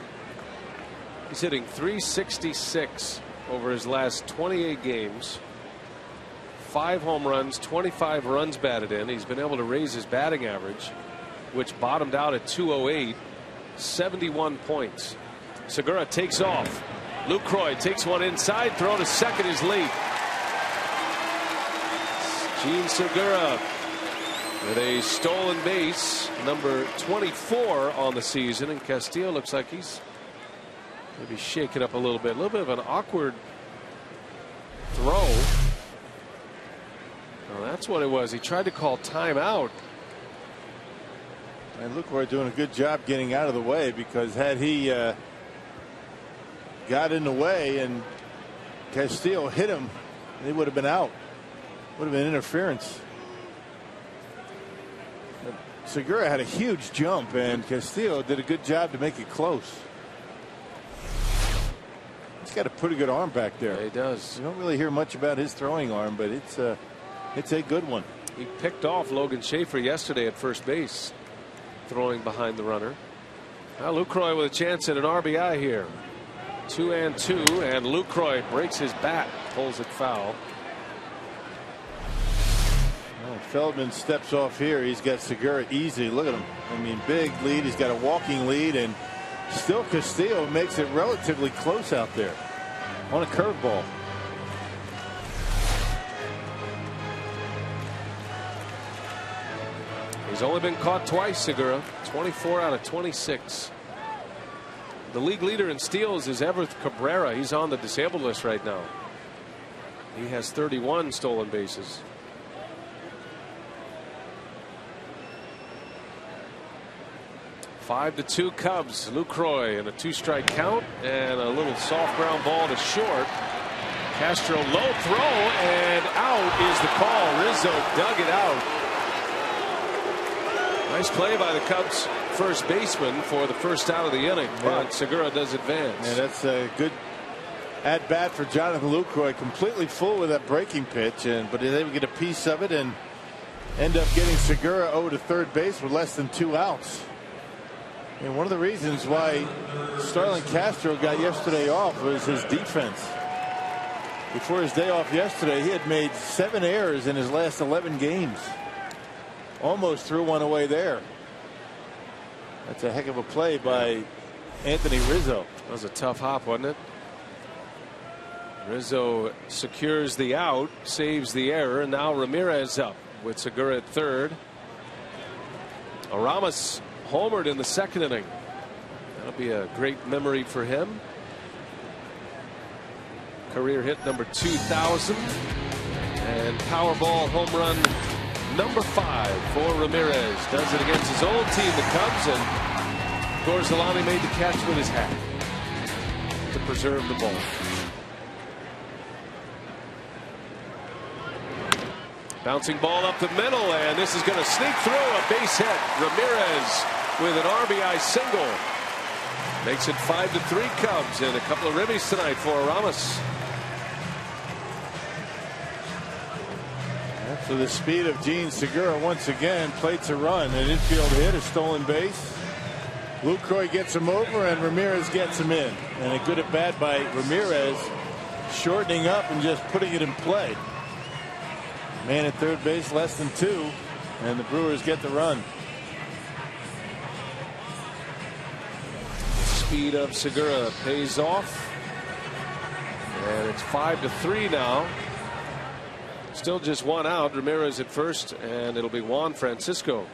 He's hitting .366 over his last 28 games. 5 home runs, 25 runs batted in. He's been able to raise his batting average, which bottomed out at .208, 71 points. Segura takes off. Lucroy takes one inside. Throw to second is late. Gene Segura with a stolen base, number 24 on the season, and Castillo looks like he's maybe shaken up a little bit of an awkward throw. Well, that's what it was. He tried to call timeout. And Lucroy doing a good job getting out of the way, because had he got in the way and Castillo hit him, they would have been out. Would have been interference. But Segura had a huge jump, and Castillo did a good job to make it close. He's got a pretty good arm back there. Yeah, he does. You don't really hear much about his throwing arm, but it's a good one. He picked off Logan Schaefer yesterday at first base, throwing behind the runner. Now Lucroy with a chance at an RBI here. 2-2, and Lucroy breaks his bat, pulls it foul. Well, Feldman steps off here. He's got Segura easy. Look at him. I mean, big lead. He's got a walking lead, and still Castillo makes it relatively close out there on a curveball. He's only been caught twice, Segura. 24 out of 26. The league leader in steals is Everett Cabrera. He's on the disabled list right now. He has 31 stolen bases. Five to 2 Cubs. Lucroy and a 2-strike count and a little soft ground ball to short. Castro low throw and out is the call. Rizzo dug it out. Nice play by the Cubs first baseman for the first out of the inning, but Segura does advance. Yeah, that's a good at bat for Jonathan Lucroy. Completely full with that breaking pitch, but he's able to get a piece of it and end up getting Segura over to third base with less than 2 outs. And one of the reasons why Starlin Castro got yesterday off was his defense. Before his day off yesterday, he had made 7 errors in his last 11 games. Almost threw one away there. That's a heck of a play by Anthony Rizzo. That was a tough hop, wasn't it? Rizzo secures the out, saves the error, and now Ramirez up with Segura at third. Aramis homered in the second inning. That'll be a great memory for him. Career hit number 2,000 and Powerball home run number 5 for Ramirez. Does it against his old team, the Cubs, and Gorzelani made the catch with his hat to preserve the ball. Bouncing ball up the middle, and this is going to sneak through a base hit. Ramirez with an RBI single makes it 5-3 Cubs, and a couple of ribbies tonight for Aramis. For the speed of Gene Segura once again plates a run, an infield hit, a stolen base. Lucroy gets him over and Ramirez gets him in, and a good at bat by Ramirez, shortening up and just putting it in play. Man at third base, less than 2, and the Brewers get the run. Speed of Segura pays off, and it's 5-3 now. Still just 1 out. Ramirez at first, and it'll be Juan Francisco.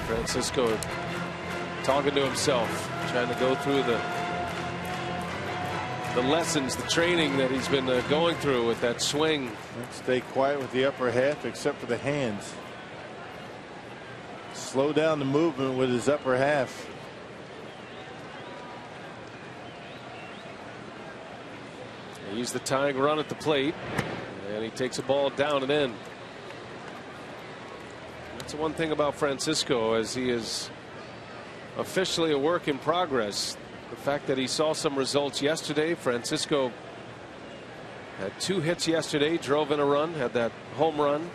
Francisco talking to himself, trying to go through the lessons, the training that he's been going through with that swing. Stay quiet with the upper half except for the hands. Slow down the movement with his upper half. He's the tying run at the plate, and he takes a ball down and in. That's the one thing about Francisco, as he is officially a work in progress. The fact that he saw some results yesterday. Francisco had 2 hits yesterday, drove in a run, had that home run.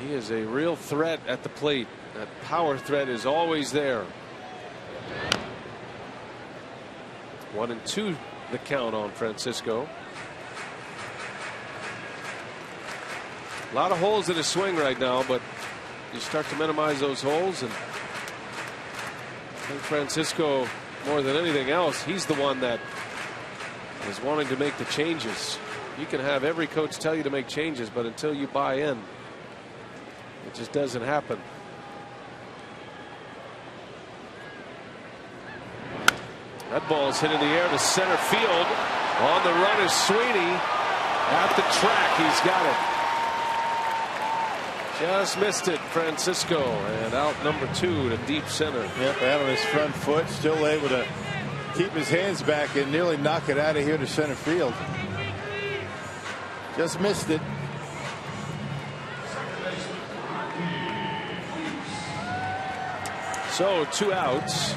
He is a real threat at the plate. That power threat is always there. 1-2 the count on Francisco. A lot of holes in his swing right now, but you start to minimize those holes, and I think Francisco, more than anything else, he's the one that is wanting to make the changes. You can have every coach tell you to make changes, but until you buy in, it just doesn't happen. That ball's hit in the air to center field. On the run is Sweeney. At the track, he's got it. Just missed it, Francisco, and out number 2 to deep center. Yep, out on his front foot, still able to keep his hands back and nearly knock it out of here to center field. Just missed it. So 2 outs.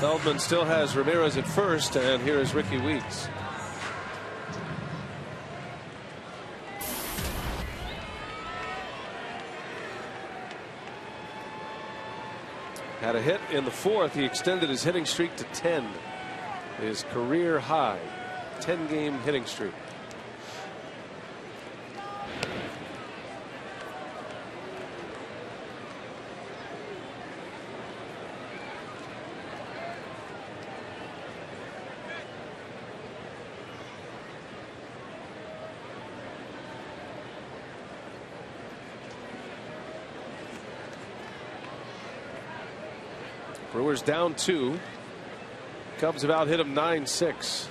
Feldman still has Ramirez at first, and here is Ricky Weeks. Had a hit in the fourth. He extended his hitting streak to 10. His career high 10-game hitting streak. Brewers down 2. Cubs have out hit him 9-6.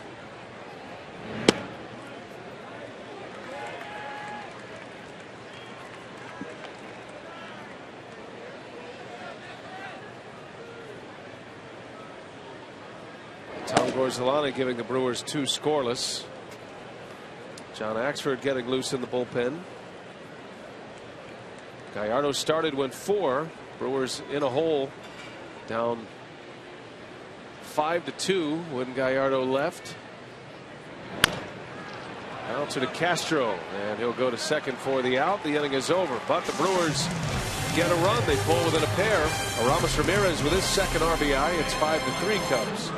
Tom Gorzelani giving the Brewers 2 scoreless. John Axford getting loose in the bullpen. Gallardo started, went 4. Brewers in a hole, down 5-2 when Gallardo left. Bouncer to Castro, and he'll go to second for the out. The inning is over, but the Brewers get a run. They pull within a pair. Aramis Ramirez with his second RBI. It's 5-3 Cubs.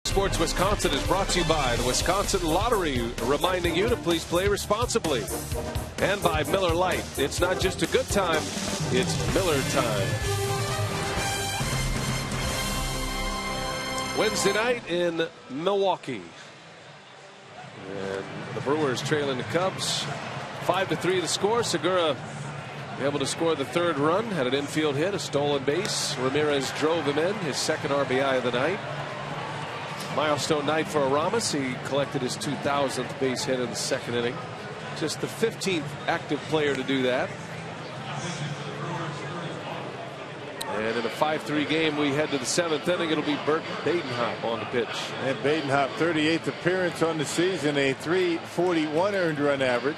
Sports Wisconsin is brought to you by the Wisconsin Lottery, reminding you to please play responsibly. And by Miller Lite. It's not just a good time, it's Miller time. Wednesday night in Milwaukee. And the Brewers trailing the Cubs 5-3 the score. Segura able to score the third run, had an infield hit, a stolen base. Ramirez drove him in, his second RBI of the night. Milestone night for Aramis. He collected his 2,000th base hit in the second inning. Just the 15th active player to do that. And in a 5-3 game, we head to the 7th inning. It'll be Bert Badenhop on the pitch. And Badenhop, 38th appearance on the season, a .341 earned run average.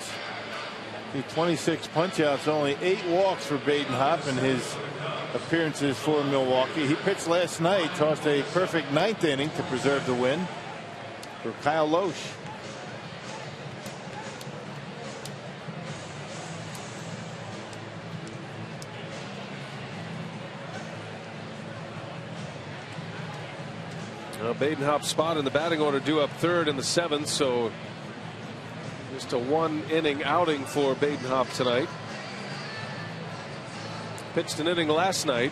The 26 punchouts, only 8 walks for Badenhop in his appearances for Milwaukee. He pitched last night, tossed a perfect 9th inning to preserve the win for Kyle Loesch. Badenhop's spot in the batting order due up third in the 7th, so just a 1-inning outing for Badenhop tonight. Pitched an inning last night.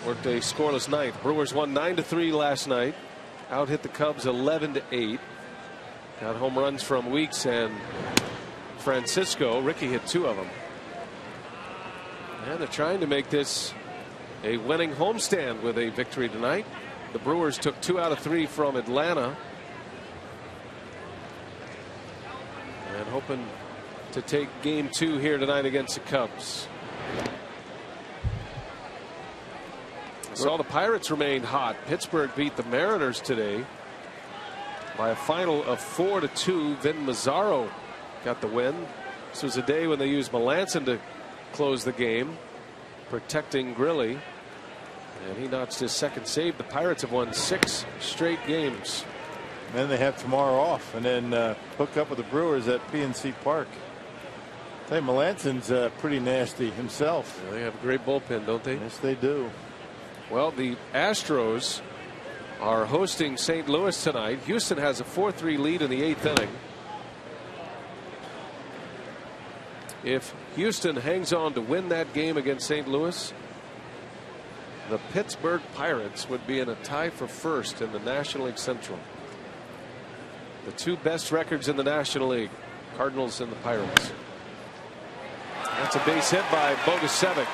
Worked a scoreless ninth. Brewers won 9-3 last night. Out hit the Cubs 11-8. Got home runs from Weeks and Francisco. Ricky hit 2 of them. And they're trying to make this a winning homestand with a victory tonight. The Brewers took 2 out of 3 from Atlanta. and hoping to take game 2 here tonight against the Cubs. So the Pirates remain hot. Pittsburgh beat the Mariners today by a final of 4-2. Vin Mazzaro got the win. This was a day when they used Melanson to close the game, protecting Grilli, and he notched his second save. The Pirates have won 6 straight games. And then they have tomorrow off, and then hook up with the Brewers at PNC Park. Hey, Melanson's pretty nasty himself. Yeah, they have a great bullpen, don't they? Yes, they do. Well, the Astros are hosting St. Louis tonight. Houston has a 4-3 lead in the 8th inning. If Houston hangs on to win that game against St. Louis, the Pittsburgh Pirates would be in a tie for first in the National League Central. The 2 best records in the National League, Cardinals and the Pirates. That's a base hit by Bogusevic.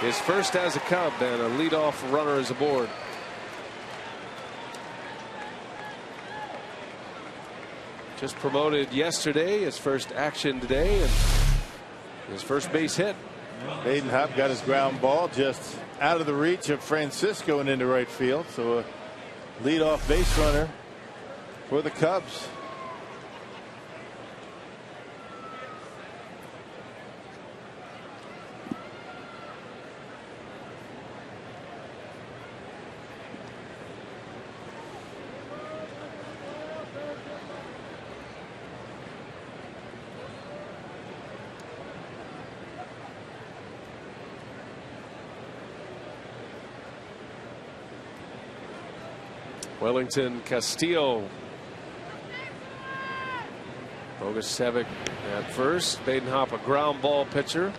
His first as a Cub, and a leadoff runner is aboard. Just promoted yesterday, his first action today, and his first base hit. Baden Hopp got his ground ball just out of the reach of Francisco and into right field. So a leadoff base runner for the Cubs. Wellington Castillo. Bogusevic at first. Baden Hopp a ground ball pitcher.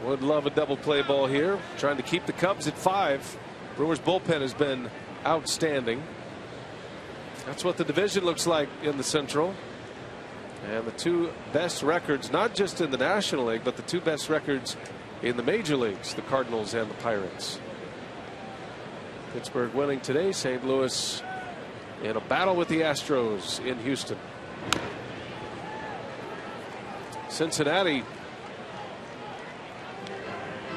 Would love a double play ball here. Trying to keep the Cubs at 5. Brewers bullpen has been outstanding. That's what the division looks like in the Central. And the 2 best records, not just in the National League, but the 2 best records in the major leagues, the Cardinals and the Pirates. Pittsburgh winning today. St. Louis in a battle with the Astros in Houston. Cincinnati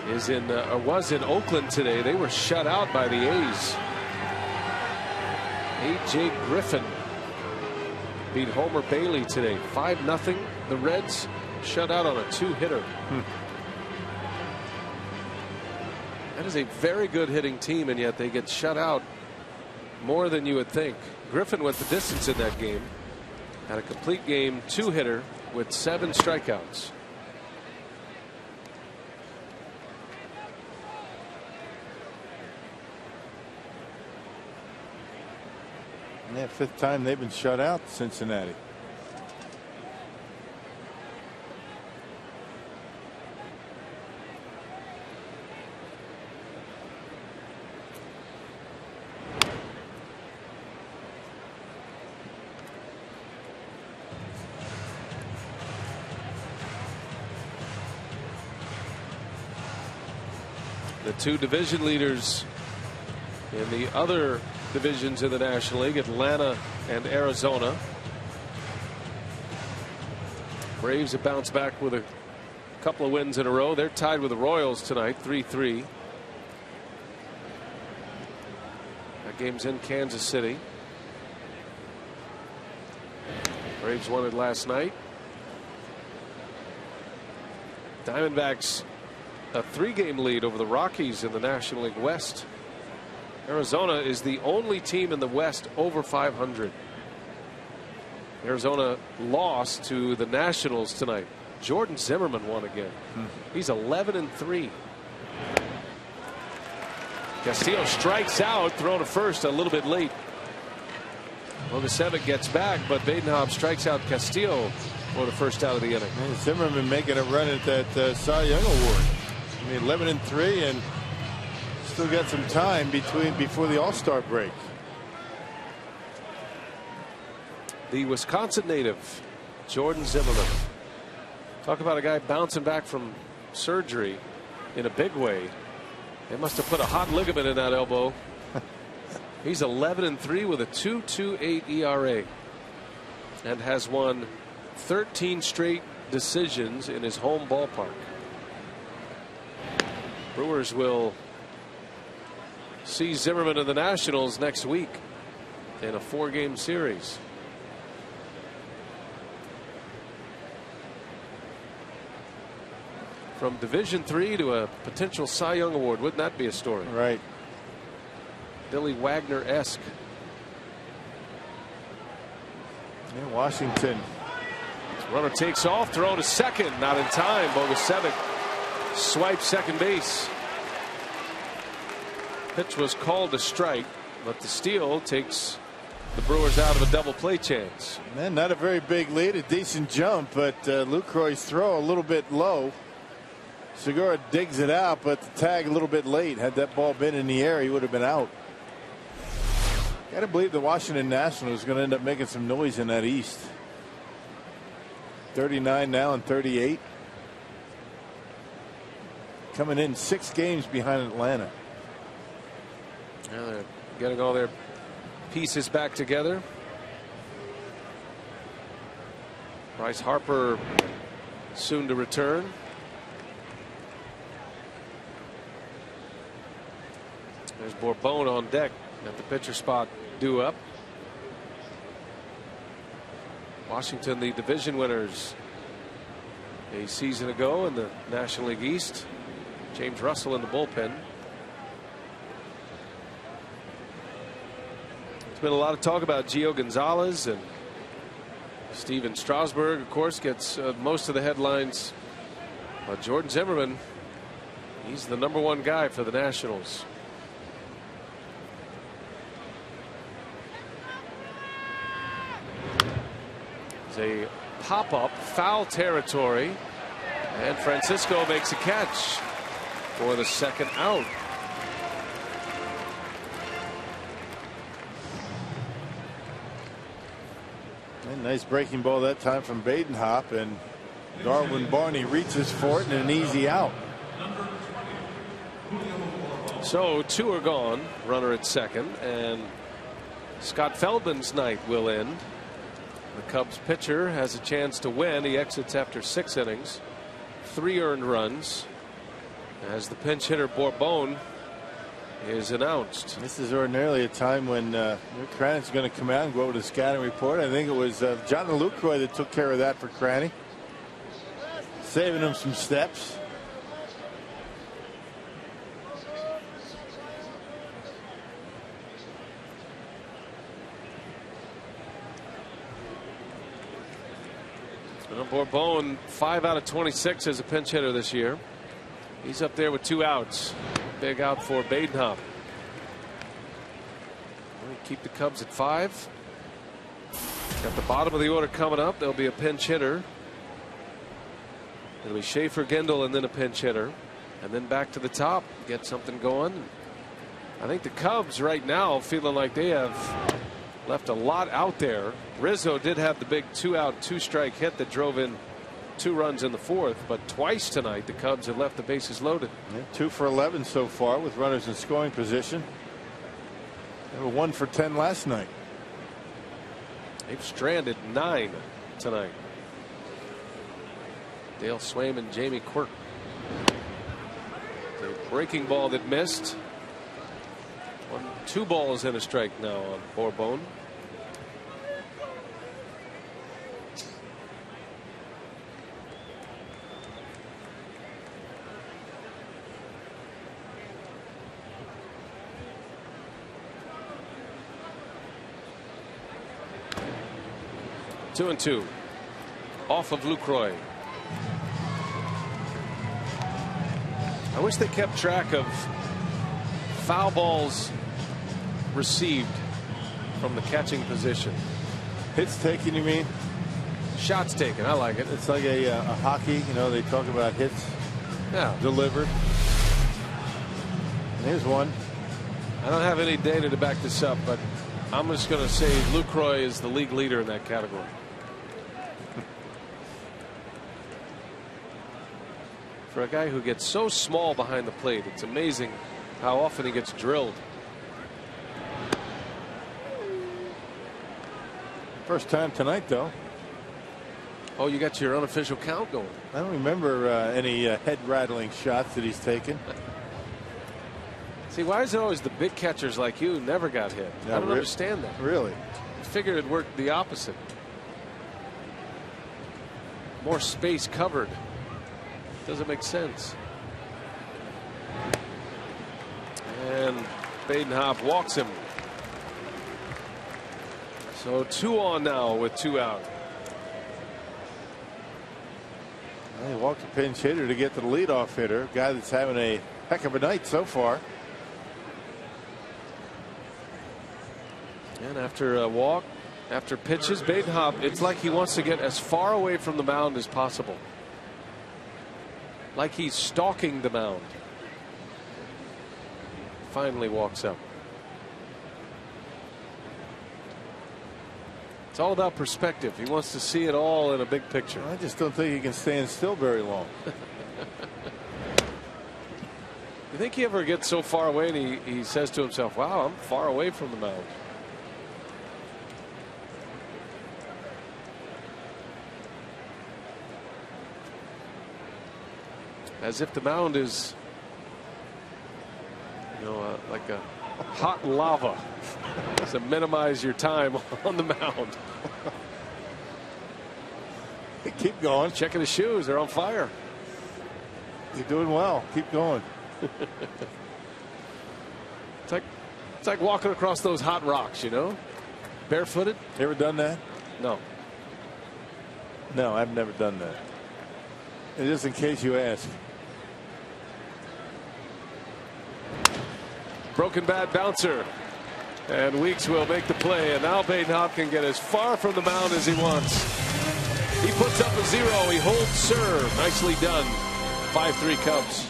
is in was in Oakland today. They were shut out by the A's. A.J. Griffin beat Homer Bailey today 5-0. The Reds shut out on a 2-hitter. That is a very good hitting team, and yet they get shut out more than you would think. Griffin went the distance in that game. Had a complete game 2-hitter with 7 strikeouts. Yeah, 5th time they've been shut out, Cincinnati. The 2 division leaders in the other divisions in the National League, Atlanta and Arizona. Braves have bounced back with a couple of wins in a row. They're tied with the Royals tonight, 3-3. That game's in Kansas City. Braves won it last night. Diamondbacks a 3-game lead over the Rockies in the National League West. Arizona is the only team in the West over 500. Arizona lost to the Nationals tonight. Jordan Zimmerman won again. He's 11-3. Castillo strikes out, thrown to first a little bit late. Bogusevic gets back, but Baden Hopp strikes out Castillo for the first out of the inning. And Zimmerman making a run at that Cy Young Award. I mean, 11-3, and still got some time before the All-Star break. The Wisconsin native, Jordan Zimmerman. Talk about a guy bouncing back from surgery in a big way. They must have put a hot ligament in that elbow. He's 11-3 with a 2.28 ERA. and has won 13 straight decisions in his home ballpark. Brewers will see Zimmerman of the Nationals next week in a 4-game series. From Division III to a potential Cy Young Award. Wouldn't that be a story? Right. Billy Wagner-esque. In Washington. Runner takes off, throw to second, not in time. Bogusevic swipes second base. Pitch was called a strike, but the steal takes the Brewers out of a double play chance. Man, not a very big lead, a decent jump, but Lucroy's throw a little bit low. Segura digs it out, but the tag a little bit late. Had that ball been in the air, he would have been out. Got to believe the Washington Nationals is going to end up making some noise in that East. 39 now and 38. Coming in 6 games behind Atlanta. Now they're getting all their pieces back together. Bryce Harper soon to return. There's Bourbon on deck at the pitcher spot, due up. Washington, the division winners a season ago in the National League East. James Russell in the bullpen. There's been a lot of talk about Gio Gonzalez, and Steven Strasburg, of course, gets most of the headlines. But Jordan Zimmerman, he's the #1 guy for the Nationals. It's a pop-up, foul territory, and Francisco makes a catch for the second out. And nice breaking ball that time from Badenhop, and Darwin Barney reaches for it and an easy out. So 2 are gone, runner at second, and Scott Feldman's night will end. The Cubs pitcher has a chance to win. He exits after 6 innings, 3 earned runs, as the pinch hitter Bourbon is announced. This is ordinarily a time when Rick Cranny's going to come out and go over to the scouting report. I think it was John Lucroy that took care of that for Cranny, saving him some steps. Bourbon 5 out of 26 as a pinch hitter this year. He's up there with 2 outs. Big out for Badenhop. We keep the Cubs at 5. Got the bottom of the order coming up. There'll be a pinch hitter. It'll be Schaefer, Gendel, and then a pinch hitter, and then back to the top, get something going. I think the Cubs right now feeling like they have left a lot out there. Rizzo did have the big 2-out 2-strike hit that drove in 2 runs in the 4th, but twice tonight the Cubs have left the bases loaded. Yeah, 2 for 11 so far with runners in scoring position. They were 1 for 10 last night. They've stranded 9 tonight. Dale Swaim and Jamie Quirk. The breaking ball that missed. 2 balls and a strike now on Bourbon. Two and 2 off of Lucroy. I wish they kept track of foul balls received from the catching position. Hits taken, you mean? Shots taken. I like it. It's like a hockey, you know, they talk about hits delivered. And here's one. I don't have any data to back this up, but I'm just going to say Lucroy is the league leader in that category. For a guy who gets so small behind the plate, it's amazing how often he gets drilled. First time tonight, though. Oh, you got your unofficial count going. I don't remember any head rattling shots that he's taken. See, why is it always the big catchers like you never got hit? I don't understand that. Really? I figured it worked the opposite. More space covered. Doesn't make sense. And Badenhop walks him. So 2 on now with 2 out. He walked a pinch hitter to get to the leadoff hitter, guy that's having a heck of a night so far. And after a walk, after pitches, Badenhop, it's like he wants to get as far away from the mound as possible. Like he's stalking the mound. Finally walks up. It's all about perspective. He wants to see it all in a big picture. I just don't think he can stand still very long. You think he ever gets so far away and he says to himself, wow, I'm far away from the mound. As if the mound is, you know, like a hot lava to minimize your time on the mound. Keep going. Checking his shoes. They're on fire. You're doing well. Keep going. It's like walking across those hot rocks, you know, barefooted. You ever done that? No. No, I've never done that. And just in case you ask. Broken bat bouncer. And Weeks will make the play. And now Badenhop can get as far from the mound as he wants. He puts up a 0. He holds serve. Nicely done. 5-3 Cubs.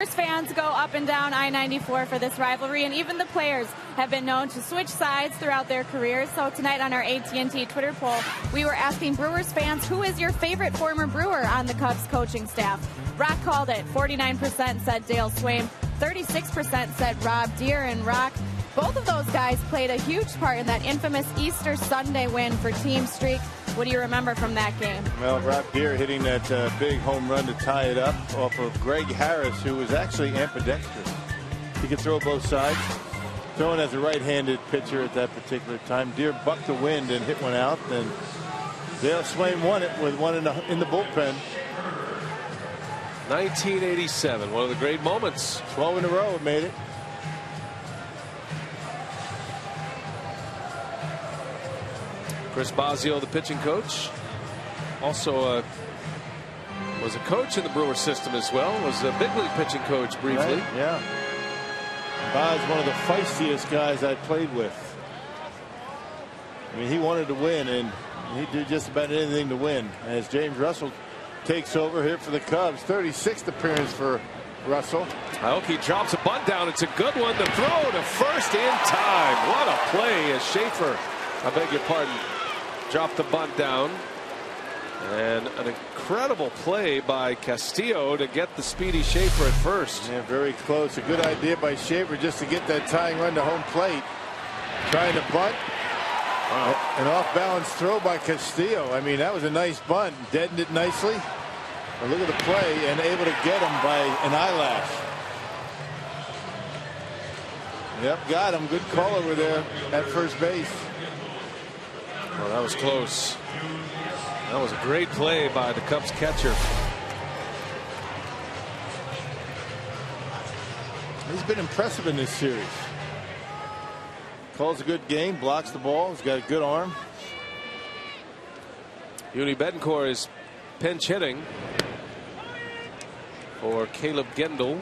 Fans go up and down I-94 for this rivalry, and even the players have been known to switch sides throughout their careers. So tonight on our AT&T Twitter poll, we were asking Brewers fans, who is your favorite former Brewer on the Cubs coaching staff? Rock called it. 49% said Dale Swaim. 36% said Rob Deere. And Rock, both of those guys played a huge part in that infamous Easter Sunday win for Team Streak. What do you remember from that game? Well, Rob Deere hitting that big home run to tie it up off of Greg Harris, who was actually ambidextrous. He could throw both sides. Throwing as a right-handed pitcher at that particular time. Deere bucked the wind and hit one out. And Dale Swaim won it with one in the bullpen. 1987, one of the great moments. 12 in a row made it. Chris Bosio, the pitching coach, also was a coach in the Brewer system as well. Was a big league pitching coach briefly. Right, yeah. Boz, one of the feistiest guys I played with. I mean, he wanted to win, and he'd do just about anything to win. As James Russell takes over here for the Cubs. 36th appearance for Russell. Aoki drops a bunt down. It's a good one. The throw to first in time. What a play as Schaefer, I beg your pardon, dropped the bunt down. And an incredible play by Castillo to get the speedy Schaefer at first. Yeah, very close. A good idea by Schaefer just to get that tying run to home plate. Trying to bunt. Wow. An off-balance throw by Castillo. I mean, that was a nice bunt. Deadened it nicely. But look at the play, and able to get him by an eyelash. Yep, got him. Good call over there at first base. Well, that was close. That was a great play by the Cubs catcher. He's been impressive in this series. Calls a good game, blocks the ball. He's got a good arm. Yuni Betancourt is pinch hitting for Caleb Gendel.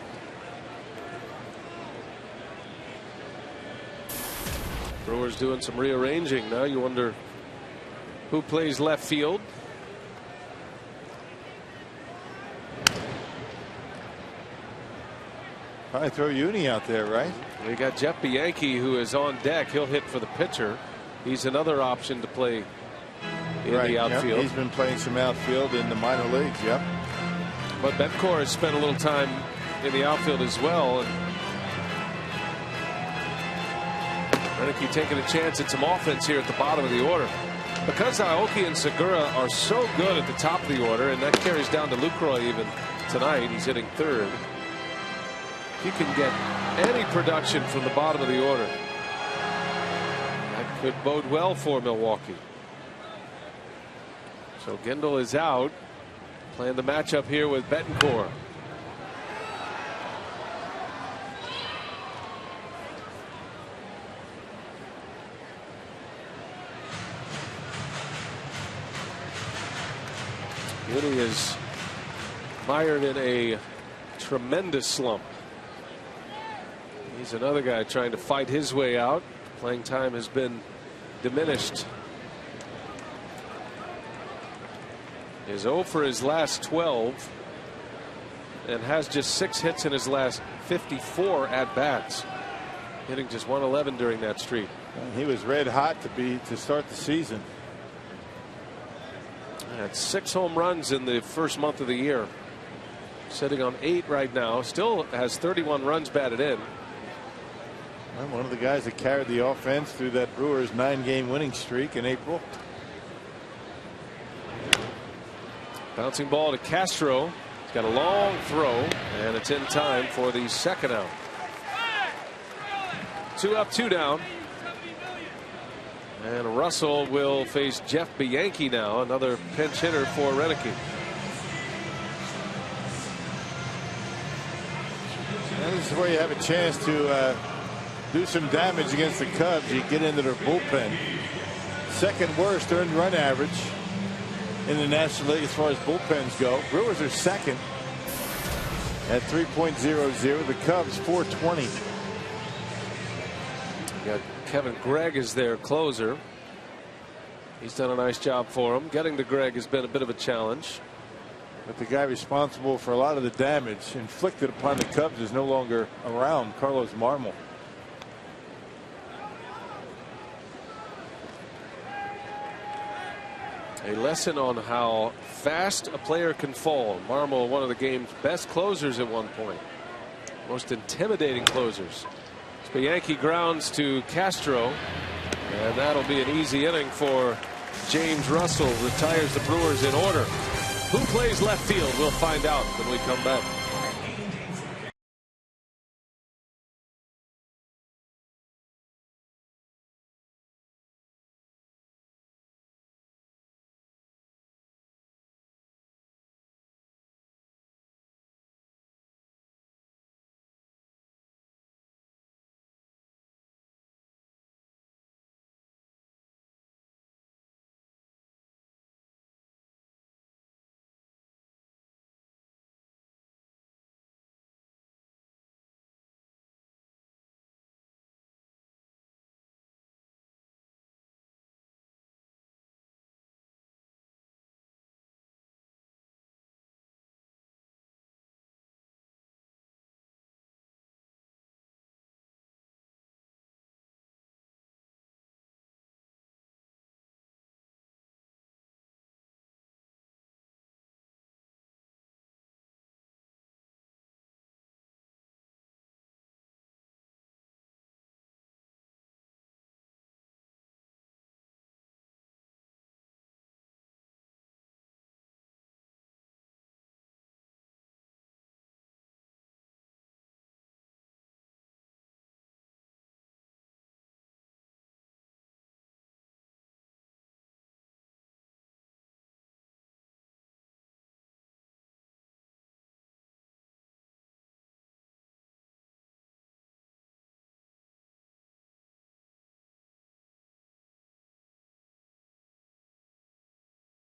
Brewers doing some rearranging now. You wonder who plays left field. Probably throw Uni out there, right? We got Jeff Bianchi, who is on deck. He'll hit for the pitcher. He's another option to play in the outfield. Yep. He's been playing some outfield in the minor leagues. Yep. But Betancourt has spent a little time in the outfield as well. And Renicky taking a chance at some offense here at the bottom of the order. Because Aoki and Segura are so good at the top of the order, and that carries down to Lucroy even tonight. He's hitting third. If you can get any production from the bottom of the order, that could bode well for Milwaukee. So Gendel is out, playing the matchup here with Betancourt. Uni is mired in a tremendous slump. He's another guy trying to fight his way out. Playing time has been diminished. Is 0 for his last 12 and has just 6 hits in his last 54 at bats, hitting just 111 during that streak. He was red hot to start the season. Had 6 home runs in the first month of the year. Sitting on 8 right now. Still has 31 runs batted in. Well, one of the guys that carried the offense through that Brewers 9-game winning streak in April. Bouncing ball to Castro. He's got a long throw, and it's in time for the second out. 2 up, 2 down. And Russell will face Jeff Bianchi now, another pinch hitter for Renicky. This is where you have a chance to do some damage against the Cubs. You get into their bullpen. Second worst earned run average in the National League as far as bullpens go. Brewers are second at 3.00. The Cubs 420. Got Kevin Gregg is their closer. He's done a nice job for him. Getting to Gregg has been a bit of a challenge. But the guy responsible for a lot of the damage inflicted upon the Cubs is no longer around, Carlos Marmol. A lesson on how fast a player can fall. Marmol, one of the game's best closers at one point. Most intimidating closers. Yankee grounds to Castro, and that'll be an easy inning for James Russell. Retires the Brewers in order. Who plays left field? We'll find out when we come back.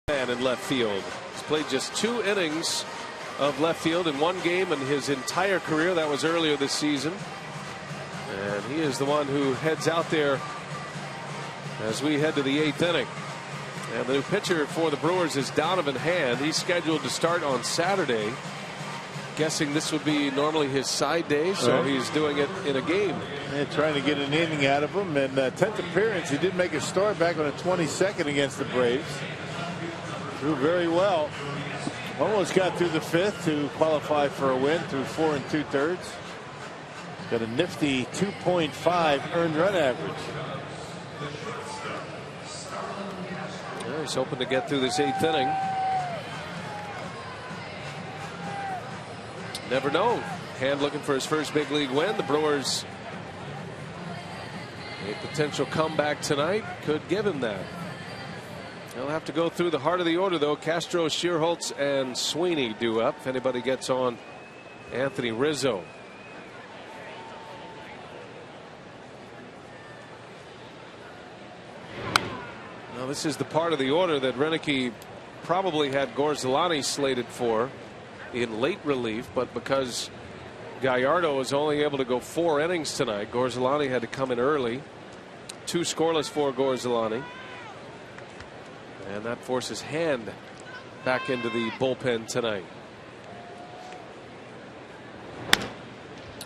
man in left field. He's played just 2 innings of left field in 1 game in his entire career. That was earlier this season. And he is the one who heads out there as we head to the 8th inning. And the new pitcher for the Brewers is Donovan Hand. He's scheduled to start on Saturday. Guessing this would be normally his side day, so he's doing it in a game. And trying to get an inning out of him. And 10th appearance, he did make a start back on the 22nd against the Braves. Threw very well. Almost got through the 5th to qualify for a win through 4 2/3. Got a nifty 2.5 earned run average. Yeah, he's hoping to get through this 8th inning. Never know. Hand looking for his first big league win. The Brewers, a potential comeback tonight could give him that. He'll have to go through the heart of the order, though. Castro, Shearholtz, and Sweeney due up if anybody gets on Anthony Rizzo. Now, this is the part of the order that Renicky probably had Gorzolani slated for in late relief, but because Gallardo was only able to go 4 innings tonight, Gorzolani had to come in early. 2 scoreless for Gorzolani. And that forces Hand back into the bullpen tonight.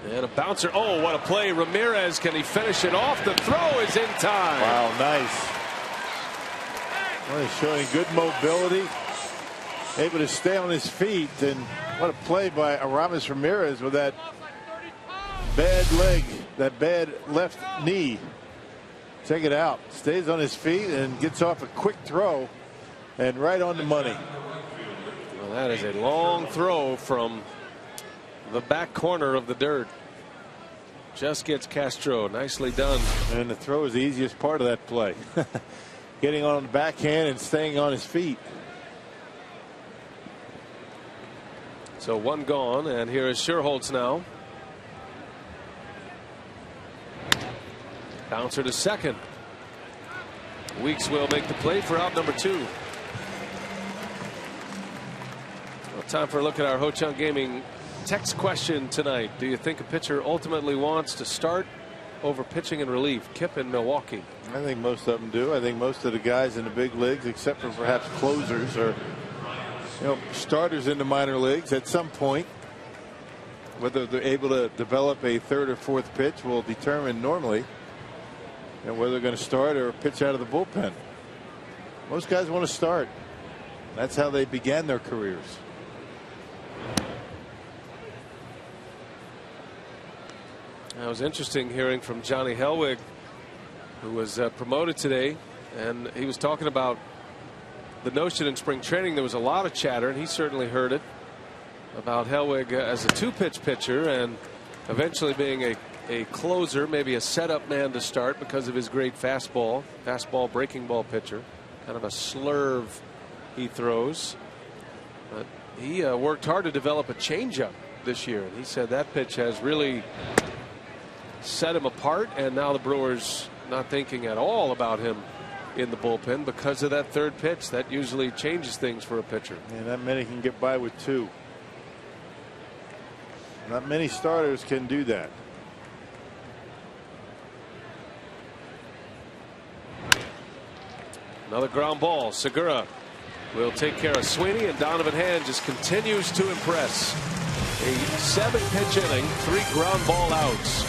And a bouncer. Oh, what a play. Ramirez, can he finish it off? The throw is in time. Wow, nice. Well, he's showing good mobility. Able to stay on his feet. And what a play by Aramis Ramirez with that bad leg, that bad left knee. Check it out. Stays on his feet and gets off a quick throw and right on the money. Well, that is a long throw from the back corner of the dirt. Just gets Castro. Nicely done. And the throw is the easiest part of that play. Getting on the backhand and staying on his feet. So 1 gone, and here is Shearholtz now. Bouncer to second. Weeks will make the play for out number 2. Well, time for a look at our Ho Chunk Gaming text question tonight. Do you think a pitcher ultimately wants to start over pitching in relief? Kip in Milwaukee. I think most of them do. I think most of the guys in the big leagues, except for perhaps closers, are starters in the minor leagues at some point. Whether they're able to develop a 3rd or 4th pitch will determine normally and whether they're going to start or pitch out of the bullpen. Most guys want to start. That's how they began their careers. It was interesting hearing from Johnny Helwig, who was promoted today, and he was talking about the notion in spring training there was a lot of chatter, and he certainly heard it, about Helwig as a 2-pitch pitcher and eventually being a closer, maybe a setup man to start because of his great fastball breaking ball pitcher, kind of a slurve he throws. But he worked hard to develop a changeup this year, and he said that pitch has really set him apart, and now the Brewers not thinking at all about him in the bullpen because of that 3rd pitch. That usually changes things for a pitcher. And that many can get by with 2. Not many starters can do that. Another ground ball. Segura will take care of Sweeney, and Donovan Hand just continues to impress. A 7-pitch inning, 3 ground ball outs.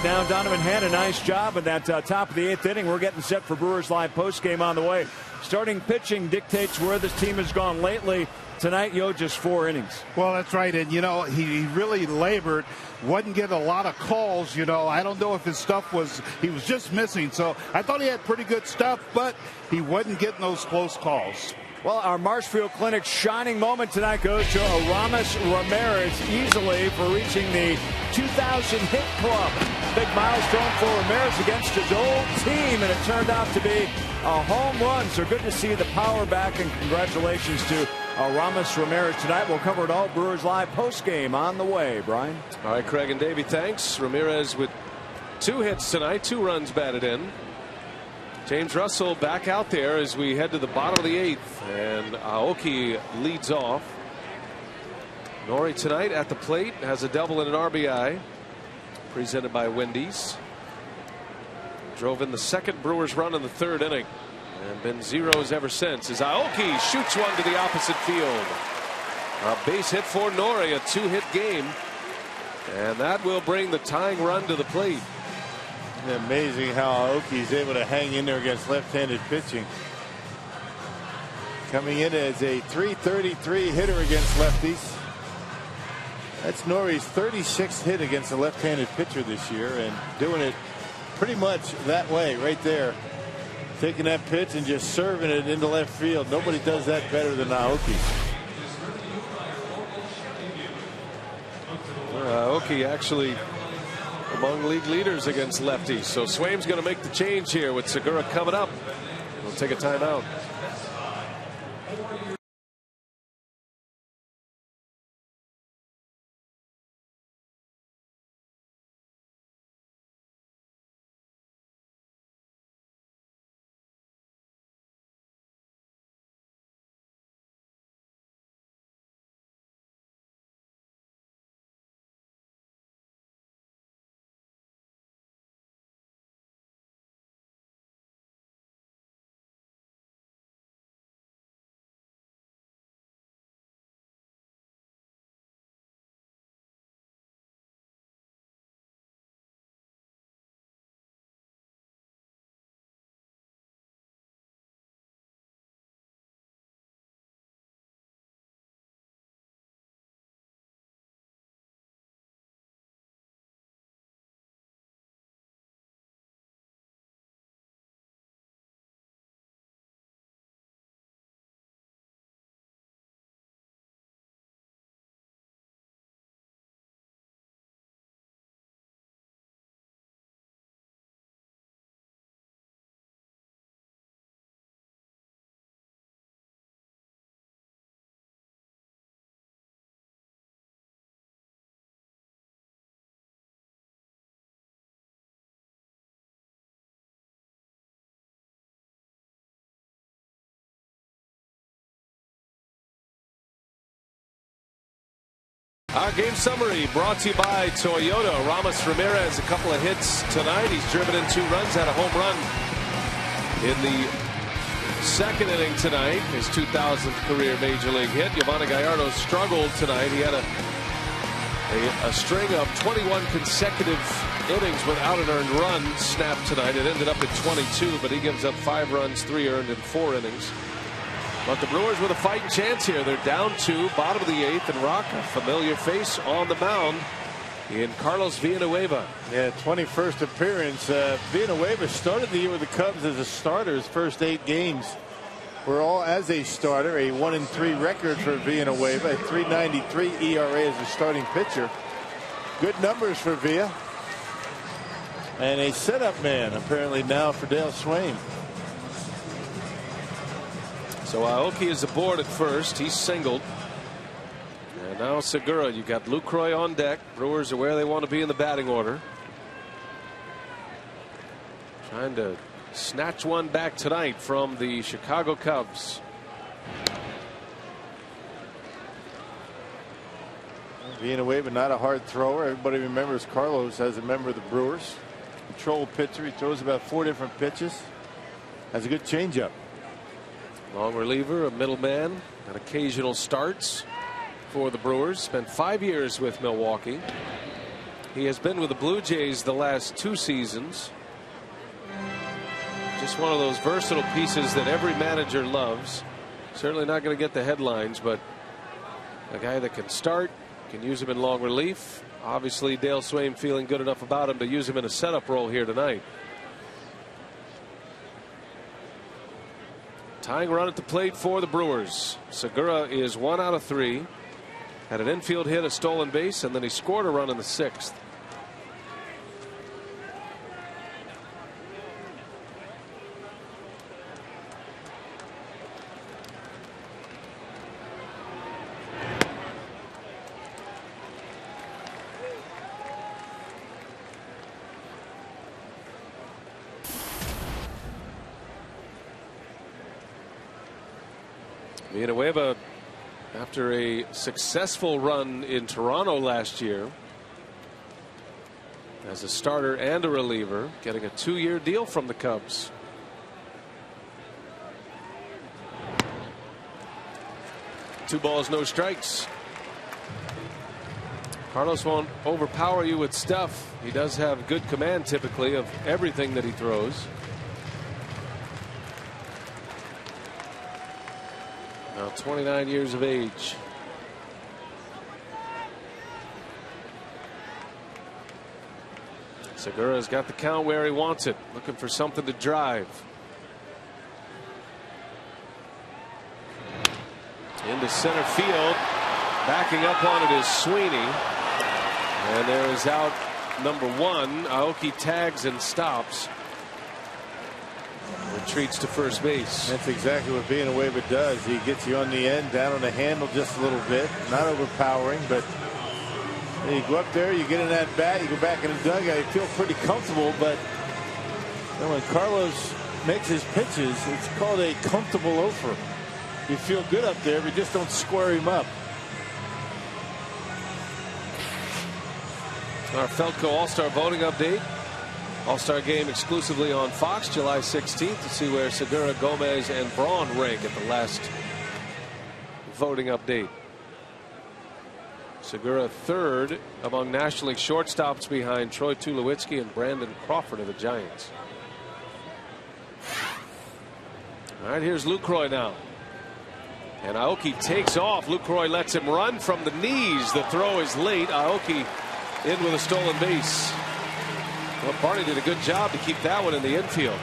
now. Donovan had a nice job in that top of the 8th inning. We're getting set for Brewers Live postgame on the way. Starting pitching dictates where this team has gone lately. Tonight, just 4 innings. Well, that's right. And, he really labored. Wasn't getting a lot of calls. I don't know if his stuff he was just missing. So I thought he had pretty good stuff, but he wasn't getting those close calls. Well, our Marshfield Clinic shining moment tonight goes to Aramis Ramirez easily for reaching the 2,000 hit club. Big milestone for Ramirez against his old team, and it turned out to be a home run. So good to see the power back, and congratulations to Aramis Ramirez tonight. We'll cover it all. Brewers Live postgame on the way. Brian? All right, Craig and Davey, thanks. Ramirez with 2 hits tonight, 2 runs batted in. James Russell back out there as we head to the bottom of the 8th, and Aoki leads off. Nori tonight at the plate has a double and an RBI, presented by Wendy's. Drove in the second Brewers run in the 3rd inning, and been zeros ever since as Aoki shoots one to the opposite field. A base hit for Nori, a 2-hit game, and that will bring the tying run to the plate. Amazing how Aoki is able to hang in there against left-handed pitching. Coming in as a .333 hitter against lefties. That's Nori's 36th hit against a left-handed pitcher this year, and doing it pretty much that way right there. Taking that pitch and just serving it into left field. Nobody does that better than Aoki. Aoki actually among league leaders against lefties. So Swaim's going to make the change here with Segura coming up. We'll take a timeout. Our game summary brought to you by Toyota. Aramis Ramirez, a couple of hits tonight. He's driven in 2 runs, had a home run in the 2nd inning tonight. His 2000th career major league hit. Yovani Gallardo struggled tonight. He had a string of 21 consecutive innings without an earned run snapped tonight. It ended up at 22, but he gives up 5 runs, 3 earned in 4 innings. But the Brewers with a fighting chance here. They're down 2, bottom of the 8th, and Rock, a familiar face on the mound in Carlos Villanueva. Yeah, 21st appearance. Villanueva started the year with the Cubs as a starter. His first 8 games were all as a starter. A 1-3 record for Villanueva. A .393 ERA as a starting pitcher. Good numbers for Villa. And a setup man apparently now for Dale Swaim. So Aoki is aboard at first. He's singled. And now Segura. You got Lucroy on deck. Brewers are where they want to be in the batting order. Trying to snatch one back tonight from the Chicago Cubs. Villanueva, not a hard thrower. Everybody remembers Carlos as a member of the Brewers. Control pitcher. He throws about 4 different pitches. Has a good changeup. Long reliever, a middleman, and occasional starts for the Brewers. Spent 5 years with Milwaukee. He has been with the Blue Jays the last 2 seasons. Just one of those versatile pieces that every manager loves. Certainly not going to get the headlines, but a guy that can start, can use him in long relief. Obviously, Dale Swain feeling good enough about him to use him in a setup role here tonight. Tying run at the plate for the Brewers. Segura is 1 out of 3. Had an infield hit, a stolen base, and then he scored a run in the 6th. Villanueva, after a successful run in Toronto last year as a starter and a reliever, getting a 2-year deal from the Cubs. Two balls, no strikes. Carlos won't overpower you with stuff. He does have good command typically of everything that he throws. Now 29 years of age. Segura's got the count where he wants it, looking for something to drive. Into center field, backing up on it is Sweeney, and there is out number 1. Aoki tags and stops. Retreats to first base. That's exactly what Villanueva does. He gets you on the end, down on the handle just a little bit, not overpowering, but you go up there, you get in that bat, you go back in the dugout, you feel pretty comfortable. But when Carlos makes his pitches, it's called a comfortable loafer. You feel good up there, but just don't square him up. Our Feltco All-Star voting update. All-Star game exclusively on Fox July 16th to see where Segura, Gomez, and Braun rank at the last voting update. Segura 3rd among National League shortstops behind Troy Tulowitzki and Brandon Crawford of the Giants. All right, here's Lucroy now. And Aoki takes off. Lucroy lets him run from the knees. The throw is late. Aoki in with a stolen base. Well, Barney did a good job to keep that one in the infield.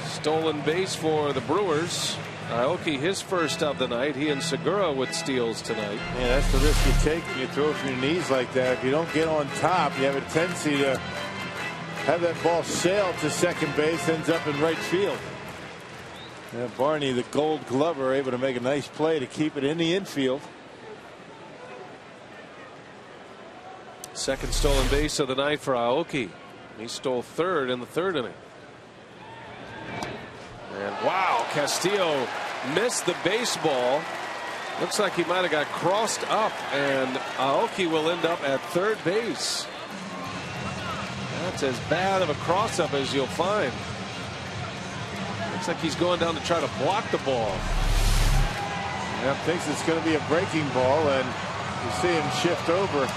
Stolen base for the Brewers. Aoki, his first of the night. He and Segura with steals tonight. Yeah, that's the risk you take when you throw from your knees like that. If you don't get on top, you have a tendency to have that ball sail to second base, ends up in right field. Yeah, Barney, the Gold Glover, able to make a nice play to keep it in the infield. Second stolen base of the night for Aoki. He stole 3rd in the 3rd inning. And wow, Castillo missed the baseball. Looks like he might have got crossed up, and Aoki will end up at 3rd base. That's as bad of a cross up as you'll find. Looks like he's going down to try to block the ball. Yeah, thinks it's going to be a breaking ball, and you see him shift over,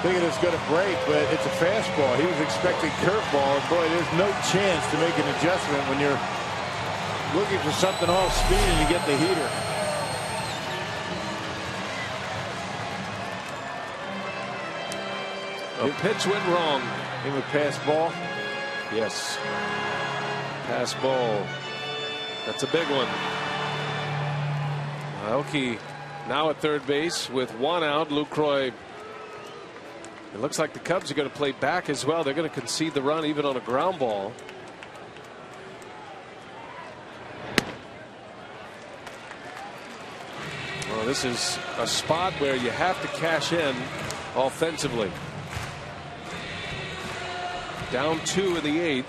thinking it's going to break, but it's a fastball. He was expecting curveball, and boy, there's no chance to make an adjustment when you're looking for something off speed and you get the heater. A pitch went wrong. He would pass ball. Yes. Pass ball. That's a big one. Aoki now at 3rd base with 1 out. Lucroy. It looks like the Cubs are going to play back as well. They're going to concede the run even on a ground ball. Well, this is a spot where you have to cash in offensively. Down 2 in the 8th.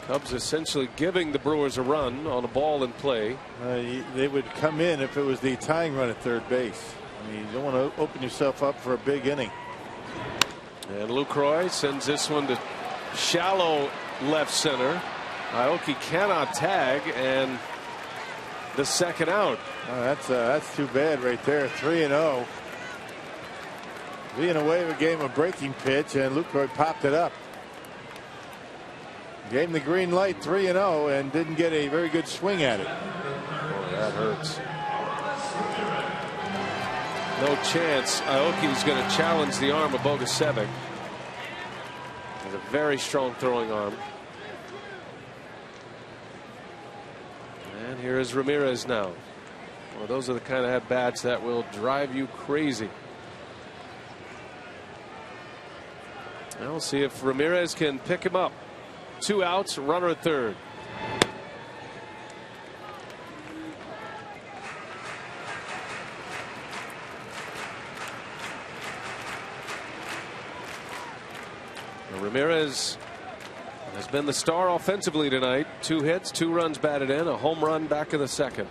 Cubs essentially giving the Brewers a run on a ball in play. They would come in if it was the tying run at 3rd base. I mean, you don't want to open yourself up for a big inning. And Lucroy sends this one to shallow left center. Aoki cannot tag, and the 2nd out. Oh, that's too bad right there. 3-0. Villanueva gave him a breaking pitch, and Lucroy popped it up. Gave him the green light, 3-0, and didn't get a very good swing at it. Oh, that hurts. No chance. Aoki's going to challenge the arm of Bogasevic. Has a very strong throwing arm. And here is Ramirez now. Well, those are the kind of at-bats that will drive you crazy. Now we'll see if Ramirez can pick him up. 2 outs, runner at third. Ramirez has been the star offensively tonight. 2 hits, 2 runs batted in, a home run back in the second.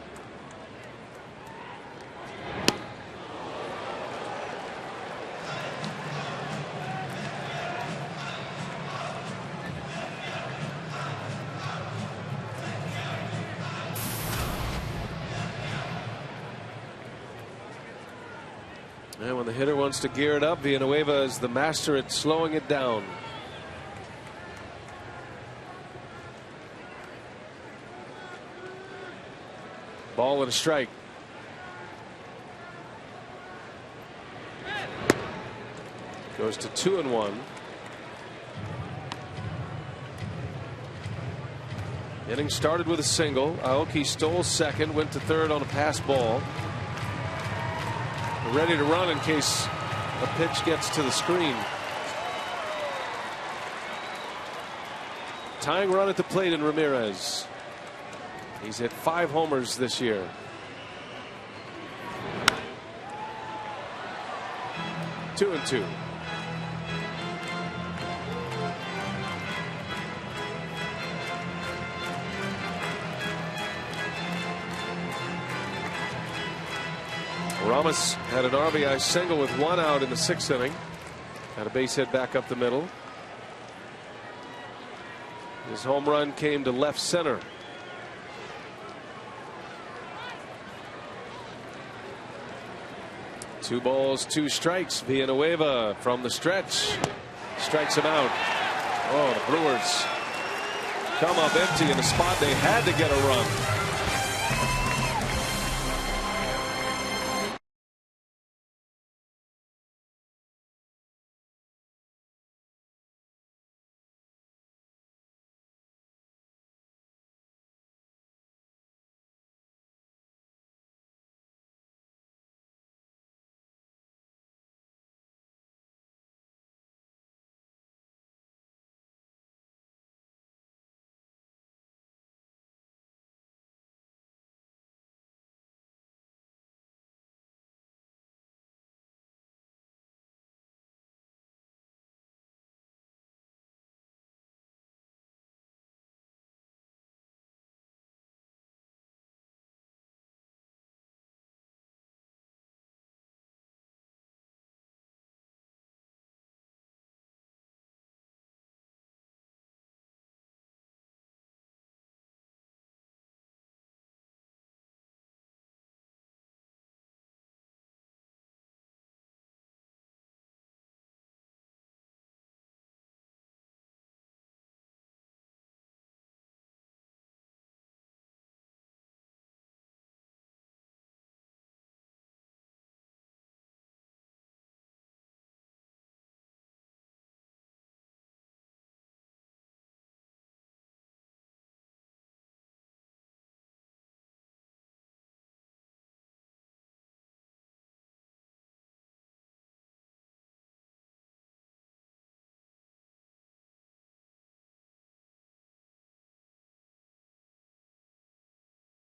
And when the hitter wants to gear it up, Villanueva is the master at slowing it down. Ball and a strike. Goes to 2-1. Inning started with a single. Aoki stole second, went to third on a pass ball. Ready to run in case a pitch gets to the screen. Tying run at the plate in Ramirez. He's hit 5 homers this year. Two and two. Ramos had an RBI single with 1 out in the 6th inning. Had a base hit back up the middle. His home run came to left center. Two balls, 2 strikes. Villanueva from the stretch strikes him out. Oh, the Brewers come up empty in a spot they had to get a run.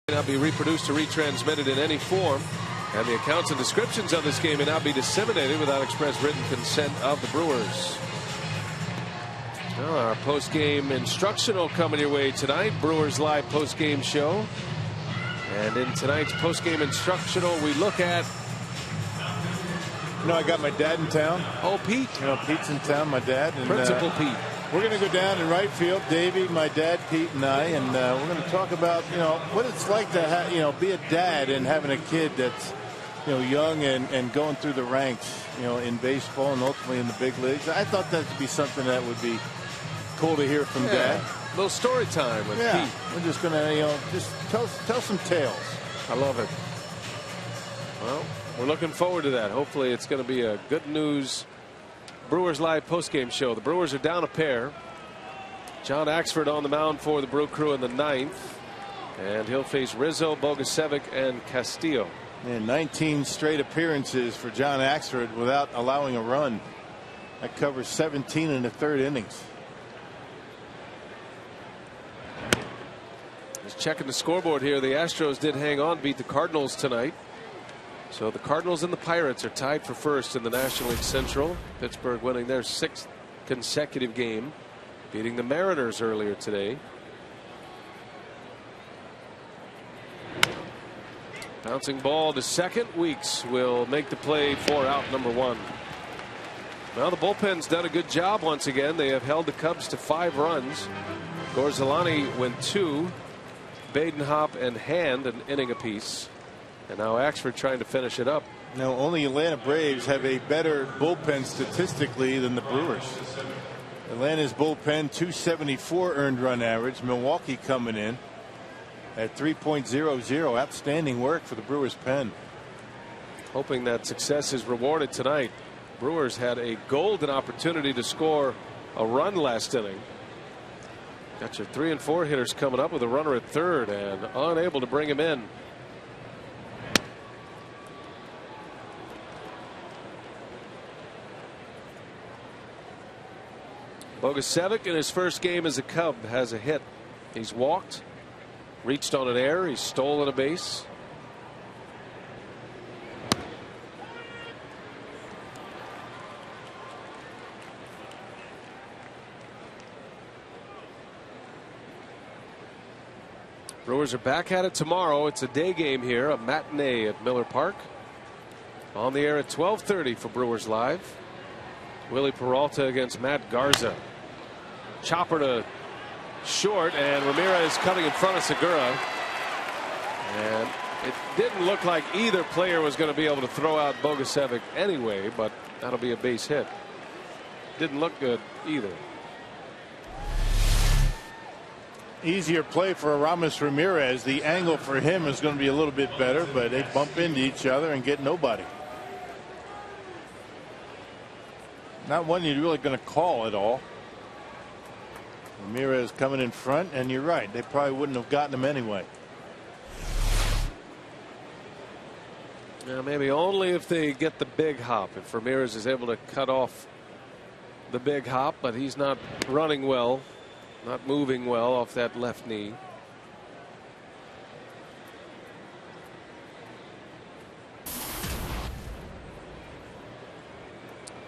May not be reproduced or retransmitted in any form, and the accounts and descriptions of this game may not be disseminated without express written consent of the Brewers. Well, our post-game instructional coming your way tonight. Brewers Live post-game show. And in tonight's post-game instructional, we look at... You know, I got my dad in town. Oh, Pete. You know, Pete's in town, my dad. And, Principal Pete. We're going to go down in right field, Davey, my dad, Pete, and I, and we're going to talk about, you know, what it's like to be a dad and having a kid that's young and going through the ranks, in baseball and ultimately in the big leagues. I thought that would be something that would be cool to hear from Dad. A little story time with Pete. We're just gonna, just tell some tales. I love it. Well, we're looking forward to that. Hopefully, it's going to be a good news Brewers Live postgame show. The Brewers are down a pair. John Axford on the mound for the Brew Crew in the 9th, and he'll face Rizzo, Bogusevic, and Castillo. And 19 straight appearances for John Axford without allowing a run. That covers 17 in the 3rd innings. Just checking the scoreboard here. The Astros did hang on, beat the Cardinals tonight. So the Cardinals and the Pirates are tied for first in the National League Central. Pittsburgh winning their 6th consecutive game, beating the Mariners earlier today. Bouncing ball to second. Weeks will make the play for out number 1. Well, the bullpen's done a good job once again. They have held the Cubs to 5 runs. Gorzolani went 2. Badenhop and Hand an inning apiece. And now Axford trying to finish it up. Now, only Atlanta Braves have a better bullpen statistically than the Brewers. Atlanta's bullpen 274 earned run average. Milwaukee coming in at 3.00. Outstanding work for the Brewers pen. Hoping that success is rewarded tonight. Brewers had a golden opportunity to score a run last inning. Got your 3 and 4 hitters coming up with a runner at 3rd and unable to bring him in. Bogusevic in his first game as a Cub has a hit. He's walked, reached on an error, he's stolen a base. Brewers are back at it tomorrow. It's a day game here, a matinee at Miller Park. On the air at 12:30 for Brewers Live. Willie Peralta against Matt Garza. Chopper to short, and Ramirez coming in front of Segura. And it didn't look like either player was going to be able to throw out Bogusevic anyway, but that'll be a base hit. Didn't look good either. Easier play for Aramis Ramirez. The angle for him is going to be a little bit better, but they bump into each other and get nobody. Not one you're really going to call at all. Ramirez coming in front, and you're right. They probably wouldn't have gotten him anyway. Yeah, maybe only if they get the big hop. If Ramirez is able to cut off the big hop, but he's not running well, not moving well off that left knee.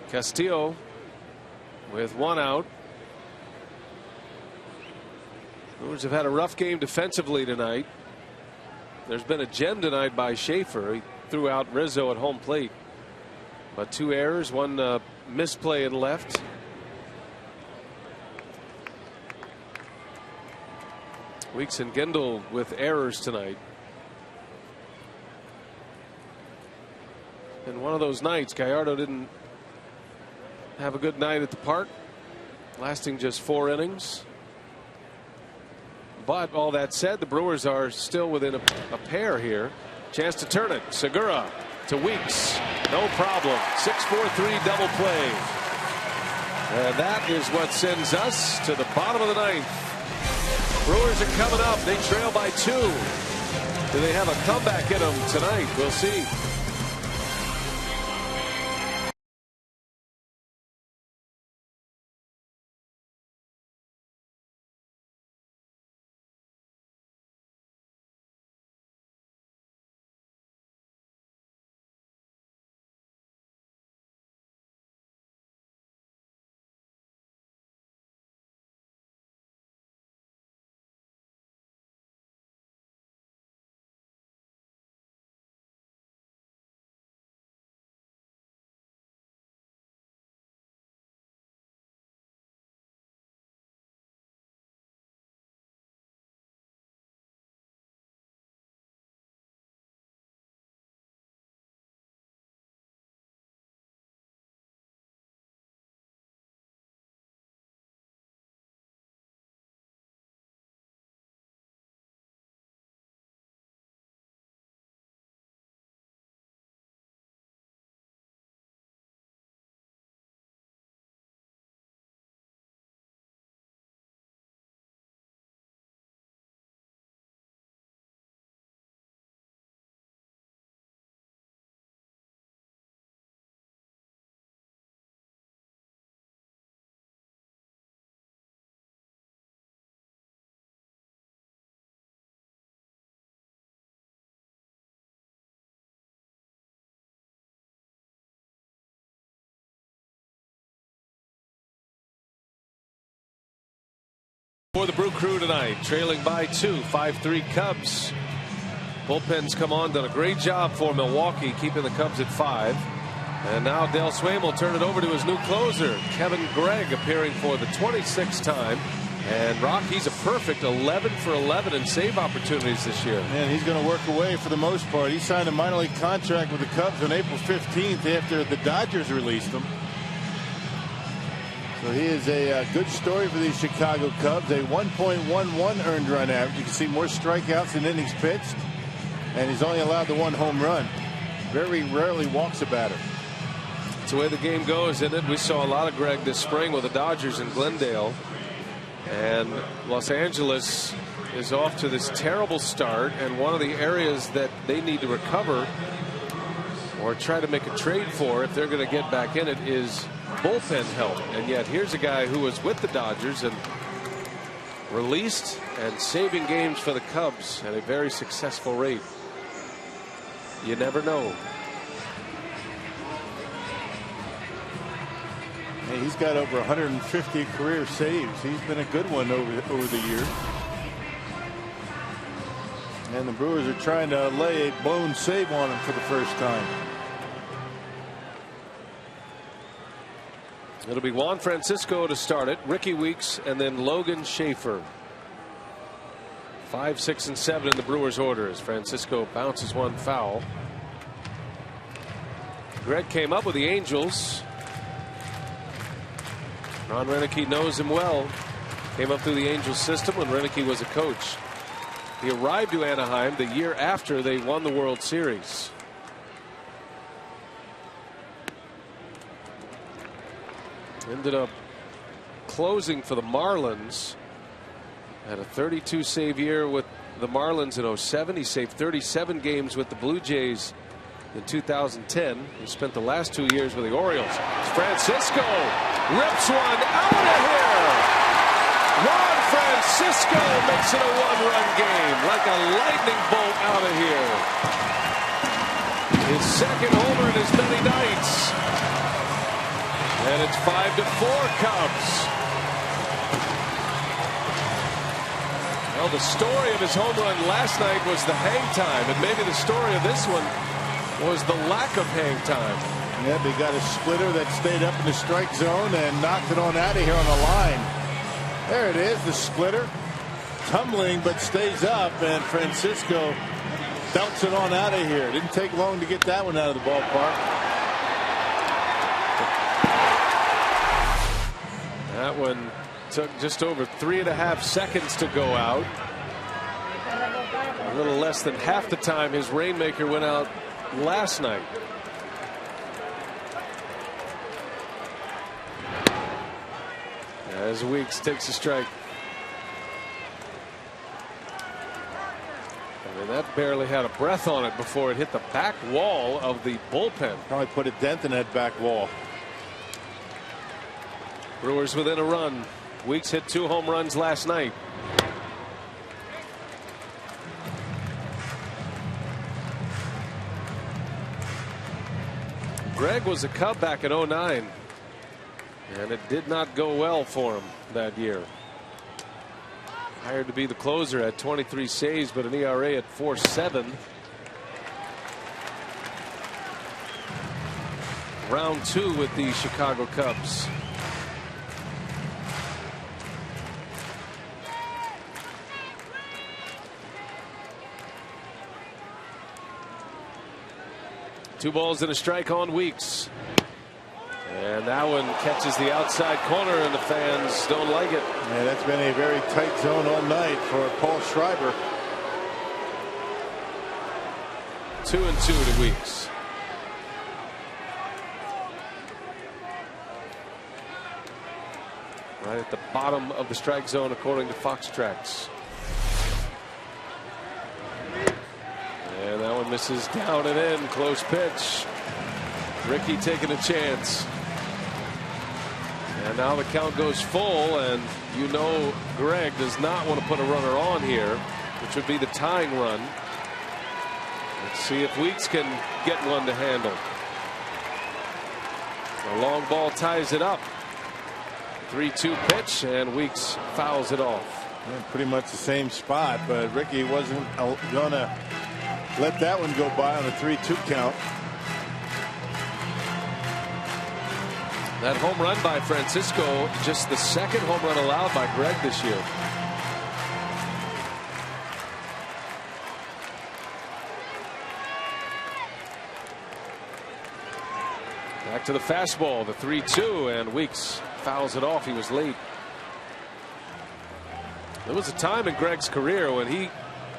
Castillo with 1 out. Brewers have had a rough game defensively tonight. There's been a gem tonight by Schaefer. He threw out Rizzo at home plate. But 2 errors, 1 misplay in left. Weeks and Gendel with errors tonight. And one of those nights, Gallardo didn't have a good night at the park, lasting just 4 innings. But all that said, the Brewers are still within a pair here. Chance to turn it. Segura to Weeks. No problem. 6-4-3 double play. And that is what sends us to the bottom of the 9th. Brewers are coming up. They trail by 2. Do they have a comeback in them tonight? We'll see. For the Brew Crew tonight, trailing by 2, 5-3 Cubs. Bullpens come on, done a great job for Milwaukee, keeping the Cubs at 5. And now Del Swaim will turn it over to his new closer, Kevin Gregg, appearing for the 26th time. And Rocky's a perfect 11 for 11 in save opportunities this year. And he's going to work away for the most part. He signed a minor league contract with the Cubs on April 15th after the Dodgers released him. So he is a good story for these Chicago Cubs. A 1.11 earned run average. You can see more strikeouts than innings pitched. And he's only allowed the 1 home run. Very rarely walks a batter. It's the way the game goes, isn't it? We saw a lot of Gregg this spring with the Dodgers in Glendale. And Los Angeles is off to this terrible start. And one of the areas that they need to recover or try to make a trade for, if they're going to get back in it, is bullpen help. And yet here's a guy who was with the Dodgers and released and saving games for the Cubs at a very successful rate. You never know. Hey, he's got over 150 career saves. He's been a good one over the years. And the Brewers are trying to lay a blown save on him for the first time. It'll be Juan Francisco to start it, Ricky Weeks, and then Logan Schaefer. 5, 6, and 7 in the Brewers' order as Francisco bounces one foul. Gregg came up with the Angels. Ron Roenicke knows him well. Came up through the Angels system when Roenicke was a coach. He arrived to Anaheim the year after they won the World Series. Ended up closing for the Marlins. Had a 32 save year with the Marlins in 07. He saved 37 games with the Blue Jays in 2010. He spent the last 2 years with the Orioles. Francisco rips one out of here. Juan Francisco makes it a 1-run game like a lightning bolt out of here. His second homer in as many nights. And it's 5-4 Cubs. Well, the story of his home run last night was the hang time, and maybe the story of this one was the lack of hang time. Yep, he got a splitter that stayed up in the strike zone and knocked it on out of here on the line. There it is, the splitter. Tumbling, but stays up, and Francisco belts it on out of here. Didn't take long to get that one out of the ballpark. That one took just over 3.5 seconds to go out. A little less than half the time his rainmaker went out last night. As Weeks takes a strike. I mean, that barely had a breath on it before it hit the back wall of the bullpen. Probably put a dent in that back wall. Brewers within a run. Weeks hit 2 home runs last night. Gregg was a Cub back in 09. And it did not go well for him that year. Hired to be the closer at 23 saves, but an ERA at 4.7. Round 2 with the Chicago Cubs. Two balls and a strike on Weeks. And that one catches the outside corner, and the fans don't like it. Yeah, that's been a very tight zone all night for Paul Schreiber. 2-2 to Weeks. Right at the bottom of the strike zone, according to Fox Tracks. And that one misses down and in. Close pitch. Ricky taking a chance. And now the count goes full, and you know Gregg does not want to put a runner on here, which would be the tying run. Let's see if Weeks can get one to handle. A long ball ties it up. 3-2 pitch, and Weeks fouls it off. Yeah, pretty much the same spot, but Ricky wasn't going to let that one go by on a 3-2 count. That home run by Francisco, just the second home run allowed by Greg this year. Back to the fastball, the 3-2, and Weeks fouls it off. He was late. There was a time in Greg's career when he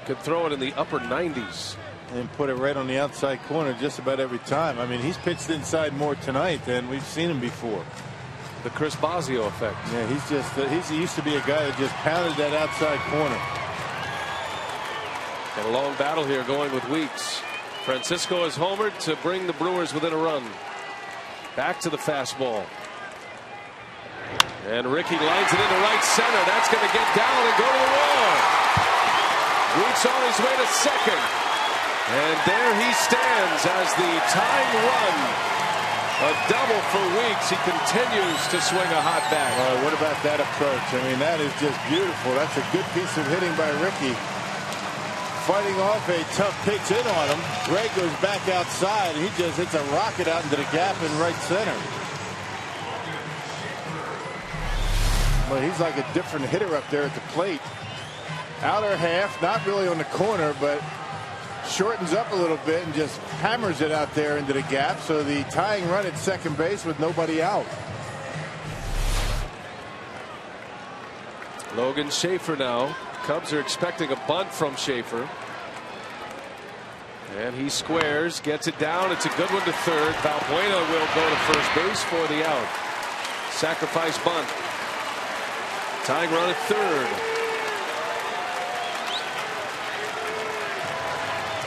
could throw it in the upper 90s. And put it right on the outside corner just about every time. I mean, he's pitched inside more tonight than we've seen him before. The Chris Bosio effect. Yeah, he used to be a guy that just pounded that outside corner. And a long battle here going with Weeks. Francisco is homered to bring the Brewers within a run. Back to the fastball. And Ricky lines it into right center. That's going to get down and go to the wall. Weeks on his way to second. And there he stands as the tying run. A double for Weeks. He continues to swing a hot bat. What about that approach? I mean, that is just beautiful. That's a good piece of hitting by Ricky. Fighting off a tough pitch in on him. Greg goes back outside, and he just hits a rocket out into the gap in right center. Well, he's like a different hitter up there at the plate. Outer half, not really on the corner, but shortens up a little bit and just hammers it out there into the gap. So the tying run at second base with nobody out. Logan Schaefer now. Cubs are expecting a bunt from Schaefer. And he squares, gets it down. It's a good one to third. Valbuena will go to first base for the out. Sacrifice bunt. Tying run at third.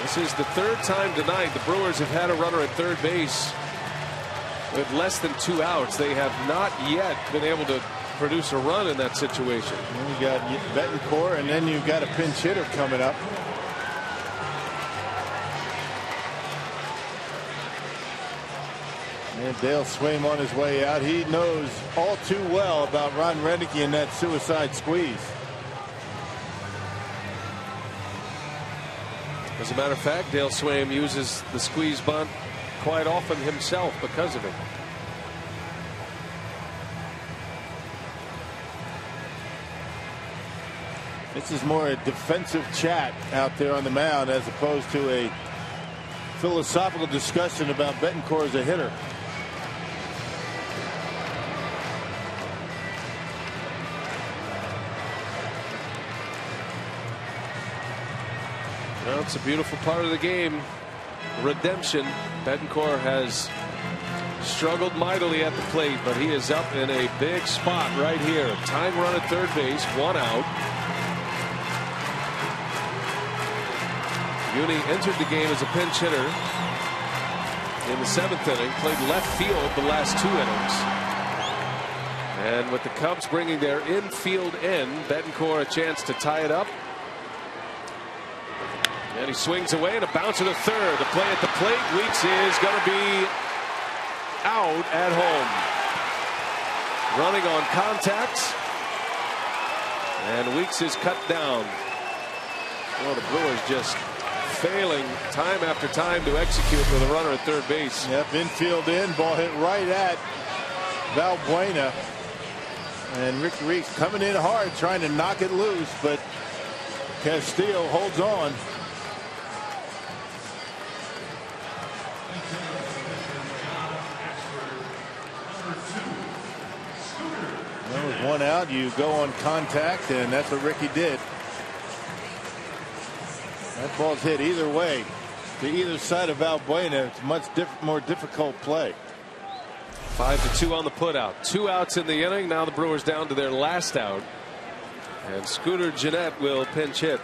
This is the third time tonight the Brewers have had a runner at third base with less than 2 outs. They have not yet been able to produce a run in that situation. And you got Betancourt, and then you've got a pinch hitter coming up. And Dale Swaim on his way out. He knows all too well about Ron Renneke and that suicide squeeze. As a matter of fact, Dale Swaim uses the squeeze bunt quite often himself because of it. This is more a defensive chat out there on the mound as opposed to a philosophical discussion about Betancourt as a hitter. Well, it's a beautiful part of the game. Redemption. Betancourt has struggled mightily at the plate, but he is up in a big spot right here. Tying run at third base, 1 out. Uni entered the game as a pinch hitter in the 7th inning, played left field the last 2 innings. And with the Cubs bringing their infield in, Betancourt a chance to tie it up. And he swings away and a bouncer to third. The play at the plate. Weeks is going to be out at home. Running on contact. And Weeks is cut down. Well, the Brewers just failing time after time to execute with a runner at third base. Yep, infield in, ball hit right at Valbuena. And Ricky Weeks coming in hard, trying to knock it loose, but Castillo holds on. Well, with 1 out, you go on contact, and that's what Ricky did. That ball's hit either way to either side of Valbuena. It's a much more difficult play. 5-2 on the putout. 2 outs in the inning. Now the Brewers down to their last out. And Scooter Gennett will pinch hit.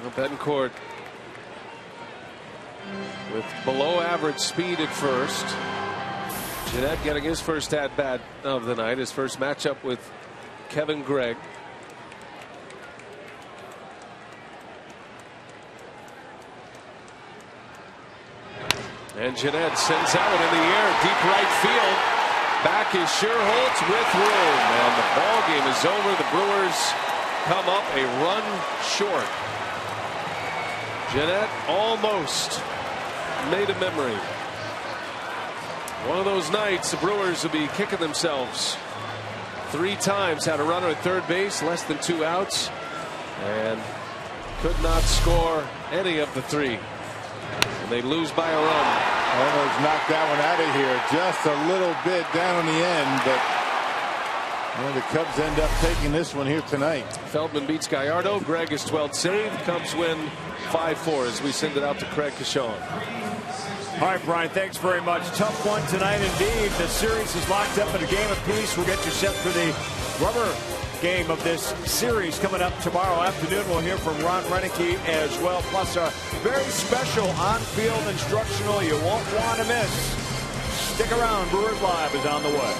Well, Betancourt with below average speed at first. Gennett getting his first at bat of the night, his first matchup with Kevin Gregg. And Jeanette sends out in the air, deep right field. Back is Sherholtz with room, and the ball game is over. The Brewers come up a run short. Jeanette almost made a memory. One of those nights the Brewers will be kicking themselves. 3 times had a runner at third base, less than 2 outs, and could not score any of the 3. And they lose by a run. Almost knocked that one out of here. Just a little bit down on the end, but the Cubs end up taking this one here tonight. Feldman beats Gallardo. Greg is 12th save. Cubs win 5-4 as we send it out to Craig Cashon. All right, Brian, thanks very much. Tough one tonight indeed. The series is locked up at a game apiece. We'll get you set for the rubber game of this series coming up tomorrow afternoon. We'll hear from Ron Renicky as well, plus a very special on-field instructional you won't want to miss. Stick around. Brewers Live is on the way.